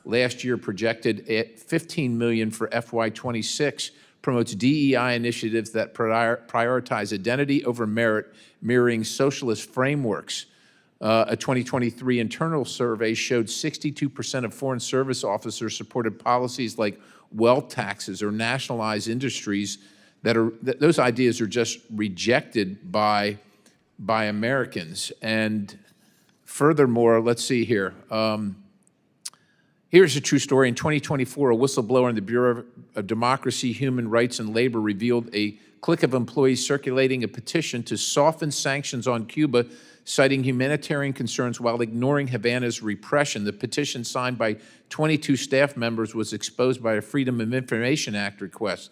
last year, projected at $15 million for FY26, promotes DEI initiatives that prioritize identity over merit, mirroring socialist frameworks. A 2023 internal survey showed 62% of Foreign Service officers supported policies like wealth taxes or nationalized industries those ideas are just rejected by Americans. And Furthermore, let's see here. Here's a true story. In 2024, a whistleblower in the Bureau of Democracy, Human Rights, and Labor revealed a clique of employees circulating a petition to soften sanctions on Cuba, citing humanitarian concerns while ignoring Havana's repression. The petition, signed by 22 staff members, was exposed by a Freedom of Information Act request.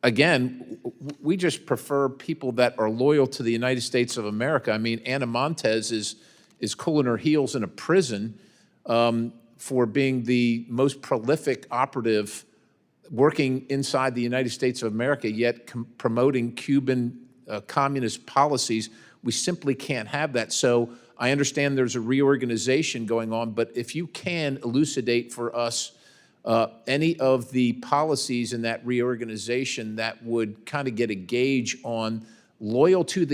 Again, we just prefer people that are loyal to the United States of America. I mean, Ana Montes is cooling her heels in a prison for being the most prolific operative working inside the United States of America, yet promoting Cuban communist policies. We simply can't have that. So I understand there's a reorganization going on, but if you can elucidate for us any of the policies in that reorganization that would kind of get a gauge on loyalty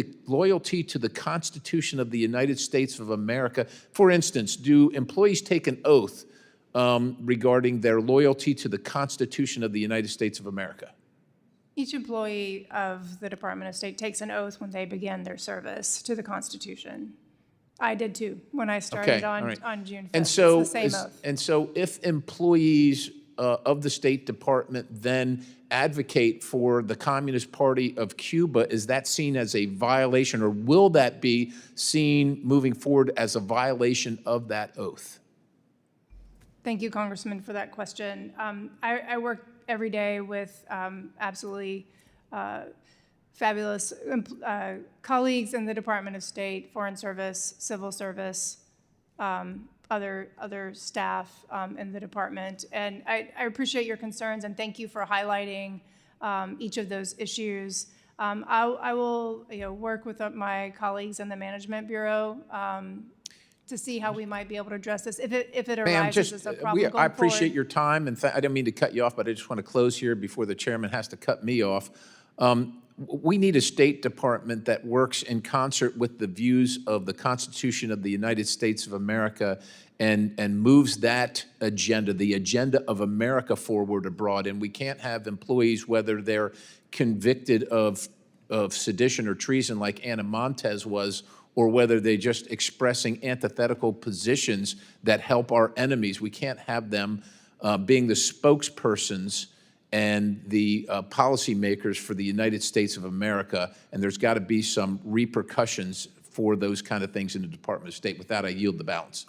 to the Constitution of the United States of America. For instance, do employees take an oath regarding their loyalty to the Constitution of the United States of America? Each employee of the Department of State takes an oath when they begin their service to the Constitution. I did too, when I started on June 5th. And so, it's the same oath. And so if employees of the State Department then advocate for the Communist Party of Cuba, is that seen as a violation, or will that be seen moving forward as a violation of that oath? Thank you, Congressman, for that question. I work every day with absolutely fabulous colleagues in the Department of State, Foreign Service, Civil Service, other staff in the department. And I appreciate your concerns, and thank you for highlighting each of those issues. I will work with my colleagues in the Management Bureau to see how we might be able to address this if it arises as a problem going I appreciate forward. your time, and I didn't mean to cut you off, but I just want to close here before the chairman has to cut me off. We need a State Department that works in concert with the views of the Constitution of the United States of America and moves that agenda, the agenda of America, forward abroad. And we can't have employees, whether they're convicted of sedition or treason like Ana Montes was, or whether they're just expressing antithetical positions that help our enemies. We can't have them being the spokespersons and the policymakers for the United States of America, and there's got to be some repercussions for those kind of things in the Department of State. With that, I yield the balance.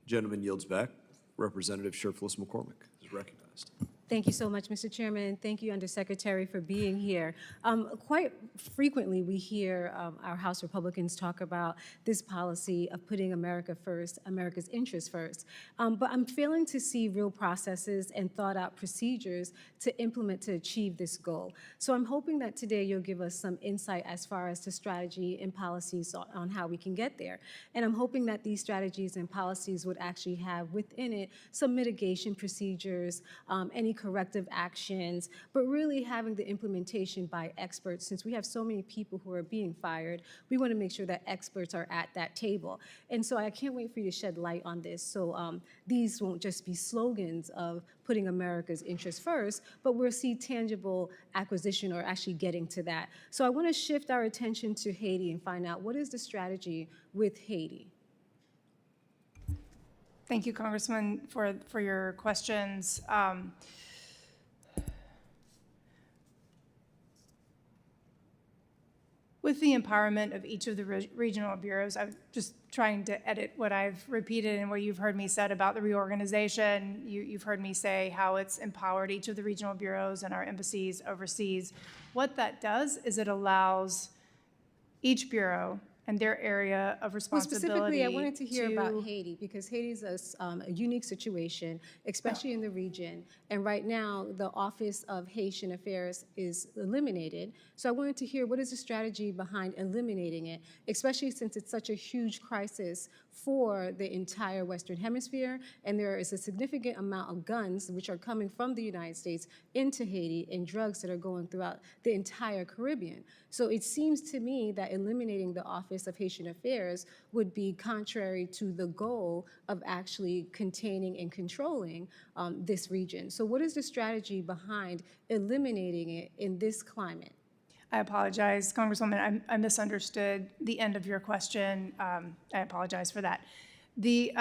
Gentleman yields back. Representative Sherfless McCormick is recognized. Thank you so much, Mr. Chairman. Thank you, Undersecretary, for being here. Quite frequently, we hear our House Republicans talk about this policy of putting America first, America's interests first. But I'm failing to see real processes and thought-out procedures to implement to achieve this goal. So I'm hoping that today you'll give us some insight as far as to strategy and policies on how we can get there. And I'm hoping that these strategies and policies would actually have within it some mitigation procedures, any corrective actions, but really having the implementation by experts. Since we have so many people who are being fired, we want to make sure that experts are at that table. And so I can't wait for you to shed light on this, so these won't just be slogans of putting America's interests first, but we'll see tangible acquisition or actually getting to that. So I want to shift our attention to Haiti and find out what is the strategy with Haiti. Thank you, Congressman, for your questions. With the empowerment of each of the regional bureaus, I'm just trying to edit what I've repeated and what you've heard me said about the reorganization. You've heard me say how it's empowered each of the regional bureaus and our embassies overseas. What that does is it allows each bureau and their area of responsibility. Well, specifically, I wanted to hear about Haiti, because Haiti is a unique situation, especially in the region. And right now, the Office of Haitian Affairs is eliminated. So I wanted to hear what is the strategy behind eliminating it, especially since it's such a huge crisis for the entire Western Hemisphere, and there is a significant amount of guns which are coming from the United States into Haiti and drugs that are going throughout the entire Caribbean. So it seems to me that eliminating the Office of Haitian Affairs would be contrary to the goal of actually containing and controlling this region. So what is the strategy behind eliminating it in this climate? I apologize, Congresswoman, I misunderstood the end of your question. I apologize for that. The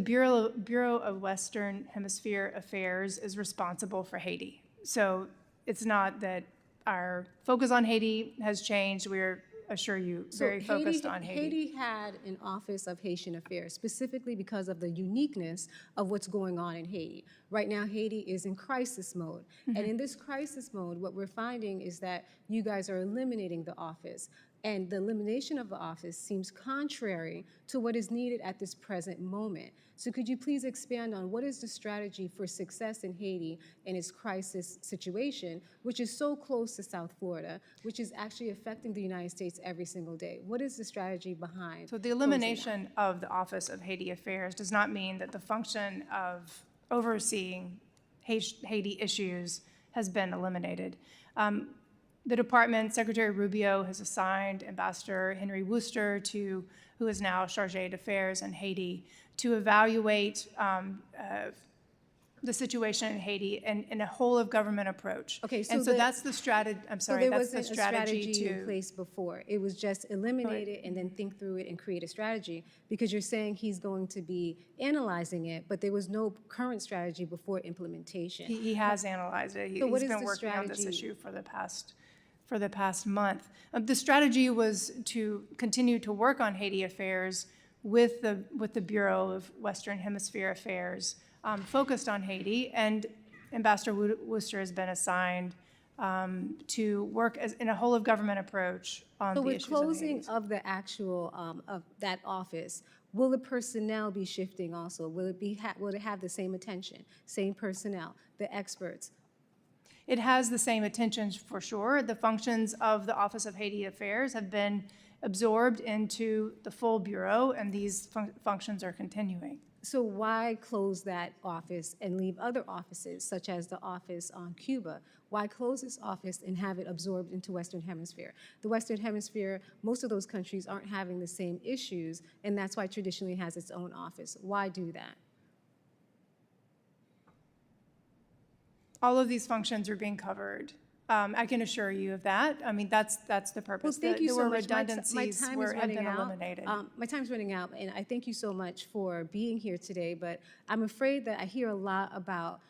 Bureau of Western Hemisphere Affairs is responsible for Haiti. So it's not that our focus on Haiti has changed. We're, assure you, very focused on Haiti. Haiti had an Office of Haitian Affairs, specifically because of the uniqueness of what's going on in Haiti. Right now, Haiti is in crisis mode. And in this crisis mode, what we're finding is that you guys are eliminating the office. And the elimination of the office seems contrary to what is needed at this present moment. So could you please expand on what is the strategy for success in Haiti in its crisis situation, which is so close to South Florida, which is actually affecting the United States every single day? What is the strategy behind? So the elimination of the Office of Haiti Affairs does not mean that the function of overseeing Haiti issues has been eliminated. The department, Secretary Rubio has assigned Ambassador Henry Wooster, who is now Chargé d'Affaires in Haiti, to evaluate the situation in Haiti in a whole of government approach. Okay, and so that's the strategy. I'm sorry, so there that's the wasn't strategy a strategy in place before. It was just eliminate it and then think through it and create a strategy, because you're saying he's going to be analyzing it, but there was no current strategy before implementation. He has analyzed it. So what He's is been the working on this strategy? issue for the past month. The strategy was to continue to work on Haiti affairs with the Bureau of Western Hemisphere Affairs, focused on Haiti, and Ambassador Wooster has been assigned to work in a whole of government approach on So the with issues closing of Haiti. of the actual, of that office, will the personnel be shifting also? Will it have the same attention, same personnel, the experts? It has the same attention for sure. The functions of the Office of Haiti Affairs have been absorbed into the full bureau, and these functions are continuing. So why close that office and leave other offices, such as the office on Cuba? Why close this office and have it absorbed into Western Hemisphere? The Western Hemisphere, most of those countries aren't having the same issues, and that's why traditionally it has its own office. Why do that? All of these functions are being covered. I can assure you of that. I mean, that's the purpose. Well, thank you there so were much. redundancies My time were is have running been out. eliminated. My time's running out, and I thank you so much for being here today, but I'm afraid that I hear a lot about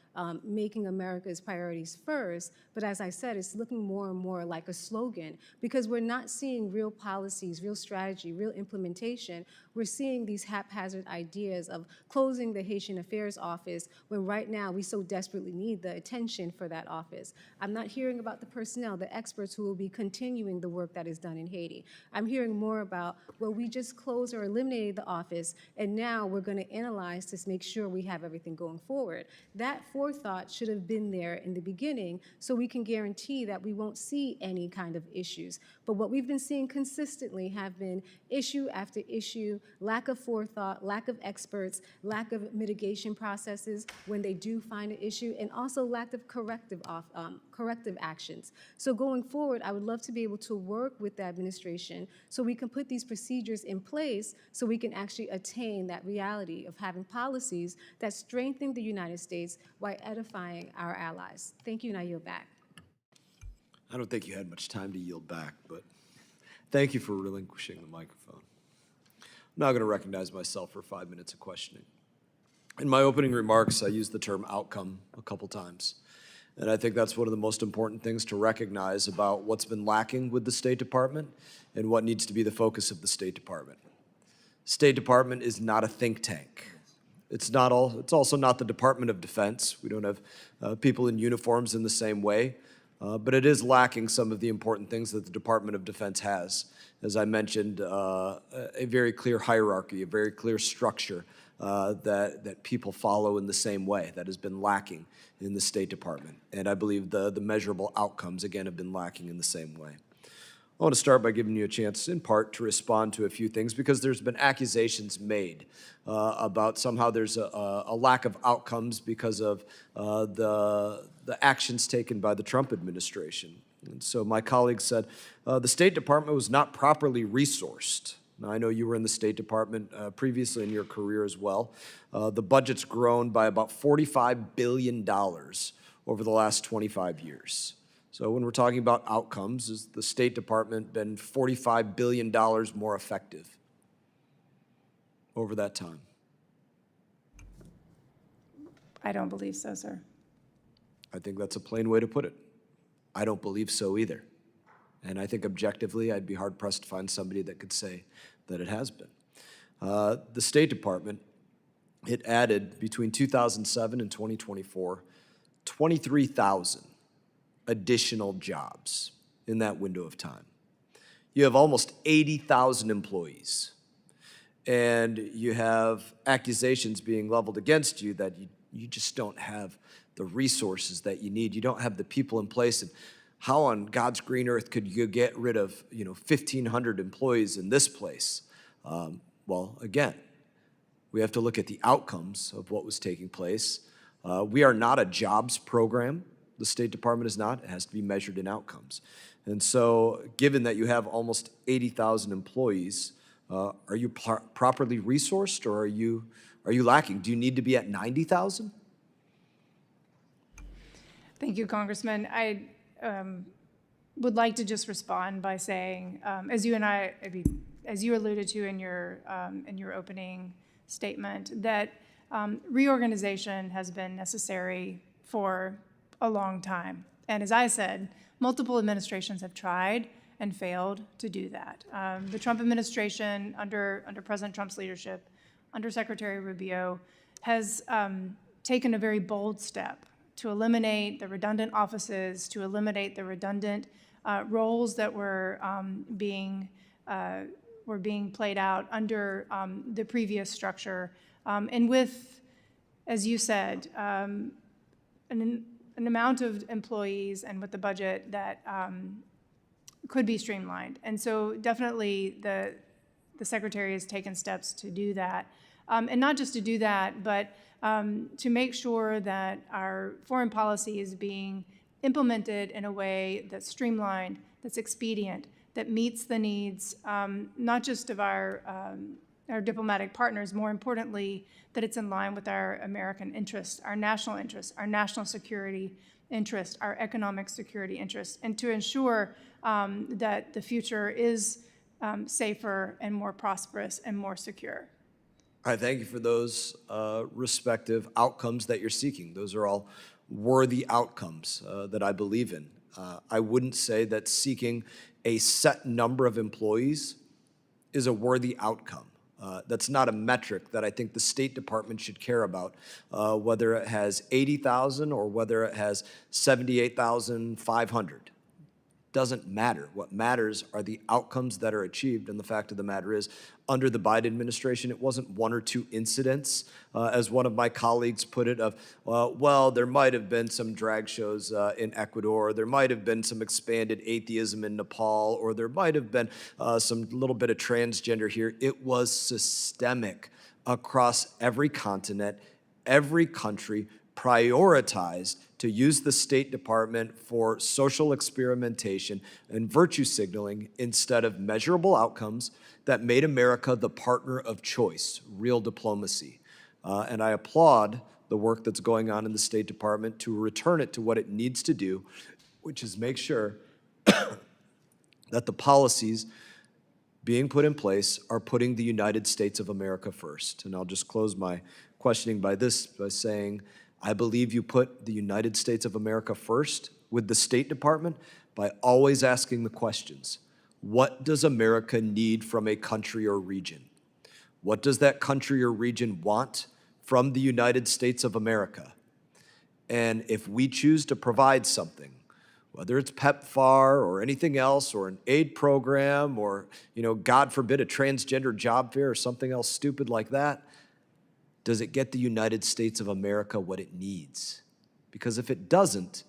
making America's priorities first, but as I said, it's looking more and more like a slogan, because we're not seeing real policies, real strategy, real implementation. We're seeing these haphazard ideas of closing the Haitian Affairs Office when right now we so desperately need the attention for that office. I'm not hearing about the personnel, the experts who will be continuing the work that is done in Haiti. I'm hearing more about, well, we just closed or eliminated the office, and now we're going to analyze to make sure we have everything going forward. That forethought should have been there in the beginning, so we can guarantee that we won't see any kind of issues. But what we've been seeing consistently have been issue after issue, lack of forethought, lack of experts, lack of mitigation processes when they do find an issue, and also lack of corrective actions. So going forward, I would love to be able to work with the administration so we can put these procedures in place so we can actually attain that reality of having policies that strengthen the United States while edifying our allies. Thank you, and I yield back. I don't think you had much time to yield back, but thank you for relinquishing the microphone. I'm now going to recognize myself for 5 minutes of questioning. In my opening remarks, I used the term outcome a couple times. And I think that's one of the most important things to recognize about what's been lacking with the State Department and what needs to be the focus of the State Department. State Department is not a think tank. It's also not the Department of Defense. We don't have people in uniforms in the same way. But it is lacking some of the important things that the Department of Defense has. As I mentioned, a very clear hierarchy, a very clear structure that people follow in the same way. That has been lacking in the State Department. And I believe the measurable outcomes, again, have been lacking in the same way. I want to start by giving you a chance, in part, to respond to a few things, because there's been accusations made about somehow there's a lack of outcomes because of the actions taken by the Trump administration. And so my colleague said, the State Department was not properly resourced. Now, I know you were in the State Department previously in your career as well. The budget's grown by about $45 billion over the last 25 years. So when we're talking about outcomes, has the State Department been $45 billion more effective over that time? I don't believe so, sir. I think that's a plain way to put it. I don't believe so either. And I think objectively, I'd be hard-pressed to find somebody that could say that it has been. The State Department, it added between 2007 and 2024, 23,000 additional jobs in that window of time. You have almost 80,000 employees, and you have accusations being leveled against you that you just don't have the resources that you need. You don't have the people in place. And how on God's green earth could you get rid of 1,500 employees in this place? Well, again, we have to look at the outcomes of what was taking place. We are not a jobs program. The State Department is not. It has to be measured in outcomes. And so given that you have almost 80,000 employees, are you properly resourced, or are you lacking? Do you need to be at 90,000? Thank you, Congressman. I would like to just respond by saying, as you alluded to in your opening statement, that reorganization has been necessary for a long time. And as I said, multiple administrations have tried and failed to do that. The Trump administration, under President Trump's leadership, Undersecretary Rubio, has taken a very bold step to eliminate the redundant offices, to eliminate the redundant roles that were being played out under the previous structure, and with, as you said, an amount of employees and with the budget that could be streamlined. And so definitely the Secretary has taken steps to do that. And not just to do that, but to make sure that our foreign policy is being implemented in a way that's streamlined, that's expedient, that meets the needs, not just of our diplomatic partners, more importantly, that it's in line with our American interests, our national security interests, our economic security interests, and to ensure that the future is safer and more prosperous and more secure. I thank you for those respective outcomes that you're seeking. Those are all worthy outcomes that I believe in. I wouldn't say that seeking a set number of employees is a worthy outcome. That's not a metric that I think the State Department should care about, whether it has 80,000 or whether it has 78,500. Doesn't matter. What matters are the outcomes that are achieved, and the fact of the matter is, under the Biden administration, it wasn't one or two incidents, as one of my colleagues put it, of, well, there might have been some drag shows in Ecuador, there might have been some expanded atheism in Nepal, or there might have been some little bit of transgender here. It was systemic across every continent, every country, prioritized to use the State Department for social experimentation and virtue signaling instead of measurable outcomes that made America the partner of choice, real diplomacy. And I applaud the work that's going on in the State Department to return it to what it needs to do, which is make sure that the policies being put in place are putting the United States of America first. And I'll just close my questioning by saying, I believe you put the United States of America first with the State Department by always asking the questions. What does America need from a country or region? What does that country or region want from the United States of America? And if we choose to provide something, whether it's PEPFAR or anything else, or an aid program, or, God forbid, a transgender job fair or something else stupid like that, does it get the United States of America what it needs? Because if it doesn't,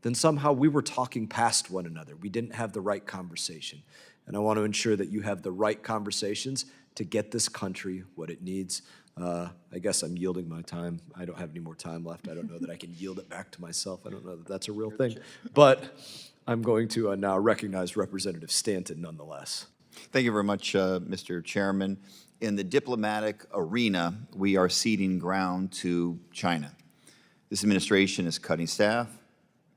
then somehow we were talking past one another. We didn't have the right conversation. And I want to ensure that you have the right conversations to get this country what it needs. I guess I'm yielding my time. I don't have any more time left. I don't know that I can yield it back to myself. I don't know that that's a real thing. But I'm going to now recognize Representative Stanton nonetheless. Thank you very much, Mr. Chairman. In the diplomatic arena, we are ceding ground to China. This administration is cutting staff,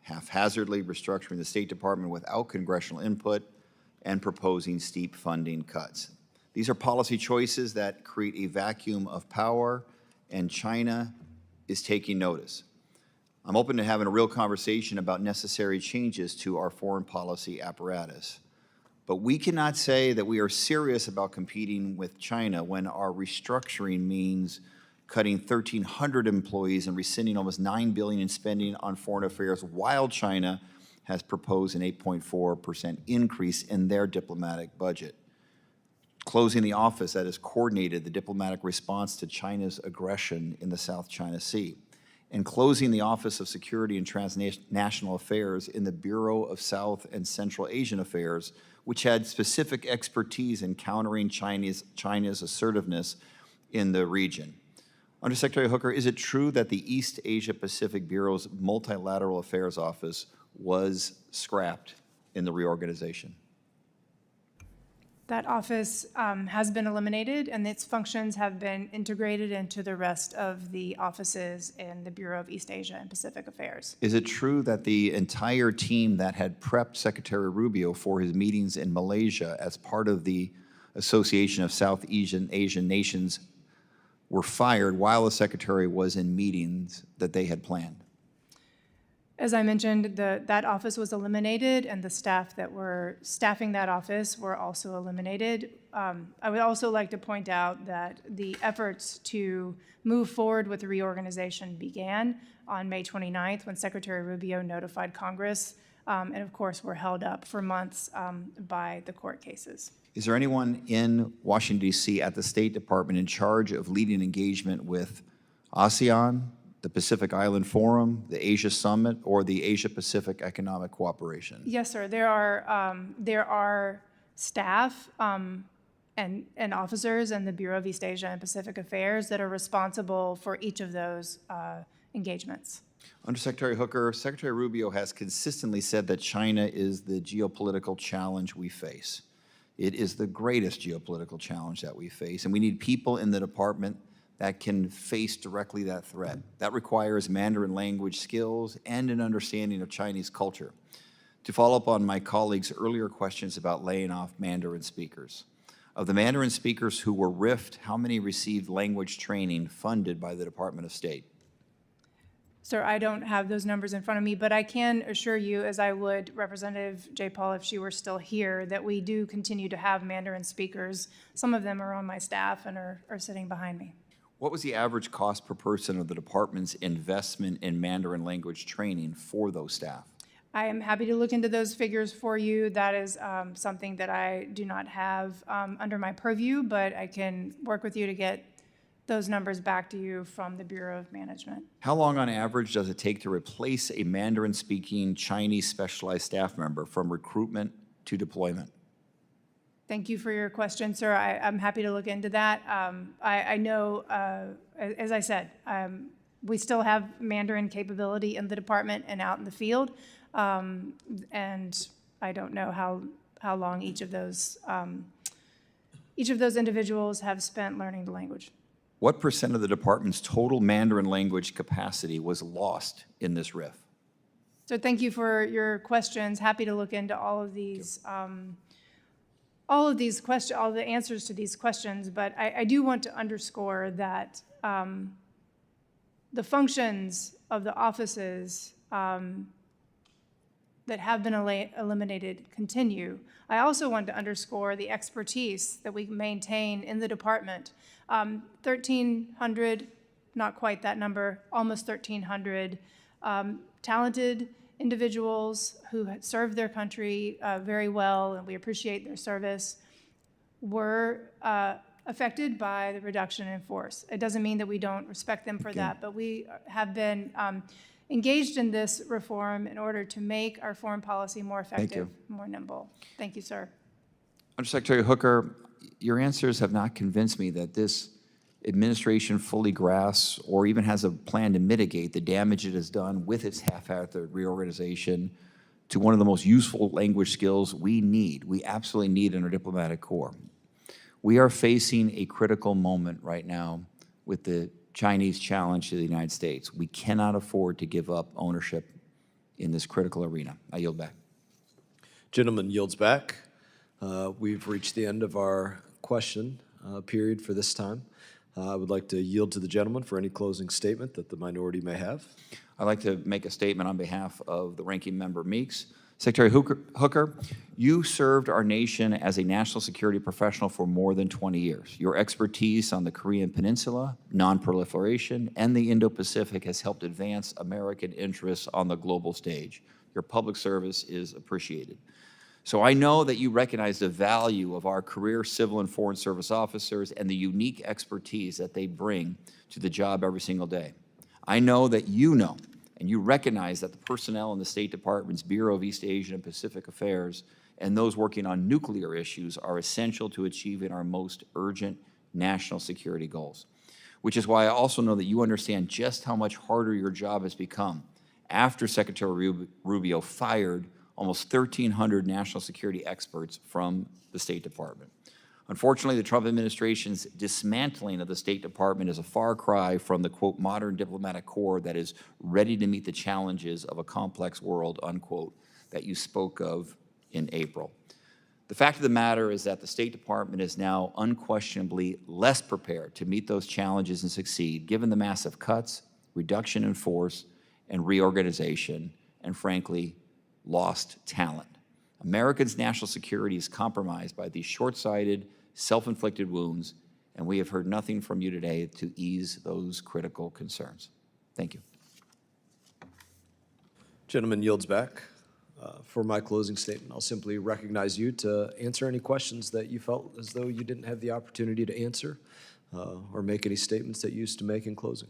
haphazardly restructuring the State Department without congressional input, and proposing steep funding cuts. These are policy choices that create a vacuum of power, and China is taking notice. I'm open to having a real conversation about necessary changes to our foreign policy apparatus. But we cannot say that we are serious about competing with China when our restructuring means cutting 1,300 employees and rescinding almost $9 billion in spending on foreign affairs, while China has proposed an 8.4% increase in their diplomatic budget. Closing the office that has coordinated the diplomatic response to China's aggression in the South China Sea, and closing the Office of Security and Transnational Affairs in the Bureau of South and Central Asian Affairs, which had specific expertise in countering China's assertiveness in the region. Undersecretary Hooker, is it true that the East Asia Pacific Bureau's Multilateral Affairs Office was scrapped in the reorganization? That office has been eliminated, and its functions have been integrated into the rest of the offices in the Bureau of East Asia and Pacific Affairs. Is it true that the entire team that had prepped Secretary Rubio for his meetings in Malaysia as part of the Association of South Asian Nations were fired while the Secretary was in meetings that they had planned? As I mentioned, that office was eliminated, and the staff that were staffing that office were also eliminated. I would also like to point out that the efforts to move forward with the reorganization began on May 29th when Secretary Rubio notified Congress, and of course were held up for months by the court cases. Is there anyone in Washington, D.C. at the State Department in charge of leading engagement with ASEAN, the Pacific Island Forum, the Asia Summit, or the Asia Pacific Economic Cooperation? Yes, sir. There are staff and officers in the Bureau of East Asia and Pacific Affairs that are responsible for each of those engagements. Undersecretary Hooker, Secretary Rubio has consistently said that China is the geopolitical challenge we face. It is the greatest geopolitical challenge that we face, and we need people in the department that can face directly that threat. That requires Mandarin language skills and an understanding of Chinese culture. To follow up on my colleagues' earlier questions about laying off Mandarin speakers, of the Mandarin speakers who were RIFed, how many received language training funded by the Department of State? Sir, I don't have those numbers in front of me, but I can assure you, as I would Representative J. Paul if she were still here, that we do continue to have Mandarin speakers. Some of them are on my staff and are sitting behind me. What was the average cost per person of the department's investment in Mandarin language training for those staff? I am happy to look into those figures for you. That is something that I do not have under my purview, but I can work with you to get those numbers back to you from the Bureau of Management. How long on average does it take to replace a Mandarin-speaking Chinese specialized staff member from recruitment to deployment? Thank you for your question, sir. I'm happy to look into that. I know, as I said, we still have Mandarin capability in the department and out in the field, and I don't know how long each of those individuals have spent learning the language. What % of the department's total Mandarin language capacity was lost in this RIF? So thank you for your questions. Happy to look into all of these all the answers to these questions, but I do want to underscore that the functions of the offices that have been eliminated continue. I also want to underscore the expertise that we maintain in the department. 1,300, not quite that number, almost 1,300 talented individuals who served their country very well, and we appreciate their service, were affected by the reduction in force. It doesn't mean that we don't respect them for that, but we have been engaged in this reform in order to make our foreign policy more effective, more nimble. Thank you, sir. Undersecretary Hooker, your answers have not convinced me that this administration fully grasps or even has a plan to mitigate the damage it has done with its haphazard reorganization to one of the most useful language skills we absolutely need in our diplomatic corps. We are facing a critical moment right now with the Chinese challenge to the United States. We cannot afford to give up ownership in this critical arena. I yield back. Gentleman yields back. We've reached the end of our question period for this time. I would like to yield to the gentleman for any closing statement that the minority may have. I'd like to make a statement on behalf of the ranking member Meeks. Secretary Hooker, you served our nation as a national security professional for more than 20 years. Your expertise on the Korean Peninsula, nonproliferation, and the Indo-Pacific has helped advance American interests on the global stage. Your public service is appreciated. So I know that you recognize the value of our career civil and foreign service officers and the unique expertise that they bring to the job every single day. I know that you know and you recognize that the personnel in the State Department's Bureau of East Asian and Pacific Affairs and those working on nuclear issues are essential to achieving our most urgent national security goals, which is why I also know that you understand just how much harder your job has become after Secretary Rubio fired almost 1,300 national security experts from the State Department. Unfortunately, the Trump administration's dismantling of the State Department is a far cry from the, quote, modern diplomatic corps that is ready to meet the challenges of a complex world, unquote, that you spoke of in April. The fact of the matter is that the State Department is now unquestionably less prepared to meet those challenges and succeed, given the massive cuts, reduction in force, and reorganization, and frankly, lost talent. Americans' national security is compromised by these short-sighted, self-inflicted wounds, and we have heard nothing from you today to ease those critical concerns. Thank you. Gentleman yields back. For my closing statement, I'll simply recognize you to answer any questions that you felt as though you didn't have the opportunity to answer or make any statements that you used to make in closing.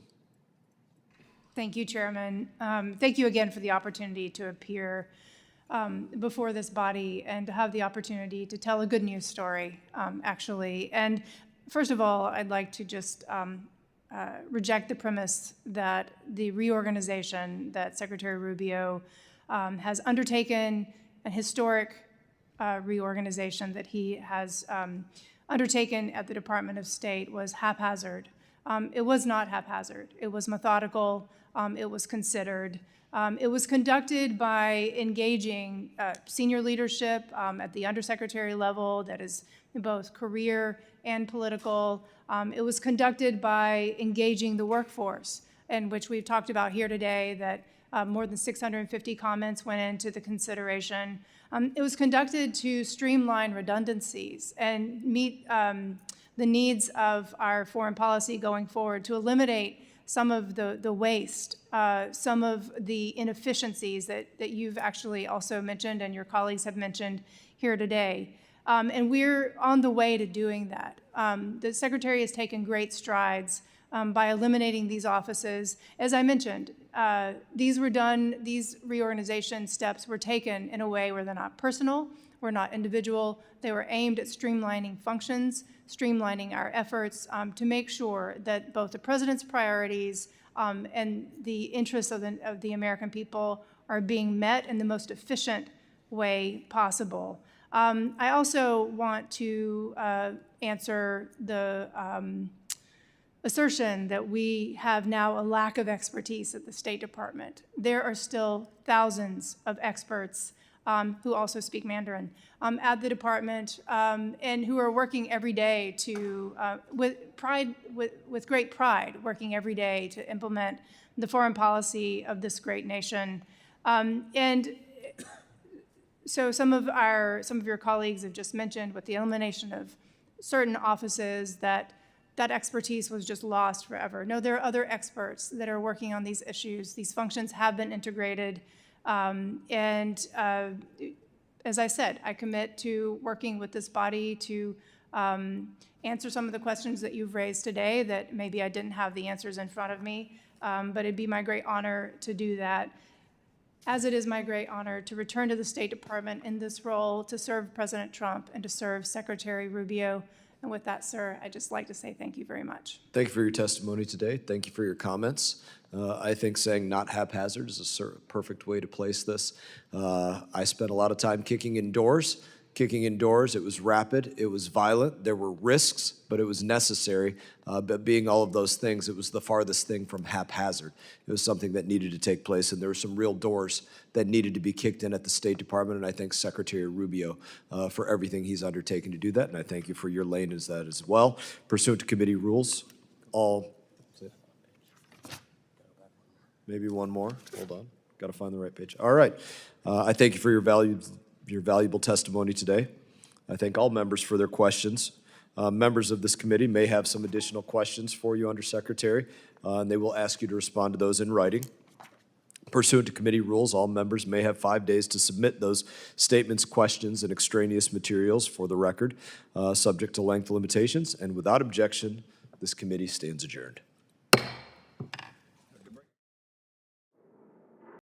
Thank you, Chairman. Thank you again for the opportunity to appear before this body and to have the opportunity to tell a good news story, actually. And first of all, I'd like to just reject the premise that the reorganization that Secretary Rubio has undertaken, an historic reorganization that he has undertaken at the Department of State, was haphazard. It was not haphazard. It was methodical. It was considered. It was conducted by engaging senior leadership at the undersecretary level that is both career and political. It was conducted by engaging the workforce, in which we've talked about here today that more than 650 comments went into the consideration. It was conducted to streamline redundancies and meet the needs of our foreign policy going forward, to eliminate some of the waste, some of the inefficiencies that you've actually also mentioned and your colleagues have mentioned here today. And we're on the way to doing that. The Secretary has taken great strides by eliminating these offices. As I mentioned, these reorganization steps were taken in a way where they're not personal, were not individual. They were aimed at streamlining functions, streamlining our efforts to make sure that both the President's priorities and the interests of the American people are being met in the most efficient way possible. I also want to answer the assertion that we have now a lack of expertise at the State Department. There are still thousands of experts who also speak Mandarin at the department and who are working every day to, with great pride, working every day to implement the foreign policy of this great nation. And so some of your colleagues have just mentioned with the elimination of certain offices that expertise was just lost forever. No, there are other experts that are working on these issues. These functions have been integrated. As I said, I commit to working with this body to answer some of the questions that you've raised today that maybe I didn't have the answers in front of me, but it'd be my great honor to do that, as it is my great honor to return to the State Department in this role to serve President Trump and to serve Secretary Rubio. And with that, sir, I'd just like to say thank you very much. Thank you for your testimony today. Thank you for your comments. I think saying not haphazard is a perfect way to place this. I spent a lot of time kicking in doors, kicking in doors. It was rapid, it was violent, there were risks, but it was necessary. But being all of those things, it was the farthest thing from haphazard. It was something that needed to take place, and there were some real doors that needed to be kicked in at the State Department, and I thank Secretary Rubio for everything he's undertaken to do that, and I thank you for your lane as that as well. Pursuant to committee rules, maybe one more, hold on, got to find the right page. All right, I thank you for your valuable testimony today. I thank all members for their questions. Members of this committee may have some additional questions for you, Undersecretary, and they will ask you to respond to those in writing. Pursuant to committee rules, all members may have 5 days to submit those statements, questions, and extraneous materials for the record, subject to length limitations, and without objection, this committee stands adjourned.